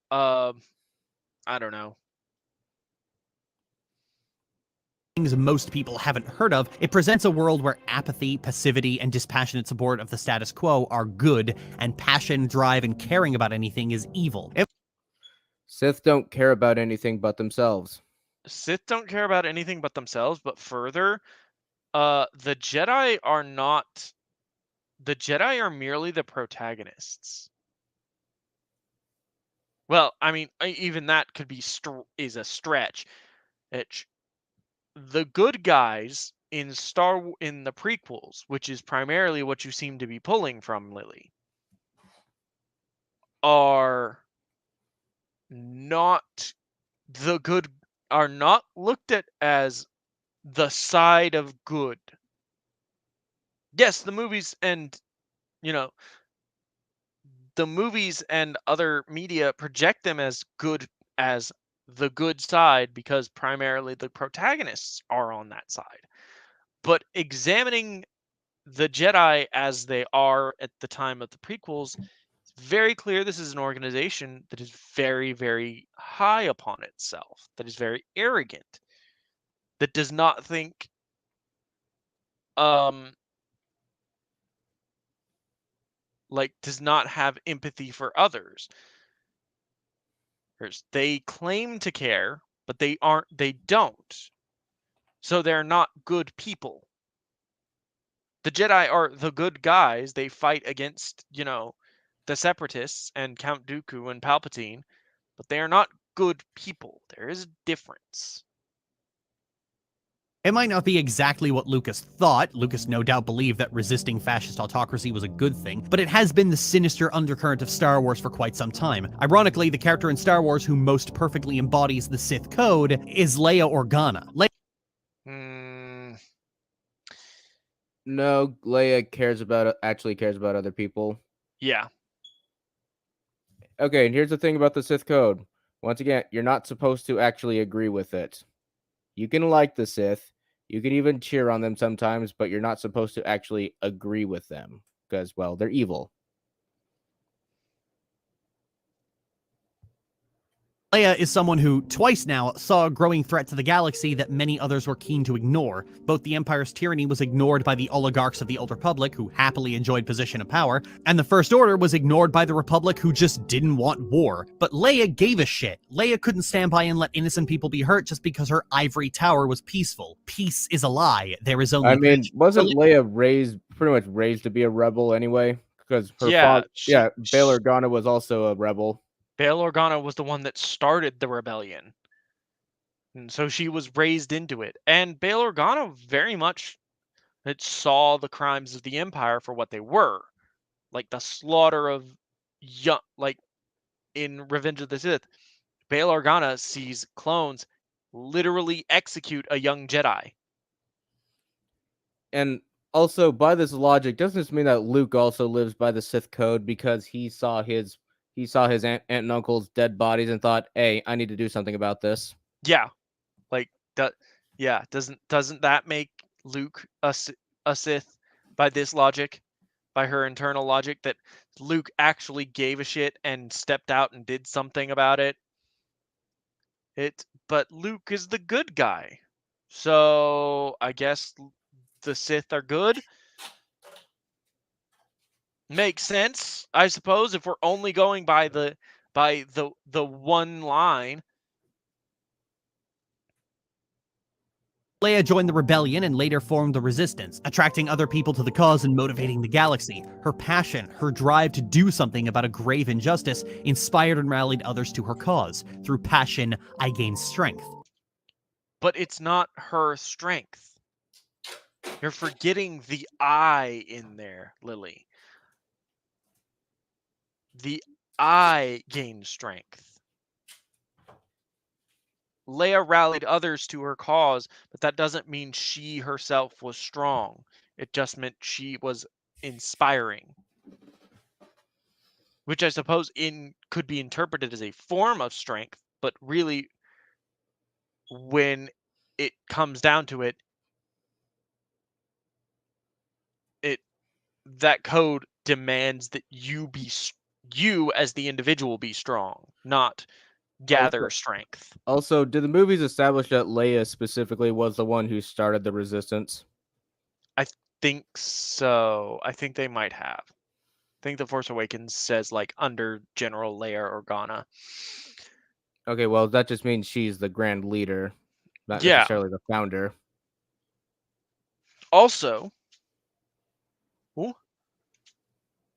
I don't know. Things most people haven't heard of, it presents a world where apathy, passivity, and dispassionate support of the status quo are good, and passion, drive, and caring about anything is evil. Sith don't care about anything but themselves. Sith don't care about anything but themselves, but further, the Jedi are not. The Jedi are merely the protagonists. Well, I mean, even that could be is a stretch. The good guys in the prequels, which is primarily what you seem to be pulling from, Lily, are not looked at as the side of good. Yes, the movies and other media project them as good, as the good side, because primarily the protagonists are on that side. But examining the Jedi as they are at the time of the prequels, it's very clear this is an organization that is very, very high upon itself, that is very arrogant, that does not think does not have empathy for others. They claim to care, but they don't. So they're not good people. The Jedi are the good guys. They fight against, the Separatists and Count Dooku and Palpatine, but they are not good people. There is a difference. It might not be exactly what Lucas thought. Lucas no doubt believed that resisting fascist autocracy was a good thing, but it has been the sinister undercurrent of Star Wars for quite some time. Ironically, the character in Star Wars who most perfectly embodies the Sith code is Leia Organa. No, Leia actually cares about other people. Yeah. Okay, and here's the thing about the Sith code. Once again, you're not supposed to actually agree with it. You can like the Sith, you can even cheer on them sometimes, but you're not supposed to actually agree with them because, well, they're evil. Leia is someone who, twice now, saw a growing threat to the galaxy that many others were keen to ignore. Both the Empire's tyranny was ignored by the oligarchs of the Old Republic, who happily enjoyed position of power, and the First Order was ignored by the Republic, who just didn't want war. But Leia gave a shit. Leia couldn't stand by and let innocent people be hurt just because her ivory tower was peaceful. Peace is a lie. There is only... wasn't Leia pretty much raised to be a rebel anyway? Because her father... Bail Organa was also a rebel. Bail Organa was the one that started the rebellion. And so she was raised into it. And Bail Organa very much saw the crimes of the Empire for what they were. Like the slaughter of in Revenge of the Sith, Bail Organa sees clones literally execute a young Jedi. And also, by this logic, doesn't this mean that Luke also lives by the Sith code because he saw his aunt and uncle's dead bodies and thought, "Hey, I need to do something about this." Yeah, doesn't that make Luke a Sith by this logic, by her internal logic, that Luke actually gave a shit and stepped out and did something about it? But Luke is the good guy, so I guess the Sith are good. Makes sense, I suppose, if we're only going by the one line. Leia joined the rebellion and later formed the Resistance, attracting other people to the cause and motivating the galaxy. Her passion, her drive to do something about a grave injustice, inspired and rallied others to her cause. Through passion, I gained strength. But it's not her strength. You're forgetting the I in there, Lily. The I gained strength. Leia rallied others to her cause, but that doesn't mean she herself was strong. It just meant she was inspiring. Which I suppose could be interpreted as a form of strength, but really, when it comes down to it, that code demands that you as the individual be strong, not gather strength. Also, did the movies establish that Leia specifically was the one who started the Resistance? I think so. I think they might have. I think The Force Awakens says under General Leia Organa. Okay, well, that just means she's the grand leader, not necessarily the founder. Also,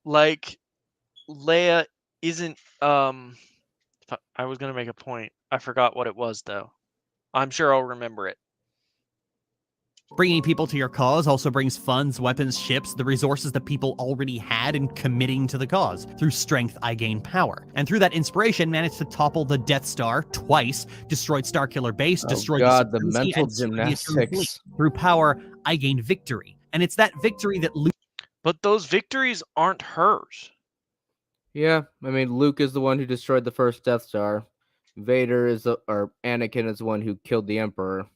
Leia isn't I was gonna make a point. I forgot what it was though. I'm sure I'll remember it. Bringing people to your cause also brings funds, weapons, ships, the resources that people already had, and committing to the cause. Through strength, I gain power. And through that inspiration, managed to topple the Death Star twice, destroyed Starkiller Base, destroyed the mental gymnastics. Through power, I gained victory. And it's that victory that Luke... But those victories aren't hers. Yeah, I mean, Luke is the one who destroyed the first Death Star. Anakin is the one who killed the Emperor.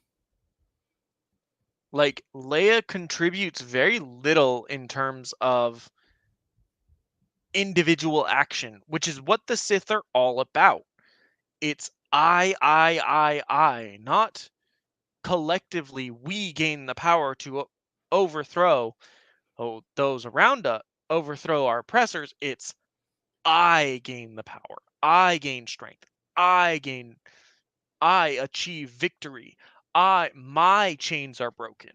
Leia contributes very little in terms of individual action, which is what the Sith are all about. It's I, not collectively we gain the power to overthrow those around us, overthrow our oppressors. It's I gain the power. I gain strength. I gain I achieve victory. My chains are broken.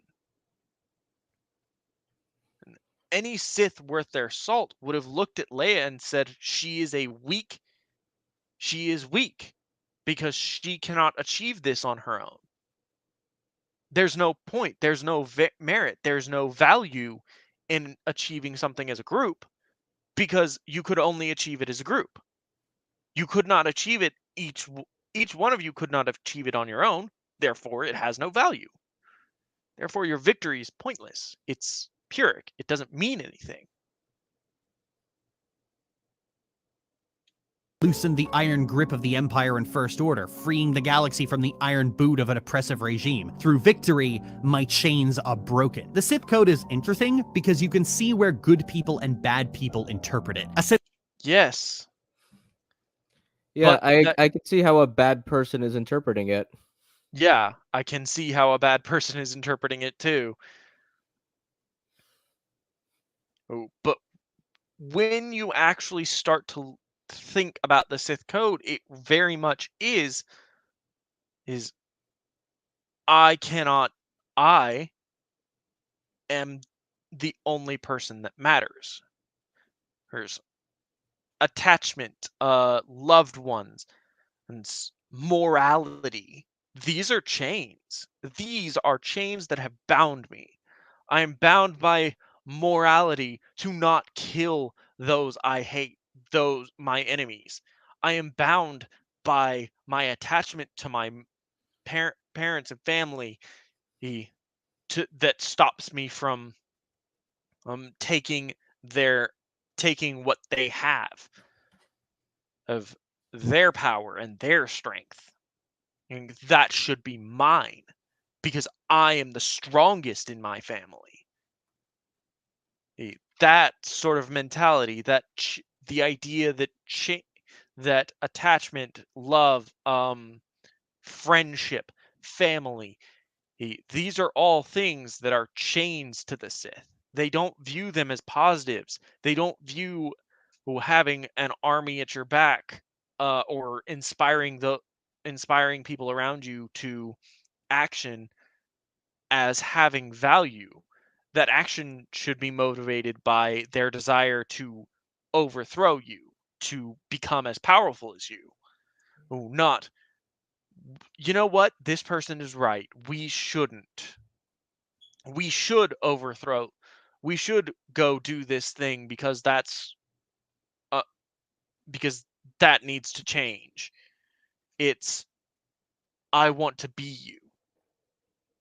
Any Sith worth their salt would have looked at Leia and said, she is weak because she cannot achieve this on her own. There's no point, there's no merit, there's no value in achieving something as a group because you could only achieve it as a group. You could not achieve it, each one of you could not achieve it on your own, therefore it has no value. Therefore your victory is pointless. It's Pyrrhic. It doesn't mean anything. Loosen the iron grip of the Empire and First Order, freeing the galaxy from the iron boot of an oppressive regime. Through victory, my chains are broken. The Sith Code is interesting because you can see where good people and bad people interpret it. Yes. Yeah, I can see how a bad person is interpreting it. Yeah, I can see how a bad person is interpreting it too. Oh, but when you actually start to think about the Sith Code, it very much is I am the only person that matters. There's attachment, loved ones, and morality. These are chains. These are chains that have bound me. I am bound by morality to not kill those I hate, those my enemies. I am bound by my attachment to my parents and family that stops me from taking what they have of their power and their strength. And that should be mine because I am the strongest in my family. That sort of mentality, the idea that attachment, love, friendship, family, these are all things that are chains to the Sith. They don't view them as positives. They don't view having an army at your back or inspiring people around you to action as having value. That action should be motivated by their desire to overthrow you, to become as powerful as you. Not, you know what? This person is right. We shouldn't. We should overthrow. We should go do this thing because that needs to change. It's, I want to be you.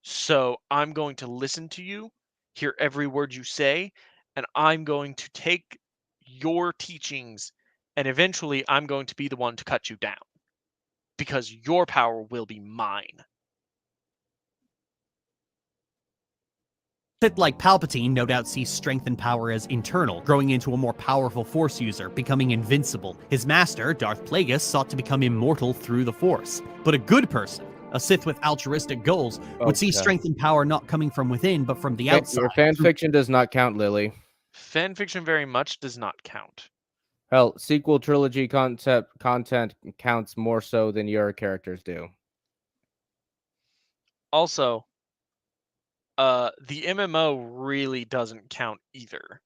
So I'm going to listen to you, hear every word you say, and I'm going to take your teachings, and eventually I'm going to be the one to cut you down. Because your power will be mine. Sith like Palpatine no doubt sees strength and power as internal, growing into a more powerful Force user, becoming invincible. His master, Darth Plagueis, sought to become immortal through the Force. But a good person, a Sith with altruistic goals, would see strength and power not coming from within, but from the outside. Your fan fiction does not count, Lily. Fan fiction very much does not count. Hell, sequel trilogy content counts more so than your characters do. Also, the MMO really doesn't count either.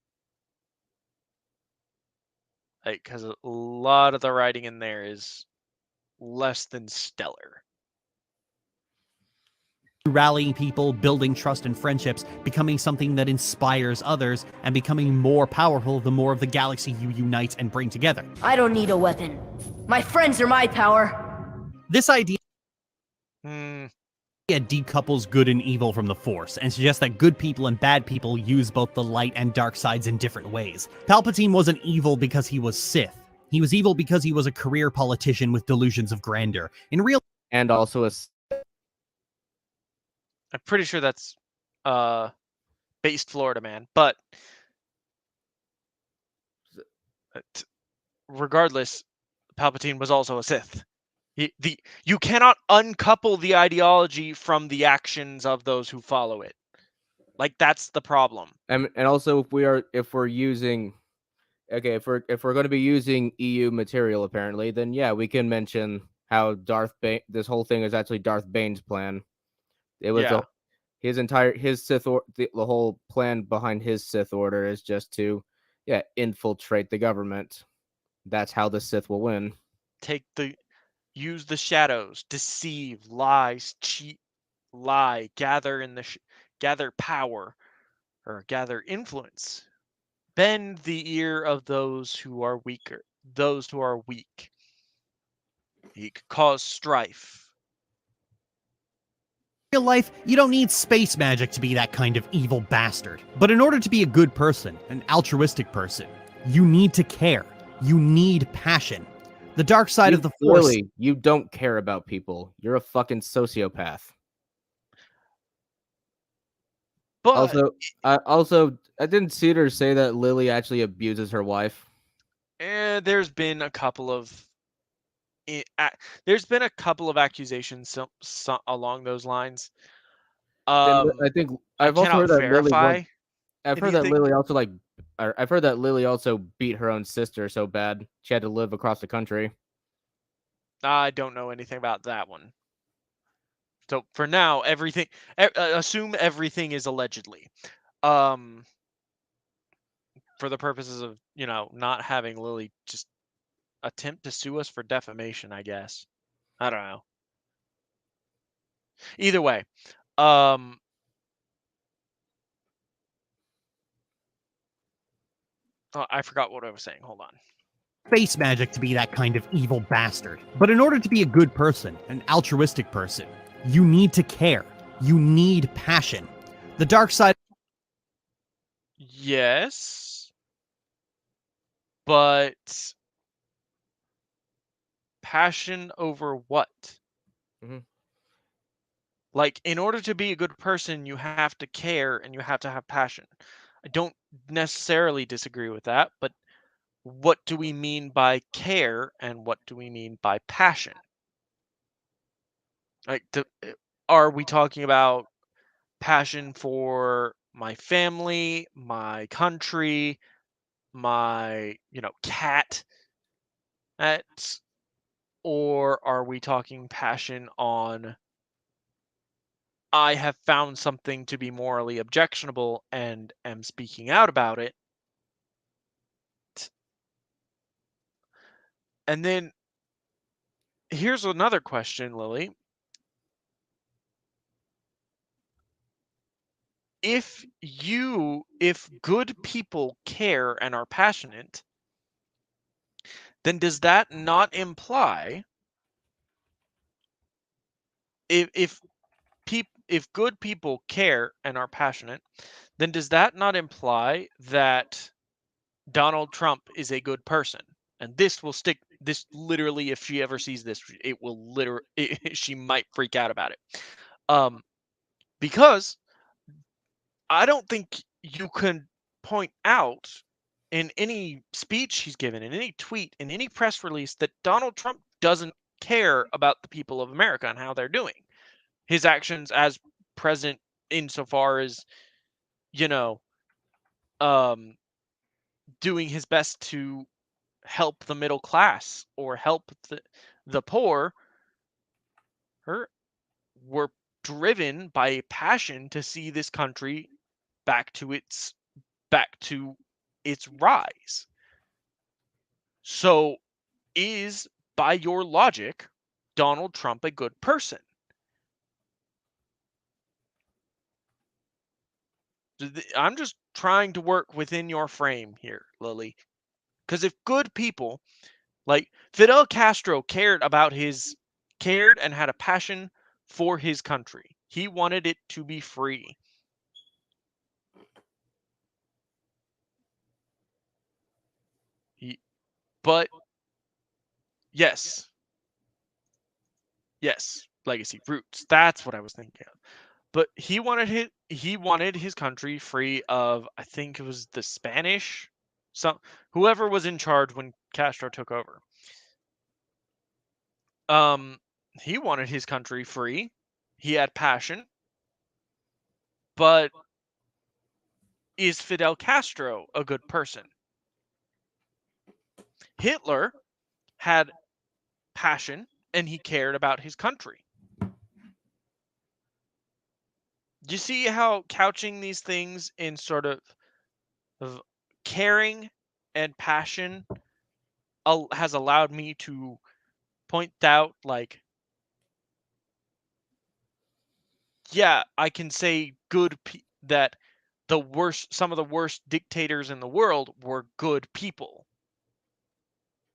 Like, because a lot of the writing in there is less than stellar. Rallying people, building trust and friendships, becoming something that inspires others, and becoming more powerful the more of the galaxy you unite and bring together. I don't need a weapon. My friends are my power. This idea decouples good and evil from the Force, and suggests that good people and bad people use both the light and dark sides in different ways. Palpatine wasn't evil because he was Sith. He was evil because he was a career politician with delusions of grandeur. And also a... I'm pretty sure that's based Florida man, but regardless, Palpatine was also a Sith. You cannot uncouple the ideology from the actions of those who follow it. Like, that's the problem. And also, if we're going to be using EU material, apparently, then yeah, we can mention how Darth Bane. This whole thing is actually Darth Bane's plan. It was Yeah. his Sith the whole plan behind his Sith Order is just to infiltrate the government. That's how the Sith will win. Use the shadows, deceive, lies, cheat, lie, gather gather power, or gather influence, bend the ear of those who are weaker, those who are weak. He could cause strife. In real life, you don't need space magic to be that kind of evil bastard. But in order to be a good person, an altruistic person, you need to care. You need passion. The dark side of the Force... Lily, you don't care about people. You're a fucking sociopath. But also, I didn't see her say that Lily actually abuses her wife. There's been a couple of accusations along those lines. I think I've also heard that Lily. I've heard that Lily also I've heard that Lily also beat her own sister so bad she had to live across the country. I don't know anything about that one. So for now, assume everything is allegedly. For the purposes of, not having Lily just attempt to sue us for defamation, I guess. I don't know. Either way, I forgot what I was saying. Hold on. Space magic to be that kind of evil bastard. But in order to be a good person, an altruistic person, you need to care. You need passion. The dark side... Yes. But... passion over what? Mm-hmm. Like, in order to be a good person, you have to care and you have to have passion. I don't necessarily disagree with that, but what do we mean by care and what do we mean by passion? Like, are we talking about passion for my family, my country, my, cat? Or are we talking passion on I have found something to be morally objectionable and am speaking out about it? And then here's another question, Lily. If good people care and are passionate, then does that not imply if good people care and are passionate, then does that not imply that Donald Trump is a good person? And this will stick. This literally, if she ever sees this, it will she might freak out about it. Because I don't think you can point out in any speech he's given, in any tweet, in any press release, that Donald Trump doesn't care about the people of America and how they're doing. His actions as president, insofar as, doing his best to help the middle class or help the poor, were driven by a passion to see this country back to its rise. So is, by your logic, Donald Trump a good person? I'm just trying to work within your frame here, Lily. Because if good people, like Fidel Castro, cared and had a passion for his country, he wanted it to be free. But yes, legacy roots. That's what I was thinking of. But he wanted his country free of, I think it was the Spanish, whoever was in charge when Castro took over. He wanted his country free. He had passion. But is Fidel Castro a good person? Hitler had passion and he cared about his country. Do you see how couching these things in sort of caring and passion has allowed me to point out, like, yeah, I can say that some of the worst dictators in the world were good people.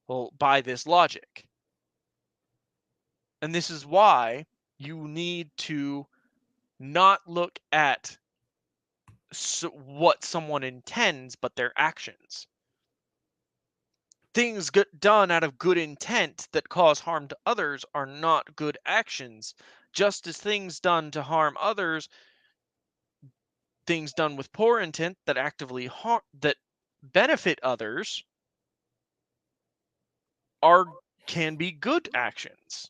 Well, by this logic. And this is why you need to not look at what someone intends, but their actions. Things done out of good intent that cause harm to others are not good actions, just as things done to harm others, things done with poor intent that actively that benefit others, can be good actions.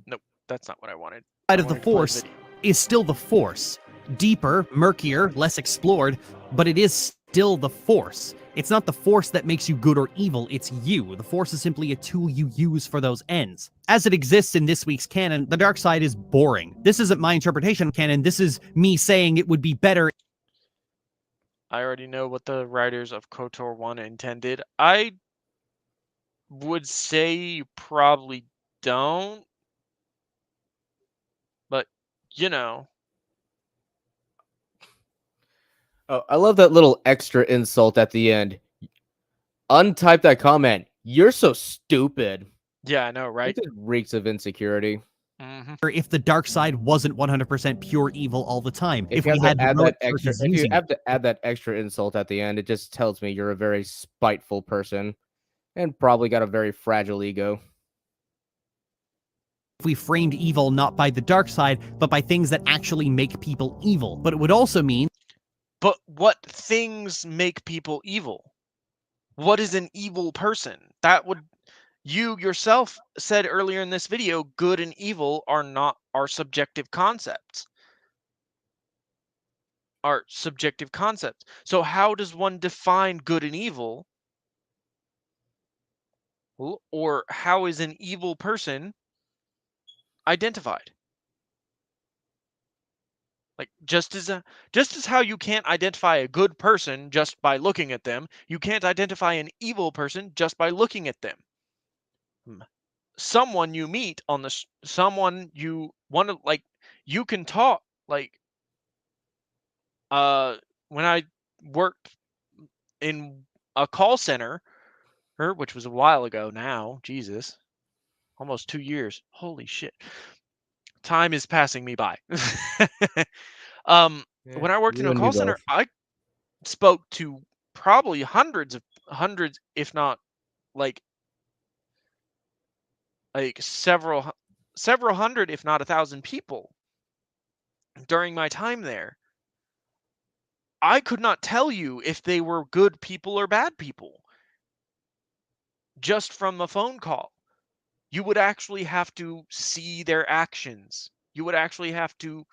Nope, that's not what I wanted. Side of the Force is still the Force. Deeper, murkier, less explored, but it is still the Force. It's not the Force that makes you good or evil, it's you. The Force is simply a tool you use for those ends. As it exists in this week's canon, the dark side is boring. This isn't my interpretation of canon, this is me saying it would be better. I already know what the writers of KOTOR 1 intended. I would say you probably don't. But, you know. Oh, I love that little extra insult at the end. Untype that comment. You're so stupid. Yeah, I know, right? It reeks of insecurity. If the dark side wasn't 100% pure evil all the time. If we had that extra, if you have to add that extra insult at the end, it just tells me you're a very spiteful person and probably got a very fragile ego. If we framed evil not by the dark side, but by things that actually make people evil. But it would also mean... But what things make people evil? What is an evil person? That would... You yourself said earlier in this video, good and evil are subjective concepts. Are subjective concepts. So how does one define good and evil? Or how is an evil person identified? Like just as how you can't identify a good person just by looking at them, you can't identify an evil person just by looking at them. Someone you meet on someone you want to, like, you can talk, like, when I worked in a call center, which was a while ago now, Jesus, almost 2 years. Holy shit. Time is passing me by. When I worked in a call center, I spoke to probably hundreds, if not like several hundred, if not 1,000 people during my time there. I could not tell you if they were good people or bad people just from a phone call. You would actually have to see their actions. You would actually have to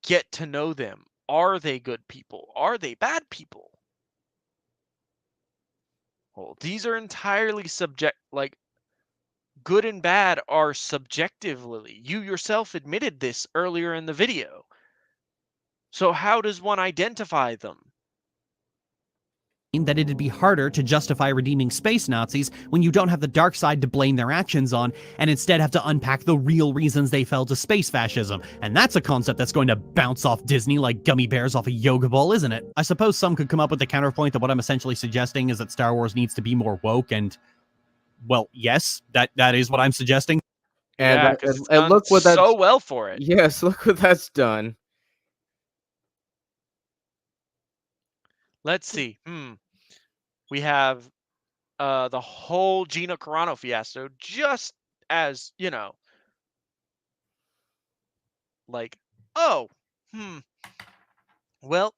get to know them. Are they good people? Are they bad people? Well, these are entirely good and bad are subjectively. You yourself admitted this earlier in the video. So how does one identify them? That it'd be harder to justify redeeming space Nazis when you don't have the dark side to blame their actions on, and instead have to unpack the real reasons they fell to space fascism. And that's a concept that's going to bounce off Disney like gummy bears off a yoga ball, isn't it? I suppose some could come up with the counterpoint that what I'm essentially suggesting is that Star Wars needs to be more woke, and, well, yes, that is what I'm suggesting. And, yeah, because it's done look what so well for it. Yes, look what that's done. Let's see. We have the whole Gina Carano fiasco, just as, you know, like, oh, well,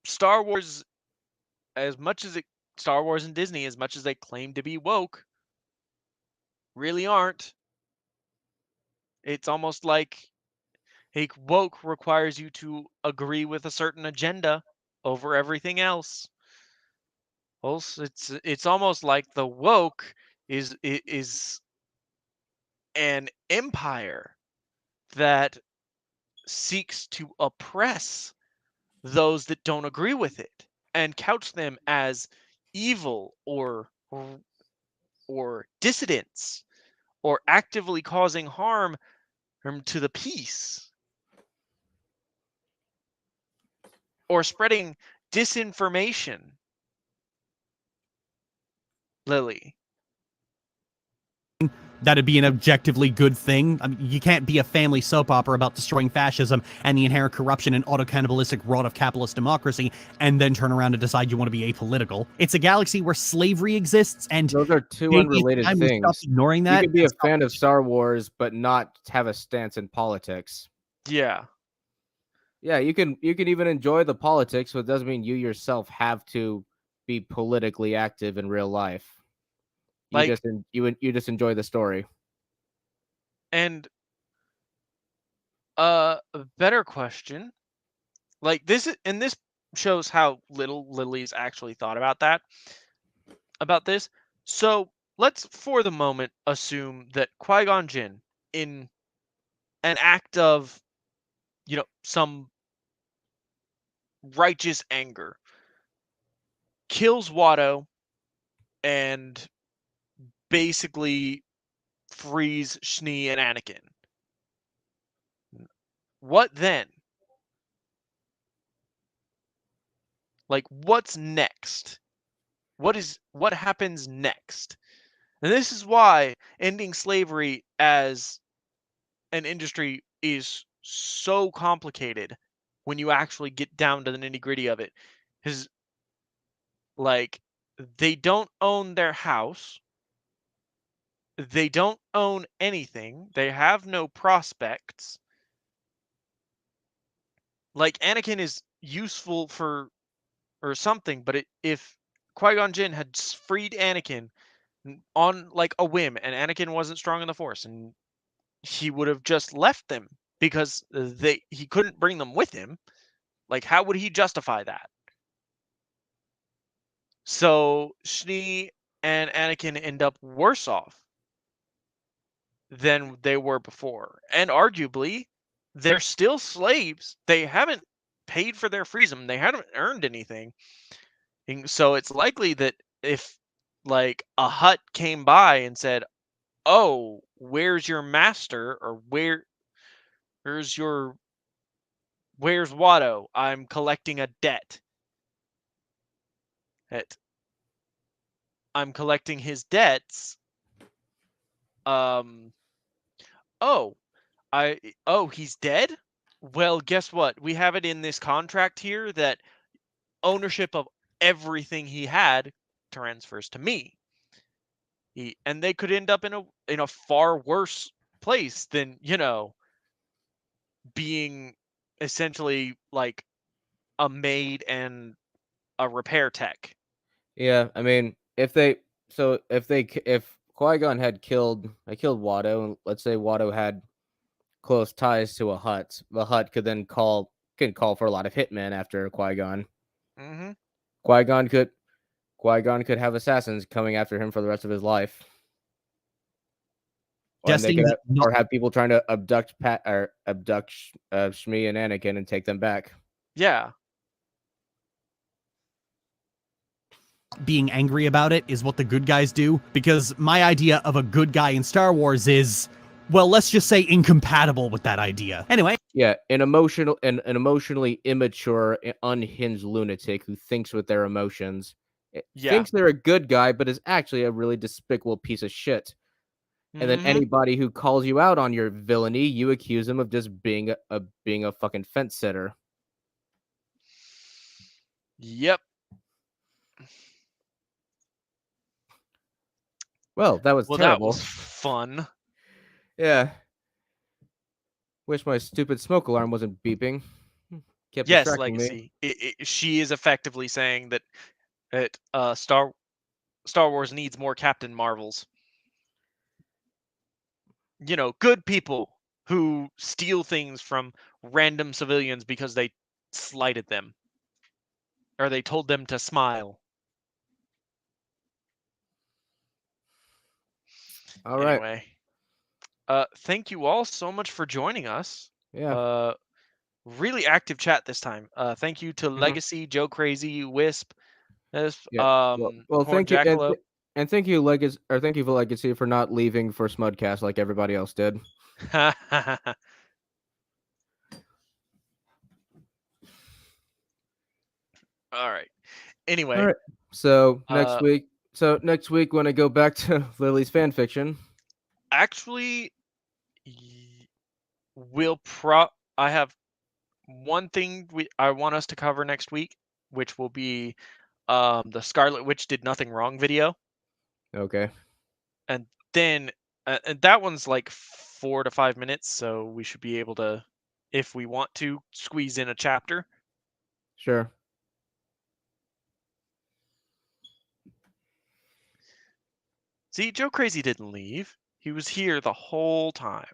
Star Wars and Disney, as much as they claim to be woke, really aren't. It's almost like Woke requires you to agree with a certain agenda over everything else. Well, it's almost like the woke is an empire that seeks to oppress those that don't agree with it and couch them as evil or dissidents or actively causing harm to the peace or spreading disinformation. Lily. That'd be an objectively good thing. I mean, you can't be a family soap opera about destroying fascism and the inherent corruption and auto-cannibalistic rot of capitalist democracy and then turn around and decide you want to be apolitical. It's a galaxy where slavery exists, and those are two unrelated things. Ignoring that. You can be a fan of Star Wars, but not have a stance in politics. Yeah. Yeah, you can even enjoy the politics, but it doesn't mean you yourself have to be politically active in real life. You just enjoy the story. And a better question, like this shows how little Lily's actually thought about this. So let's for the moment assume that Qui-Gon Jinn, in an act of some righteous anger, kills Watto and basically frees Shni and Anakin. What then? Like, what's next? What happens next? And this is why ending slavery as an industry is so complicated when you actually get down to the nitty-gritty of it. Because, like, they don't own their house. They don't own anything. They have no prospects. Like, Anakin is useful for or something, but if Qui-Gon Jinn had freed Anakin on like a whim and Anakin wasn't strong in the Force, and he would have just left them because he couldn't bring them with him, like how would he justify that? So Shni and Anakin end up worse off than they were before, and arguably they're still slaves. They haven't paid for their freedom. They haven't earned anything. And so it's likely that if like a Hutt came by and said, "Oh, where's your master?" or where's Watto? I'm collecting a debt. I'm collecting his debts. He's dead? Well, guess what? We have it in this contract here that ownership of everything he had transfers to me. And they could end up in a far worse place than, being essentially like a maid and a repair tech. Yeah, I mean, if Qui-Gon had killed Watto, and let's say Watto had close ties to a Hutt, the Hutt could then call for a lot of hitmen after Qui-Gon. Mm-hmm. Qui-Gon could have assassins coming after him for the rest of his life. Or have people trying to abduct Shmi and Anakin and take them back. Yeah. Being angry about it is what the good guys do, because my idea of a good guy in Star Wars is, well, let's just say incompatible with that idea. Anyway. Yeah, an emotionally immature, unhinged lunatic who thinks with their emotions. Thinks they're a good guy, but is actually a really despicable piece of shit. And then anybody who calls you out on your villainy, you accuse them of just being a fucking fence sitter. Yep. Well, that was terrible. That was fun. Yeah. Wish my stupid smoke alarm wasn't beeping. Kept yes, distracting Legacy. me. She is effectively saying that Star Wars needs more Captain Marvels. Good people who steal things from random civilians because they slighted them. Or they told them to smile. All right. Anyway. Thank you all so much for joining us. Yeah. Really active chat this time. Thank you to Mhm. Legacy, Joe Crazy, Wisp, Yeah. Well, Horn thank you, Jackalope. and thank you, thank you for Legacy for not leaving for Smudcast like everybody else did. All right. Anyway. All right. So Uh, next week when I go back to Lily's fan fiction. Actually, I have one thing I want us to cover next week, which will be the Scarlet Witch Did Nothing Wrong video. Okay. And then and that one's like 4 to 5 minutes, so we should be able to, if we want to, squeeze in a chapter. Sure. See, Joe Crazy didn't leave. He was here the whole time.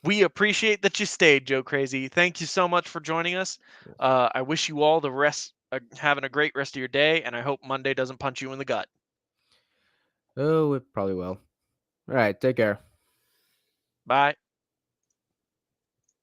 We appreciate that you stayed, Joe Crazy. Thank you so much for joining us. I wish you all the rest, having a great rest of your day, and I hope Monday doesn't punch you in the gut. Oh, it probably will. All right, take care. Bye.